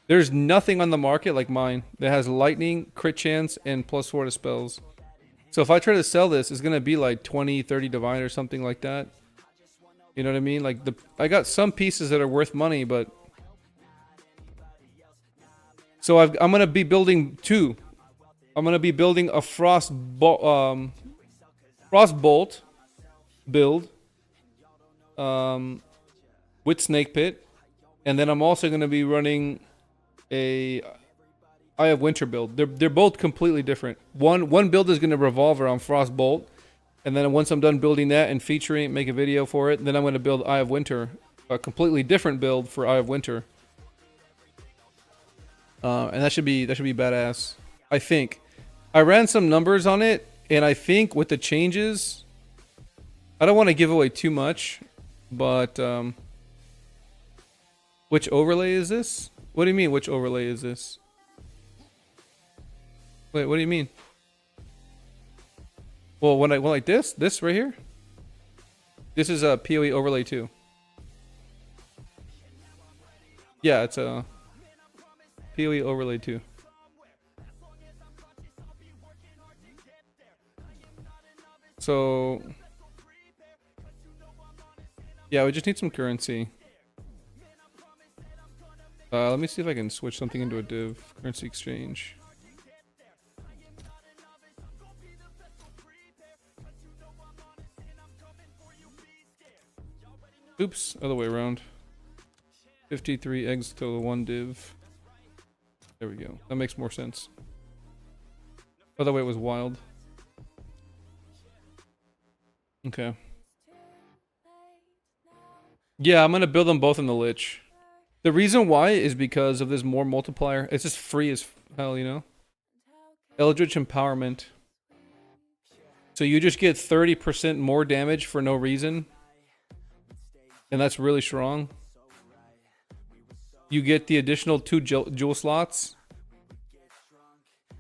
There's nothing on the market like mine that has lightning, crit chance, and +4 to spells. So if I try to sell this, it's gonna be like 20, 30 divine or something like that. You know what I mean? Like I got some pieces that are worth money, but so I'm gonna be building two. I'm gonna be building a frostbolt build with snake pit, and then I'm also gonna be running a Eye of Winter build. They're both completely different. One build is gonna revolve around frostbolt, and then once I'm done building that and featuring it, make a video for it, then I'm gonna build Eye of Winter, a completely different build for Eye of Winter. And that should be badass. I think. I ran some numbers on it, and I think with the changes, I don't want to give away too much, but which overlay is this? What do you mean? Which overlay is this? Wait, what do you mean? Well, when I went like this right here, this is a PoE overlay 2. Yeah, it's a PoE overlay 2. So yeah, we just need some currency. Let me see if I can switch something into a div. Currency exchange. Oops, other way around. 53 eggs to the 1 div. There we go. That makes more sense. Other way it was wild. Okay. Yeah, I'm gonna build them both in the Lich. The reason why is because of this more multiplier. It's just free as hell, you know? Eldritch Empowerment. So you just get 30% more damage for no reason. And that's really strong. You get the additional 2 jewel slots.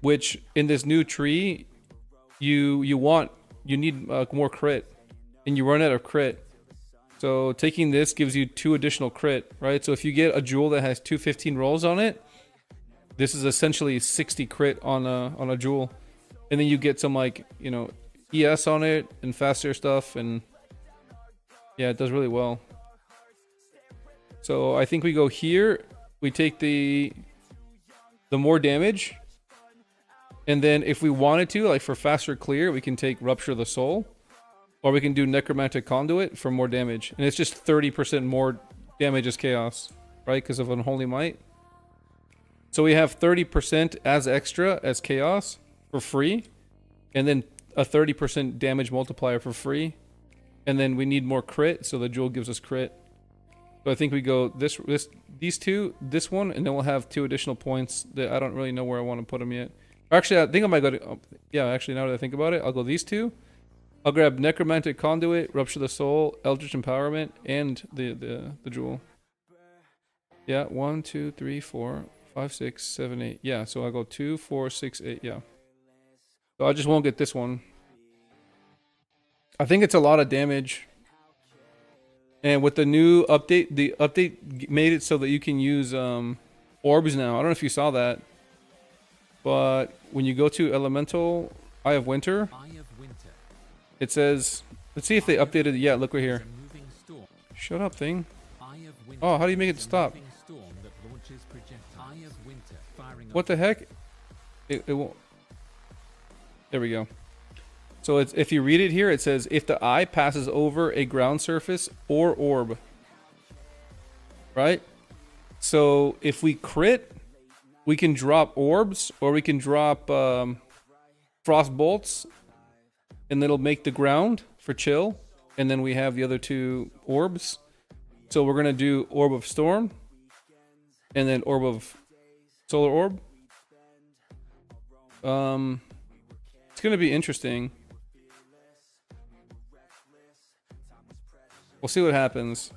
Which, in this new tree, you need more crit. And you run out of crit. So taking this gives you 2 additional crit, right? So if you get a jewel that has 215 rolls on it, this is essentially 60 crit on a jewel. And then you get some, like, you know, ES on it and faster stuff, and yeah, it does really well. So I think we go here, we take the more damage, and then if we wanted to, like for faster clear, we can take Rupture the Soul. Or we can do Necromantic Conduit for more damage. And it's just 30% more damage as Chaos, right? Because of Unholy Might. So we have 30% as extra as Chaos for free. And then a 30% damage multiplier for free. And then we need more crit, so the jewel gives us crit. So I think we go these two, this one, and then we'll have 2 additional points that I don't really know where I want to put them yet. Actually, I think I might go to... yeah, actually, now that I think about it, I'll go these 2. I'll grab Necromantic Conduit, Rupture the Soul, Eldritch Empowerment, and the jewel. Yeah, 1, 2, 3, 4, 5, 6, 7, 8. Yeah, so I'll go 2, 4, 6, 8. Yeah. So I just won't get this one. I think it's a lot of damage. And with the new update, the update made it so that you can use orbs now. I don't know if you saw that. But when you go to Elemental, Eye of Winter... it says, let's see if they updated it. Yeah, look right here. Shut up, thing. Oh, how do you make it stop? What the heck? It won't. There we go. So it's, if you read it here, it says, if the eye passes over a ground surface or orb. Right? So if we crit, we can drop orbs, or we can drop frost bolts. And it'll make the ground for chill. And then we have the other 2 orbs. So we're going to do Orb of Storm. And then Orb of Solar Orb. It's going to be interesting. We'll see what happens.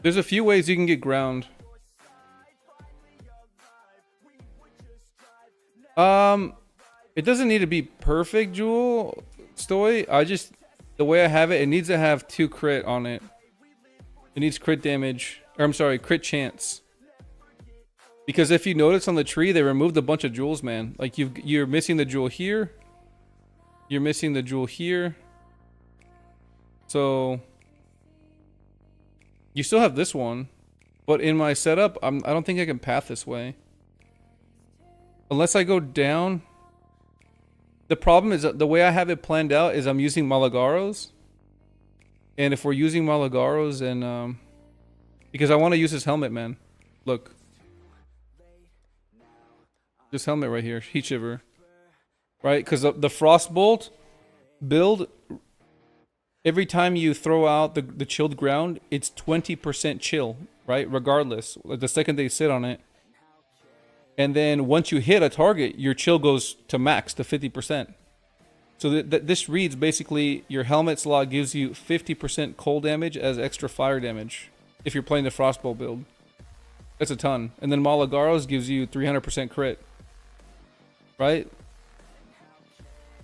There's a few ways you can get ground. It doesn't need to be perfect, Jewel Stoy. The way I have it, it needs to have 2 crit on it. It needs crit damage, or I'm sorry, crit chance. Because if you notice on the tree, they removed a bunch of jewels, man. Like you're missing the jewel here. You're missing the jewel here. So you still have this one, but in my setup, I don't think I can path this way. Unless I go down. The problem is that the way I have it planned out is I'm using Malagaros. And if we're using Malagaros, and because I want to use his helmet, man. Look. This helmet right here, Heat Shiver. Right? Because the Frostbolt build, every time you throw out the chilled ground, it's 20% chill, right? Regardless, like the second they sit on it. And then once you hit a target, your chill goes to max, to 50%. So this reads basically your helmet slot gives you 50% cold damage as extra fire damage if you're playing the Frostbolt build. That's a ton. And then Malagaros gives you 300% crit. Right?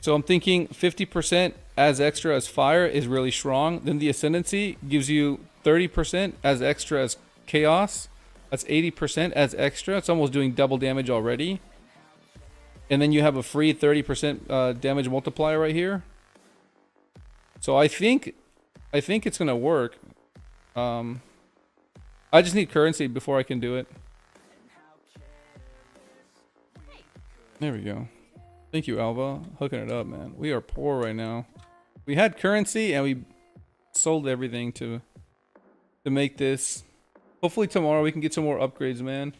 So I'm thinking 50% as extra as fire is really strong. Then the Ascendancy gives you 30% as extra as chaos. That's 80% as extra. It's almost doing double damage already. And then you have a free 30% damage multiplier right here. So I think it's gonna work. I just need currency before I can do it. There we go. Thank you, Alva. Hooking it up, man. We are poor right now. We had currency and we sold everything to make this. Hopefully tomorrow we can get some more upgrades, man.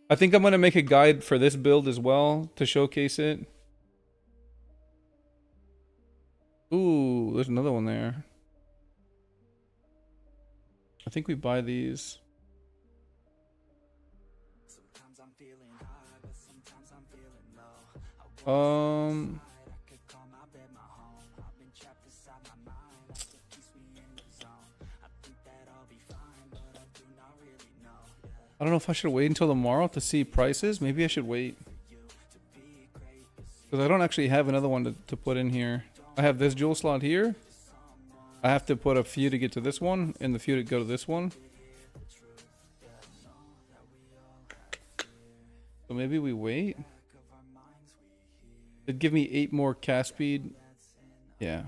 I think I'm gonna make a guide for this build as well to showcase it. Ooh, there's another one there. I think we buy these. I don't know if I should wait until tomorrow to see prices. Maybe I should wait. Because I don't actually have another one to put in here. I have this jewel slot here. I have to put a few to get to this one, and the few to go to this one. So maybe we wait. It'd give me 8 more cast speed. Yeah.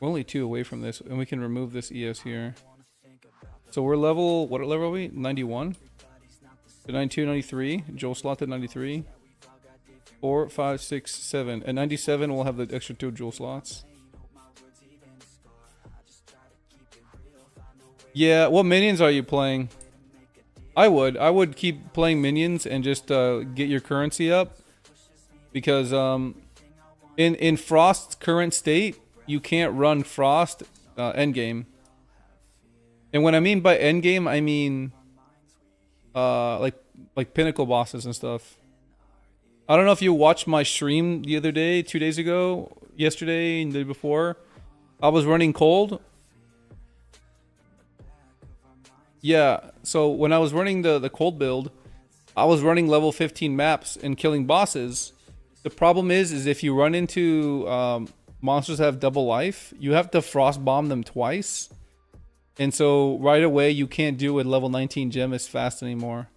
We're only 2 away from this, and we can remove this ES here. So we're level, what level are we? 91? To 92, 93. Jewel slot at 93. 4, 5, 6, 7. At 97, we'll have the extra 2 jewel slots. Yeah, what minions are you playing? I would keep playing minions and just get your currency up. Because in Frost's current state, you can't run Frost endgame. And when I mean by endgame, I mean like pinnacle bosses and stuff. I don't know if you watched my stream the other day, 2 days ago, yesterday, and the day before. I was running cold. Yeah, so when I was running the cold build, I was running level 15 maps and killing bosses. The problem is if you run into monsters that have double life, you have to frost bomb them twice. And so right away you can't do it level 19 gem as fast anymore.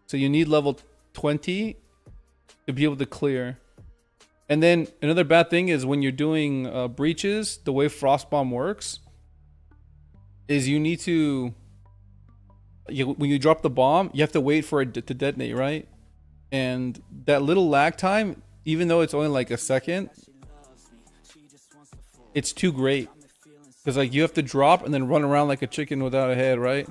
So you need level 20 to be able to clear. And then another bad thing is when you're doing breaches, the way frost bomb works is you need to when you drop the bomb, you have to wait for it to detonate, right? And that little lag time, even though it's only like a second, it's too great. Because like you have to drop and then run around like a chicken without a head, right?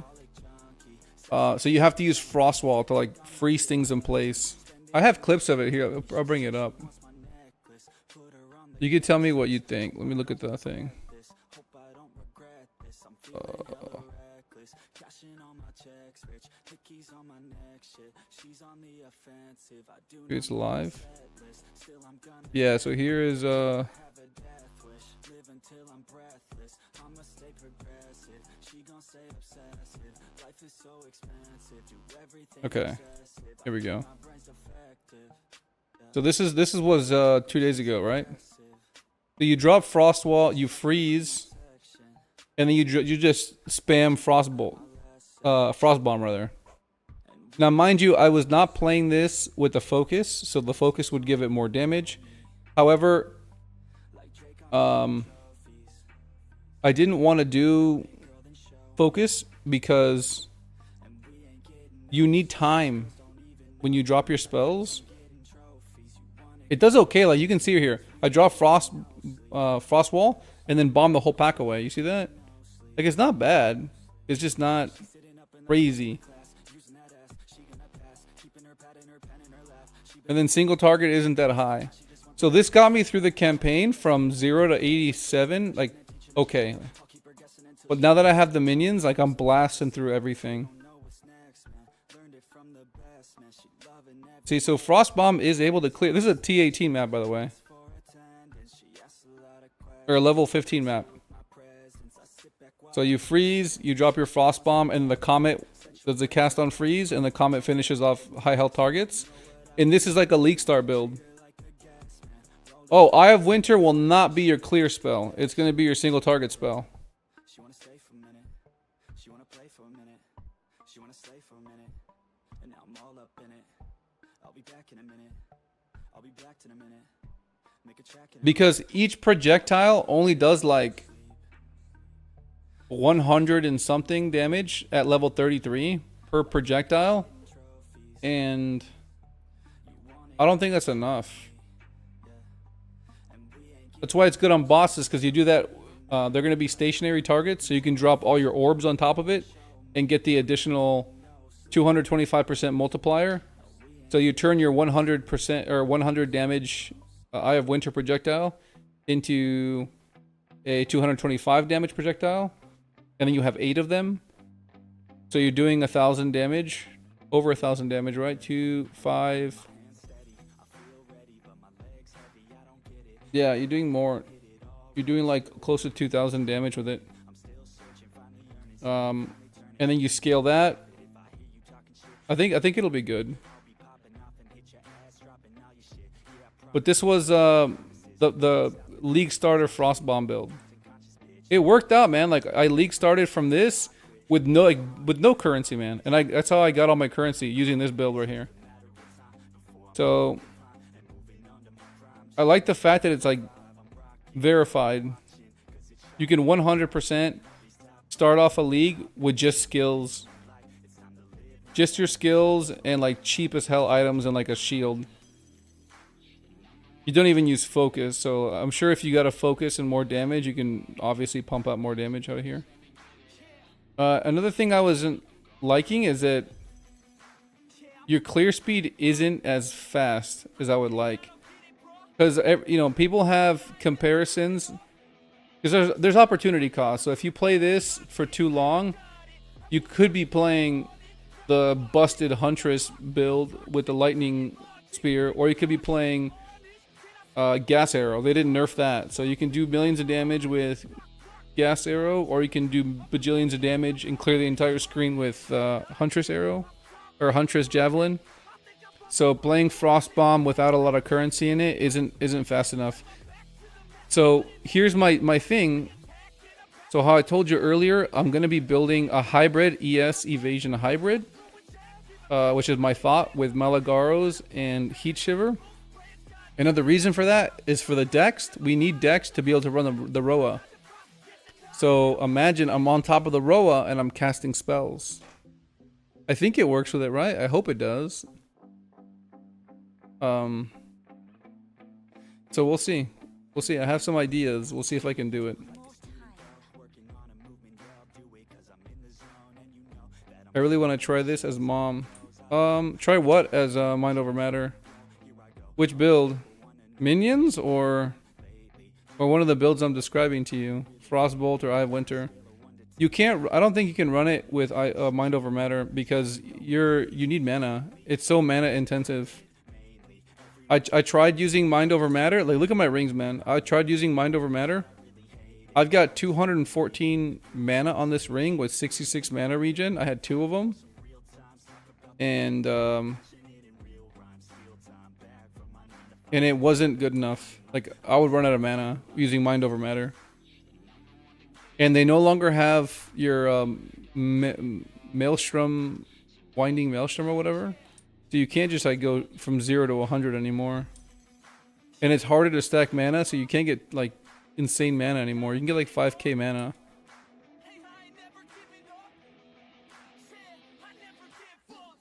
So you have to use frost wall to like freeze things in place. I have clips of it here. I'll bring it up. You can tell me what you think. Let me look at that thing. It's live. Yeah, so here is okay, here we go. So this was 2 days ago, right? So you drop frost wall, you freeze, and then you just spam frost bomb rather. Now, mind you, I was not playing this with the focus, so the focus would give it more damage. However, I didn't want to do focus because you need time when you drop your spells. It does okay, like you can see here. I drop frost wall and then bomb the whole pack away. You see that? Like it's not bad. It's just not crazy. And then single target isn't that high. So this got me through the campaign from 0 to 87. Like, okay. But now that I have the minions, like I'm blasting through everything. See, so Frost Bomb is able to clear. This is a T18 map, by the way. Or a level 15 map. So you freeze, you drop your Frost Bomb, and the Comet does the cast on freeze, and the Comet finishes off high health targets. And this is like a League Star build. Oh, Eye of Winter will not be your clear spell. It's going to be your single target spell. Because each projectile only does like 100 and something damage at level 33 per projectile, and I don't think that's enough. That's why it's good on bosses, because you do that. They're going to be stationary targets, so you can drop all your orbs on top of it and get the additional 225% multiplier. So you turn your 100% or 100 damage Eye of Winter projectile into a 225 damage projectile, and then you have 8 of them. So you're doing 1,000 damage, over 1,000 damage, right? 2, 5. Yeah, you're doing more. You're doing like close to 2,000 damage with it. And then you scale that. I think it'll be good. But this was the League Starter Frostbomb build. It worked out, man. Like I League started from this with no currency, man. And that's how I got all my currency, using this build right here. So I like the fact that it's like verified. You can 100% start off a league with just skills. Just your skills and like cheap as hell items and like a shield. You don't even use focus, so I'm sure if you got a focus and more damage, you can obviously pump out more damage out of here. Another thing I wasn't liking is that your clear speed isn't as fast as I would like. Because, you know, people have comparisons. Because there's opportunity cost. So if you play this for too long, you could be playing the busted Huntress build with the lightning spear, or you could be playing gas arrow. They didn't nerf that, so you can do millions of damage with gas arrow, or you can do bajillions of damage and clear the entire screen with Huntress arrow or Huntress javelin. So playing Frostbomb without a lot of currency in it isn't fast enough. So here's my thing. So how I told you earlier, I'm gonna be building a hybrid ES Evasion hybrid, which is my thought, with Malagaros and Heat Shiver. Another reason for that is for the Dex. We need Dex to be able to run the Roa. So imagine I'm on top of the Roa and I'm casting spells. I think it works with it, right? I hope it does. So we'll see. We'll see. I have some ideas. We'll see if I can do it. I really want to try this as mom. Try what as Mind Over Matter? Which build? Minions or one of the builds I'm describing to you? Frostbolt or Eye of Winter? You can't. I don't think you can run it with Mind Over Matter because you need mana. It's so mana intensive. I tried using Mind Over Matter. Like, look at my rings, man. I tried using Mind Over Matter. I've got 214 mana on this ring with 66 mana regen. I had 2 of them. And it wasn't good enough. Like, I would run out of mana using Mind Over Matter. And they no longer have your Maelstrom, Winding Maelstrom or whatever. So you can't just like go from 0 to 100 anymore. And it's harder to stack mana, so you can't get like insane mana anymore. You can get like 5k mana.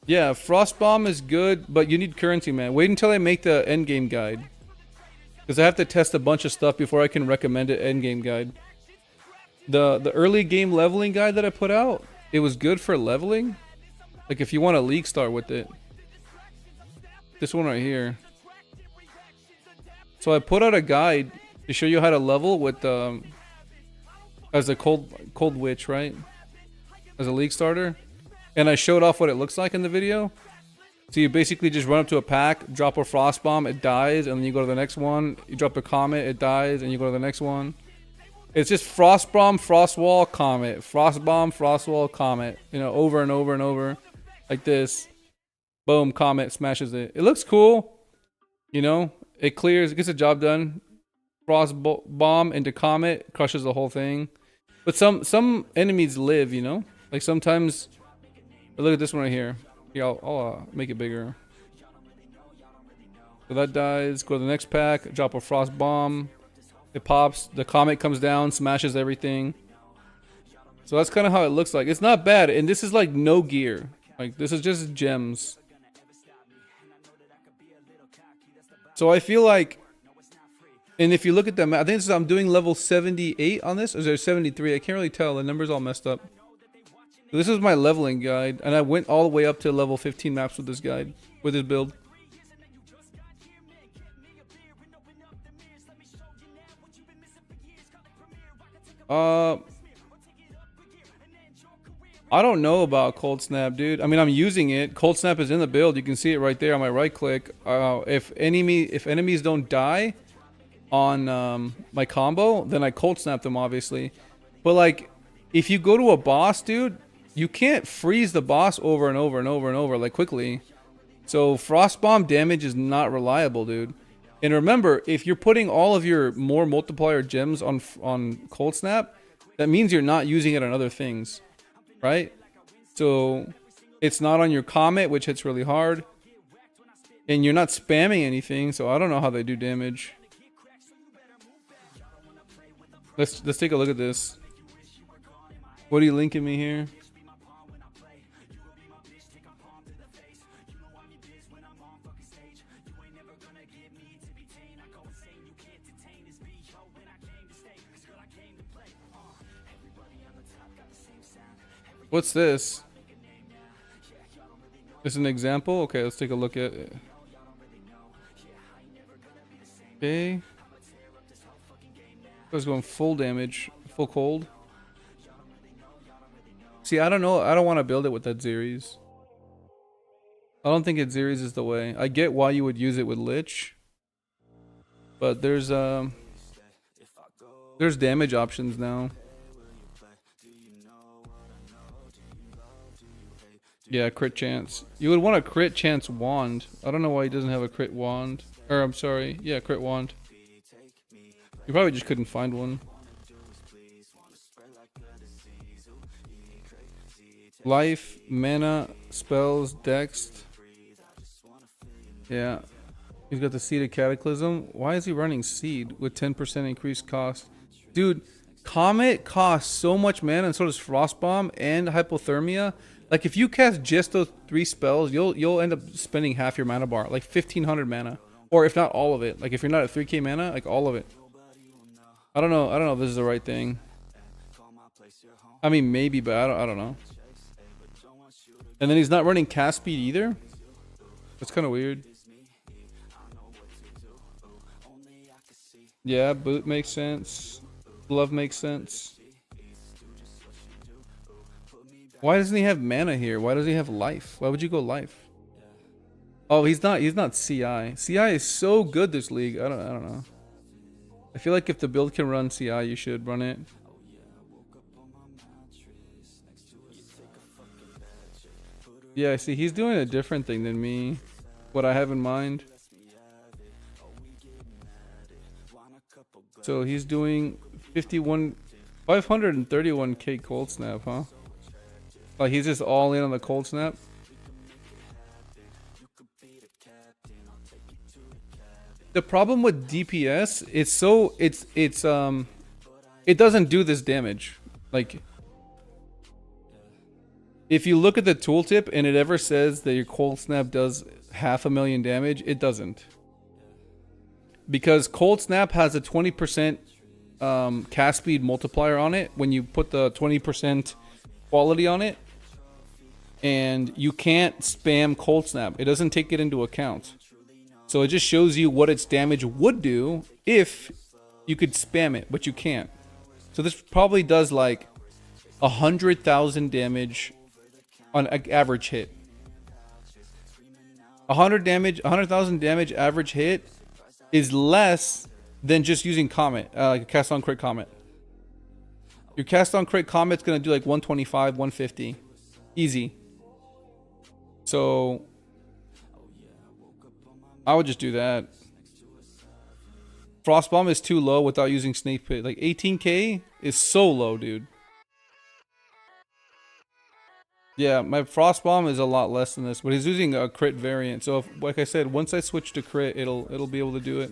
Yeah, Frostbomb is good, but you need currency, man. Wait until I make the endgame guide. Because I have to test a bunch of stuff before I can recommend an endgame guide. The early game leveling guide that I put out, it was good for leveling. Like if you want a League Star with it. This one right here. So I put out a guide to show you how to level with as a cold witch, right? As a League starter. And I showed off what it looks like in the video. So you basically just run up to a pack, drop a Frostbomb, it dies, and then you go to the next one. You drop a Comet, it dies, and you go to the next one. It's just Frostbomb, Frostwall, Comet. Frostbomb, Frostwall, Comet. You know, over and over and over. Like this. Boom, Comet smashes it. It looks cool. You know, it clears, it gets the job done. Frostbomb into Comet, crushes the whole thing. But some enemies live, you know? Like sometimes, look at this one right here. Here, I'll make it bigger. So that dies. Go to the next pack, drop a Frostbomb. It pops, the Comet comes down, smashes everything. So that's kind of how it looks like. It's not bad, and this is like no gear. Like this is just gems. So I feel like, and if you look at them, I think this is, I'm doing level 78 on this. Or is there 73? I can't really tell. The number's all messed up. So this is my leveling guide, and I went all the way up to level 15 maps with this guide, with this build. I don't know about Cold Snap, dude. I mean, I'm using it. Cold Snap is in the build. You can see it right there on my right click. If enemies don't die on my combo, then I Cold Snap them, obviously. But like, if you go to a boss, dude, you can't freeze the boss over and over and over and over like quickly. So Frost Bomb damage is not reliable, dude. And remember, if you're putting all of your more multiplier gems on Cold Snap, that means you're not using it on other things. Right? So it's not on your Comet, which hits really hard. And you're not spamming anything, so I don't know how they do damage. Let's take a look at this. What are you linking me here? What's this? Is an example? Okay, let's take a look at it. Okay. I was going full damage, full cold. See, I don't know. I don't want to build it with that Zeres. I don't think it Zeres is the way. I get why you would use it with LICH, but there's damage options now. Yeah, crit chance. You would want a crit chance wand. I don't know why he doesn't have a crit wand. Or I'm sorry, yeah, crit wand. You probably just couldn't find one. Life, mana, spells, dex. Yeah. He's got the Seed of Cataclysm. Why is he running Seed with 10% increased cost? Dude, Comet costs so much mana, and so does Frost Bomb and Hypothermia. Like if you cast just those 3 spells, you'll end up spending half your mana bar, like 1500 mana, or if not all of it. Like if you're not at 3k mana, like all of it. I don't know if this is the right thing. I mean maybe, but I don't know. And then he's not running cast speed either. That's kind of weird. Yeah, boot makes sense. Glove makes sense. Why doesn't he have mana here? Why does he have life? Why would you go life? Oh, he's not CI. CI is so good this league. I don't know. I feel like if the build can run CI, you should run it. Yeah, see, he's doing a different thing than me. What I have in mind. So he's doing 531k Cold Snap, huh? Like he's just all in on the Cold Snap. The problem with DPS, it doesn't do this damage. Like if you look at the tooltip and it ever says that your Cold Snap does 500,000 damage, it doesn't. Because Cold Snap has a 20% cast speed multiplier on it when you put the 20% quality on it. And you can't spam Cold Snap. It doesn't take it into account. So it just shows you what its damage would do if you could spam it, but you can't. So this probably does like 100,000 damage on an average hit. 100,000 damage average hit is less than just using Comet, like a cast on crit Comet. Your cast on crit Comet's gonna do like 125, 150, easy. So I would just do that. Frost Bomb is too low without using Snake Pit. Like 18k is so low, dude. Yeah, my Frost Bomb is a lot less than this, but he's using a crit variant. So if, like I said, once I switch to crit, it'll be able to do it.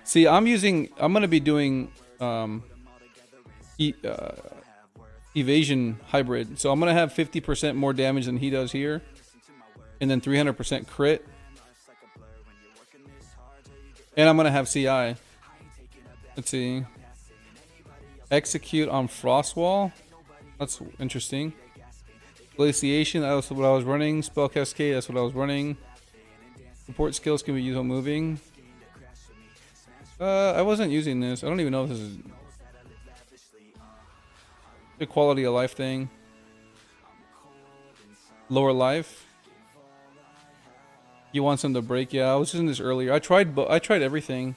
See, I'm gonna be doing evasion hybrid. So I'm gonna have 50% more damage than he does here, and then 300% crit, and I'm gonna have CI. Let's see. Execute on Frostwall. That's interesting. Glaciation, that's what I was running. Spell Cascade, that's what I was running. Support skills can be used while moving. I wasn't using this. I don't even know if this is a quality of life thing. Lower life. You want some to break? Yeah, I was using this earlier. I tried everything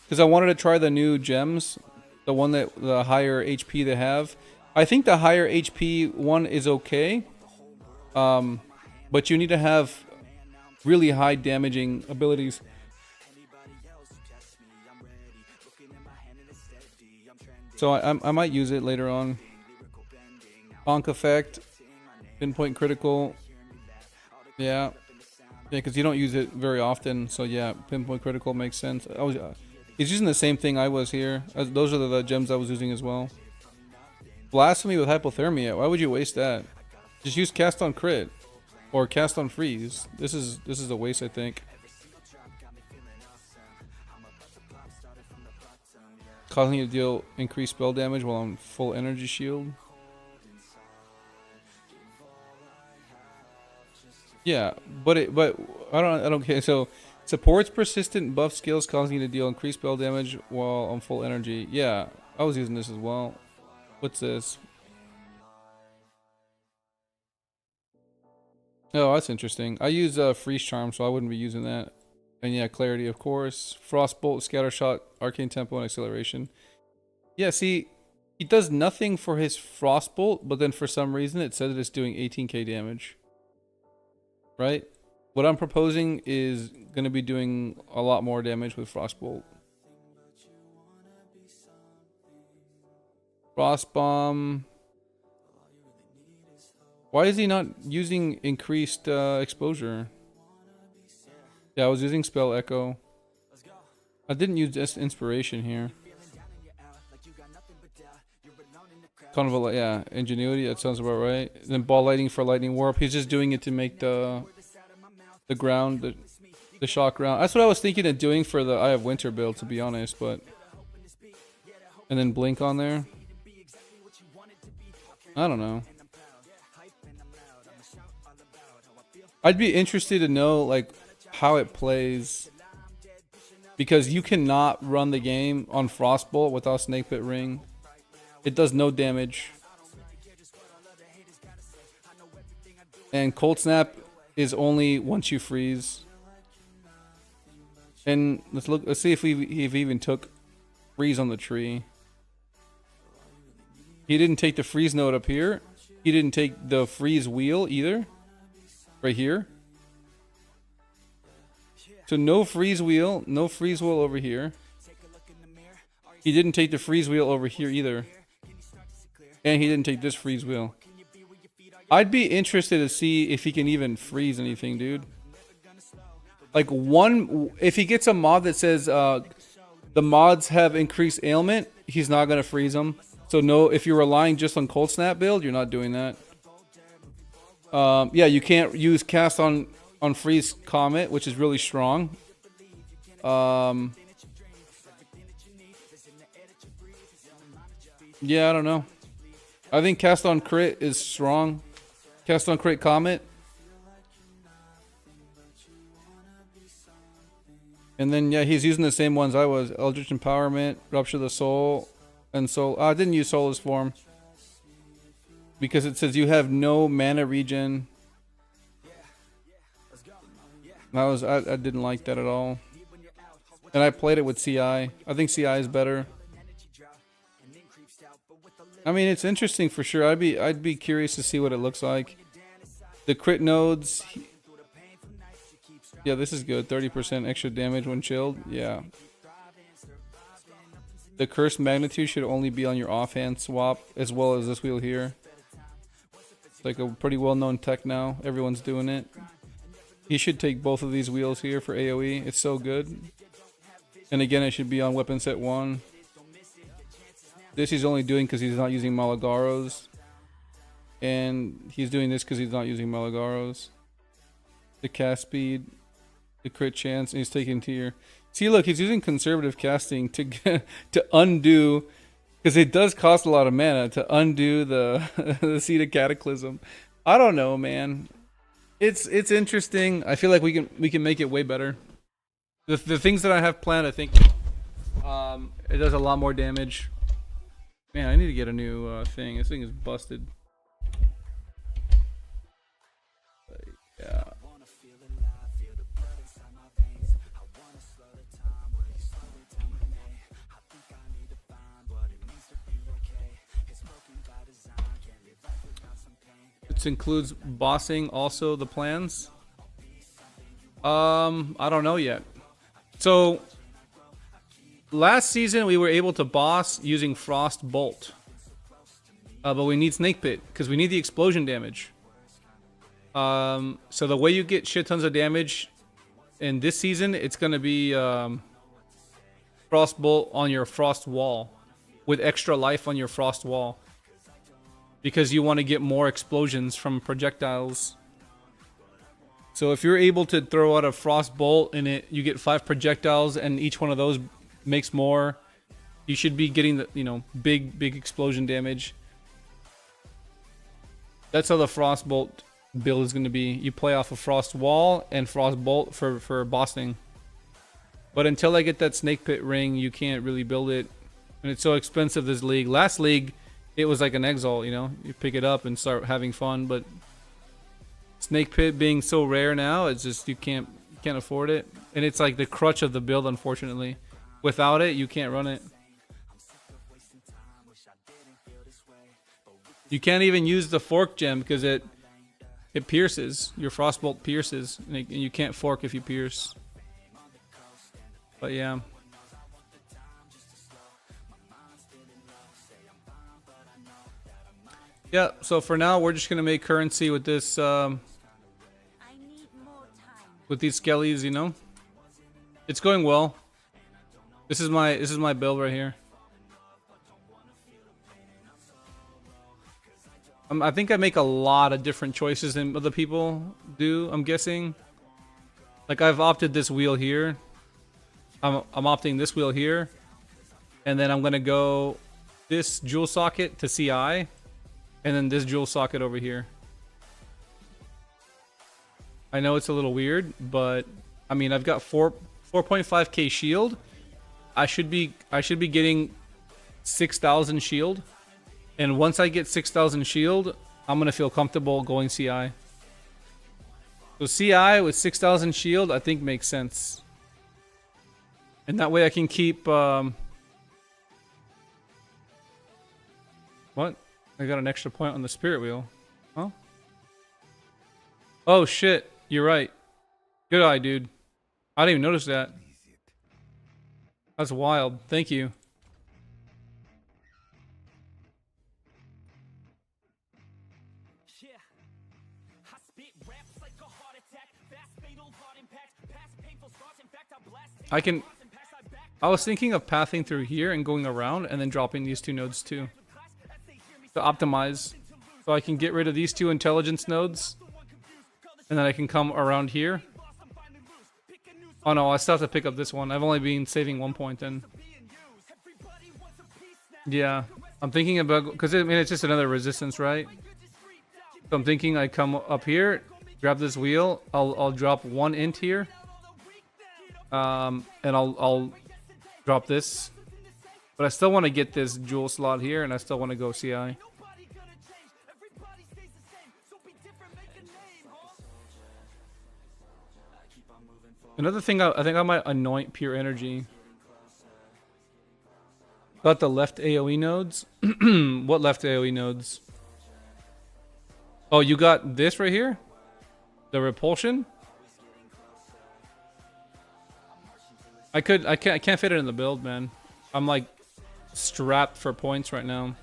because I wanted to try the new gems, the one that the higher HP they have. I think the higher HP one is okay, but you need to have really high damaging abilities. So I might use it later on. Bonk effect, pinpoint critical. Yeah, because you don't use it very often. So yeah, pinpoint critical makes sense. He's using the same thing I was here. Those are the gems I was using as well. Blasphemy with hypothermia. Why would you waste that? Just use cast on crit or cast on freeze. This is a waste, I think. Causing you to deal increased spell damage while on full energy shield. Yeah, but I don't care. So supports persistent buff skills, causing you to deal increased spell damage while on full energy. Yeah, I was using this as well. What's this? Oh, that's interesting. I use freeze charm, so I wouldn't be using that. And yeah, clarity, of course. Frostbolt, scatter shot, arcane tempo, and acceleration. Yeah, see, he does nothing for his frostbolt, but then for some reason it says that it's doing 18k damage. Right? What I'm proposing is going to be doing a lot more damage with frostbolt. Frostbomb. Why is he not using increased exposure? Yeah, I was using spell echo. I didn't use this inspiration here. Kind of a, yeah, ingenuity, that sounds about right. And then ball lightning for lightning warp. He's just doing it to make the ground, the shock ground. That's what I was thinking of doing for the Eye of Winter build, to be honest, but... And then blink on there. I don't know. I'd be interested to know, like, how it plays, because you cannot run the game on Frostbolt without Snake Pit Ring. It does no damage, and Cold Snap is only once you freeze. And let's see if he even took freeze on the tree. He didn't take the freeze node up here. He didn't take the freeze wheel either, right here. So no freeze wheel over here. He didn't take the freeze wheel over here either. And he didn't take this freeze wheel. I'd be interested to see if he can even freeze anything, dude. Like if he gets a mod that says the mods have increased ailment, he's not going to freeze them. So no, if you're relying just on Cold Snap build, you're not doing that. Yeah, you can't use cast on freeze comet, which is really strong. Yeah, I don't know. I think cast on crit is strong. Cast on crit comet. And then yeah, he's using the same ones I was. Eldritch Empowerment, Rupture the Soul, and Soul. I didn't use Soulless Form because it says you have no mana regen. I didn't like that at all. And I played it with CI. I think CI is better. I mean, it's interesting for sure. I'd be curious to see what it looks like. The crit nodes. Yeah, this is good. 30% extra damage when chilled. Yeah. The curse magnitude should only be on your offhand swap, as well as this wheel here. It's like a pretty well-known tech now. Everyone's doing it. He should take both of these wheels here for AoE. It's so good. And again, it should be on weapon set 1. This he's only doing because he's not using Malagaros. And he's doing this because he's not using Malagaros. The cast speed, the crit chance, and he's taking tier. See, look, he's using conservative casting to to undo, because it does cost a lot of mana to undo the the Seed of Cataclysm. I don't know, man. It's interesting. I feel like we can make it way better. The things that I have planned, I think, it does a lot more damage. Man, I need to get a new thing. This thing is busted. Yeah. It includes bossing also the plans. I don't know yet. So last season we were able to boss using Frost Bolt. But we need Snake Pit because we need the explosion damage. So the way you get shit tons of damage in this season, it's gonna be Frost Bolt on your Frost Wall with extra life on your Frost Wall, because you want to get more explosions from projectiles. So if you're able to throw out a Frost Bolt and you get 5 projectiles and each one of those makes more, you should be getting the, you know, big explosion damage. That's how the Frost Bolt build is going to be. You play off a Frost Wall and Frost Bolt for bossing. But until I get that Snake Pit ring, you can't really build it. And it's so expensive this league. Last league, it was like an exalt, you know? You pick it up and start having fun, but Snake Pit being so rare now, it's just you can't afford it. And it's like the crutch of the build, unfortunately. Without it, you can't run it. You can't even use the fork gem because it pierces. Your Frostbolt pierces, and you can't fork if you pierce. But yeah. Yeah, so for now we're just gonna make currency with this with these skellies, you know. It's going well. This is my build right here. I think I make a lot of different choices than other people do, I'm guessing. Like I've opted this wheel here. I'm opting this wheel here. And then I'm gonna go this jewel socket to CI. And then this jewel socket over here. I know it's a little weird, but I mean I've got 4.5k shield. I should be getting 6,000 shield. And once I get 6,000 shield, I'm gonna feel comfortable going CI. So CI with 6,000 shield, I think makes sense. And that way I can keep what? I got an extra point on the spirit wheel. Huh? Oh shit, you're right. Good eye, dude. I didn't even notice that. That's wild. Thank you. I was thinking of pathing through here and going around and then dropping these 2 nodes too. To optimize. So I can get rid of these 2 intelligence nodes. And then I can come around here. Oh no, I still have to pick up this one. I've only been saving 1 point then. Yeah. I'm thinking about, because I mean it's just another resistance, right? So I'm thinking I come up here, grab this wheel, I'll drop 1 int here. And I'll drop this, but I still want to get this jewel slot here, and I still want to go CI. Another thing, I think I might anoint pure energy. Got the left AoE nodes. What left AoE nodes? Oh, you got this right here, the repulsion. I can't fit it in the build, man. I'm like strapped for points right now.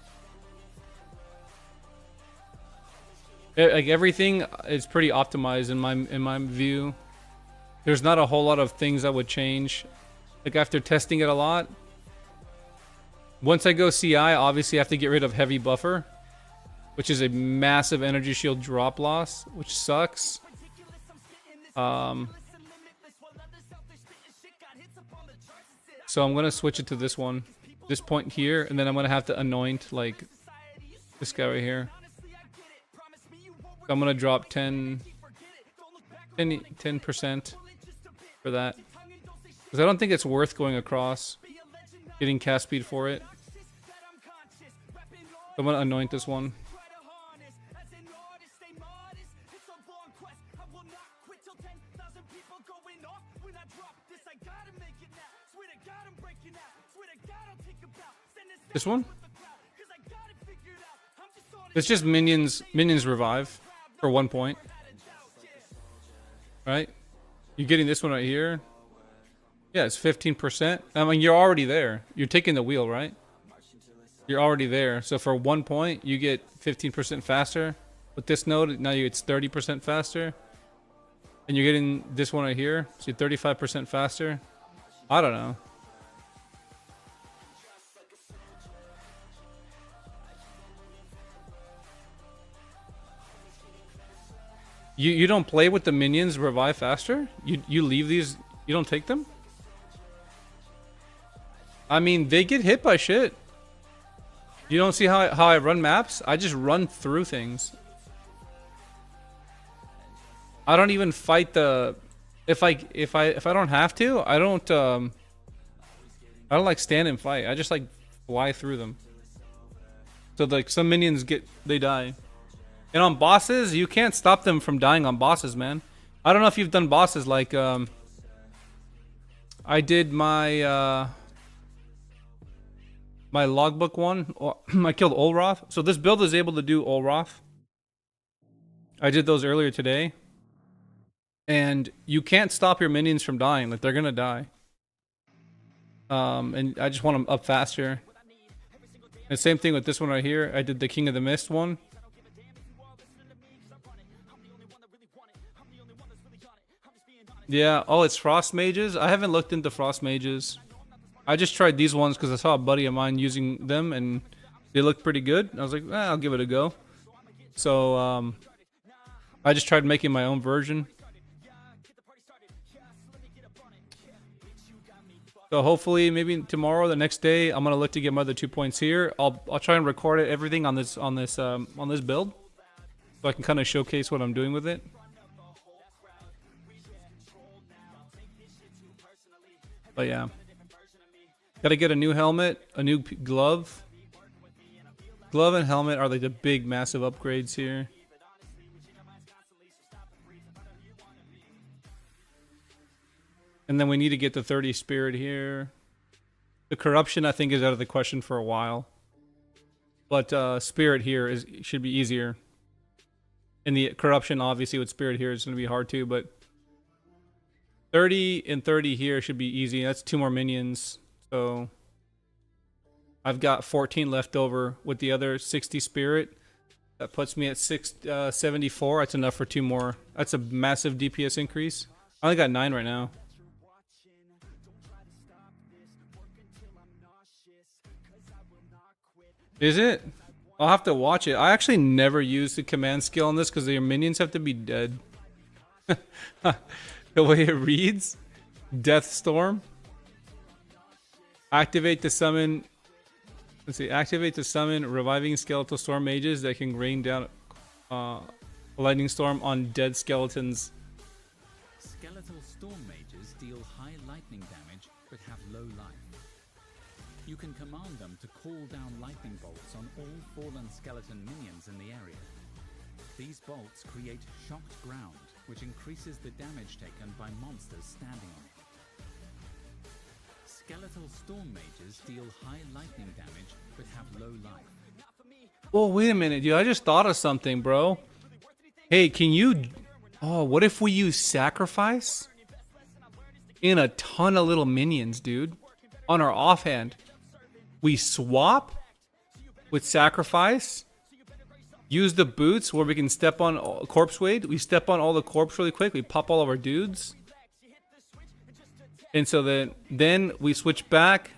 Like everything is pretty optimized in my view. There's not a whole lot of things that would change. Like after testing it a lot, Once I go CI, obviously I have to get rid of heavy buffer, which is a massive energy shield drop loss, which sucks. So I'm gonna switch it to this one, this point here, and then I'm gonna have to anoint like this guy right here. So I'm gonna drop 10% for that, because I don't think it's worth going across, getting cast speed for it. So I'm gonna anoint this one. This one? It's just minions revive for 1 point. Right? You're getting this one right here. Yeah, it's 15%. I mean, you're already there. You're taking the wheel, right? You're already there. So for 1 point, you get 15% faster. With this node, now it's 30% faster. And you're getting this one right here. So you're 35% faster. I don't know. You don't play with the minions revive faster? You leave these, you don't take them? I mean, they get hit by shit. You don't see how I run maps? I just run through things. I don't even fight the if I don't have to, I don't like stand and fight. I just like fly through them. So like some minions they die. And on bosses, you can't stop them from dying on bosses, man. I don't know if you've done bosses like I did my my logbook one. I killed Olroth. So this build is able to do Olroth. I did those earlier today. And you can't stop your minions from dying. Like, they're gonna die. And I just want them up faster. And same thing with this one right here. I did the King of the Mist one. Yeah, oh, it's Frost Mages? I haven't looked into Frost Mages. I just tried these ones because I saw a buddy of mine using them and they looked pretty good. I was like, I'll give it a go. So, I just tried making my own version. So hopefully, maybe tomorrow, the next day, I'm gonna look to get my other 2 points here. I'll try and record it, everything on this build, so I can kind of showcase what I'm doing with it. But yeah, gotta get a new helmet, a new glove. Glove and helmet are like the big, massive upgrades here. And then we need to get the 30 spirit here. The corruption, I think, is out of the question for a while. But spirit here should be easier. And the corruption, obviously, with spirit here is going to be hard too. But 30 and 30 here should be easy. That's 2 more minions. So I've got 14 left over with the other 60 spirit. That puts me at 74. That's enough for 2 more. That's a massive DPS increase. I only got 9 right now. Is it? I'll have to watch it. I actually never use the command skill on this because your minions have to be dead. The way it reads. Death Storm. Activate to summon. Let's see. Activate to summon reviving skeletal storm mages that can rain down a lightning storm on dead skeletons. Skeletal storm mages deal high lightning damage but have low life. You can command them to call down lightning bolts on all fallen skeleton minions in the area. These bolts create shocked ground, which increases the damage taken by monsters standing on it. Skeletal storm mages deal high lightning damage but have low life. Oh, wait a minute, dude. I just thought of something, bro. Hey, can you... Oh, what if we use sacrifice? In a ton of little minions, dude. On our offhand. We swap with sacrifice. Use the boots where we can step on corpse wade. We step on all the corpse really quick. We pop all of our dudes. And so then we switch back.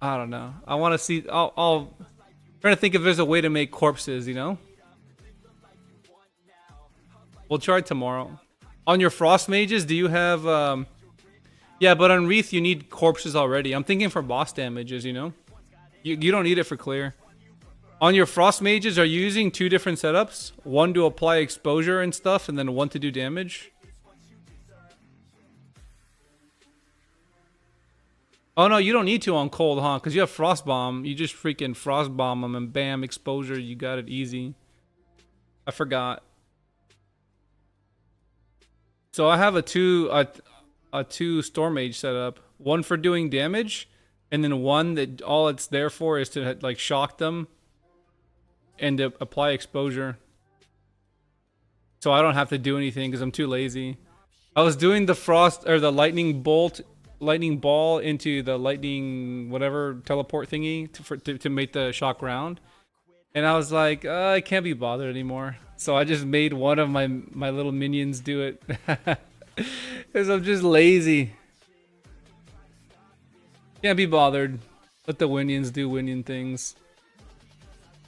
I don't know. I want to see. I'll trying to think if there's a way to make corpses. You know. We'll try tomorrow. On your frost mages, do you have? Yeah, but on Wreath you need corpses already. I'm thinking for boss damages. You know. You don't need it for clear. On your frost mages, are you using 2 different setups? One to apply exposure and stuff, and then one to do damage? Oh no, you don't need to on cold, huh? Because you have frost bomb. You just freaking frost bomb them and bam, exposure. You got it easy. I forgot. So I have a two storm mage setup. One for doing damage, and then one that all it's there for is to like shock them and to apply exposure. So I don't have to do anything because I'm too lazy. I was doing the frost or the lightning ball into the lightning whatever teleport thingy to make the shock round, and I was like, I can't be bothered anymore. So I just made one of my little minions do it because I'm just lazy. Can't be bothered. Let the Winions do Winion things.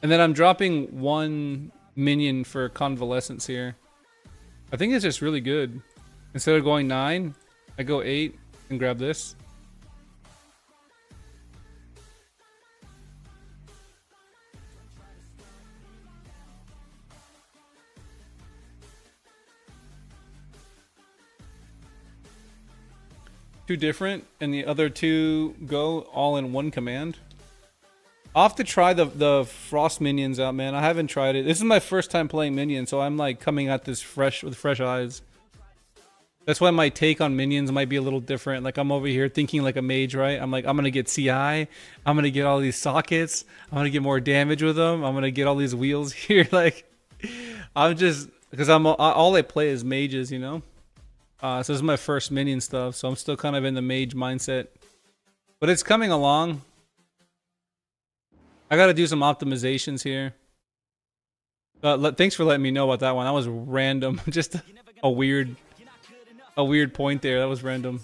And then I'm dropping 1 minion for convalescence here. I think it's just really good. Instead of going 9, I go 8 and grab this. Two different, and the other 2 go all in 1 command. I'll have to try the frost minions out, man. I haven't tried it. This is my first time playing minions, so I'm like coming at this with fresh eyes. That's why my take on minions might be a little different. Like I'm over here thinking like a mage, right? I'm like, I'm gonna get CI. I'm gonna get all these sockets. I'm gonna get more damage with them. I'm gonna get all these wheels here. Like, I'm just because all I play is mages, you know. So this is my first minion stuff, so I'm still kind of in the mage mindset, but it's coming along. I gotta do some optimizations here. Thanks for letting me know about that one. That was random. Just a weird point there. That was random.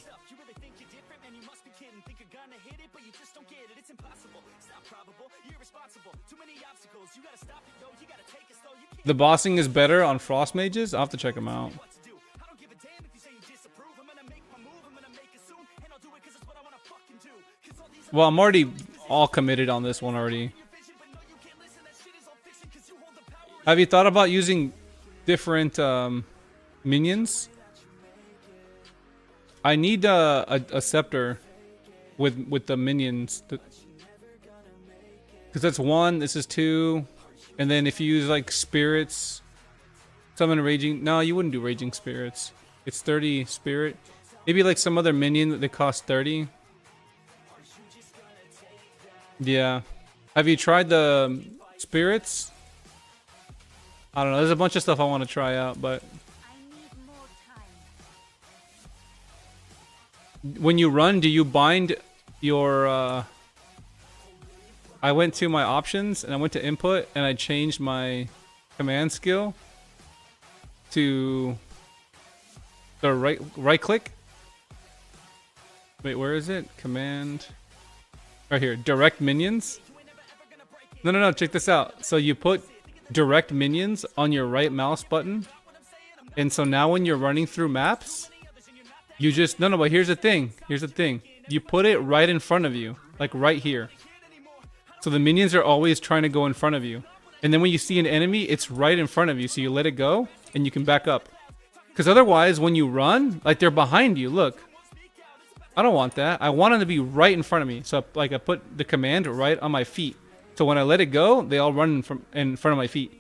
The bossing is better on frost mages. I'll have to check them out. Well, I'm already all committed on this one already. Have you thought about using different minions? I need a scepter with the minions, because that's 1. This is 2, and then if you use like spirits, summon raging. No, you wouldn't do raging spirits. It's 30 spirit. Maybe like some other minion that costs 30. Yeah. Have you tried the spirits? I don't know. There's a bunch of stuff I want to try out, but when you run, do you bind your I went to my options and I went to input and I changed my command skill to the right click. Wait, where is it? Command. Right here, direct minions. No, check this out. So you put direct minions on your right mouse button. And so now when you're running through maps, you just, no, but here's the thing. You put it right in front of you, like right here. So the minions are always trying to go in front of you. And then when you see an enemy, it's right in front of you. So you let it go and you can back up. Because otherwise, when you run, like they're behind you, look. I don't want that. I want them to be right in front of me. So like I put the command right on my feet. So when I let it go, they all run in front of my feet.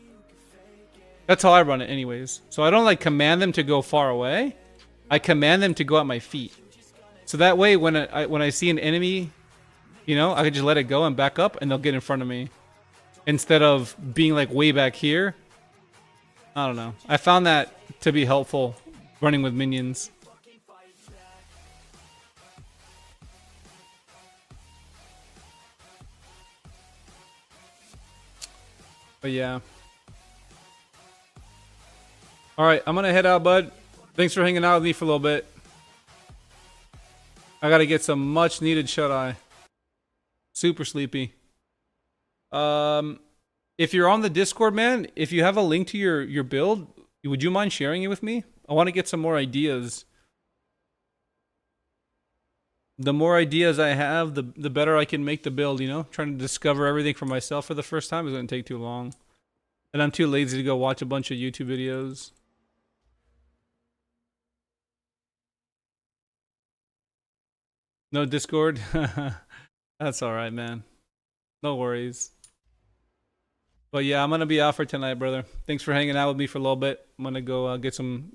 That's how I run it anyways. So I don't like command them to go far away. I command them to go at my feet. So that way when I see an enemy, you know, I can just let it go and back up and they'll get in front of me. Instead of being like way back here. I don't know. I found that to be helpful running with minions. But yeah. Alright, I'm gonna head out, bud. Thanks for hanging out with me for a little bit. I gotta get some much needed shut-eye. Super sleepy. If you're on the Discord, man, if you have a link to your build, would you mind sharing it with me? I want to get some more ideas. The more ideas I have, the better I can make the build, you know? Trying to discover everything for myself for the first time is going to take too long. And I'm too lazy to go watch a bunch of YouTube videos. No Discord? That's alright, man. No worries. But yeah, I'm going to be out for tonight, brother. Thanks for hanging out with me for a little bit. I'm going to go get some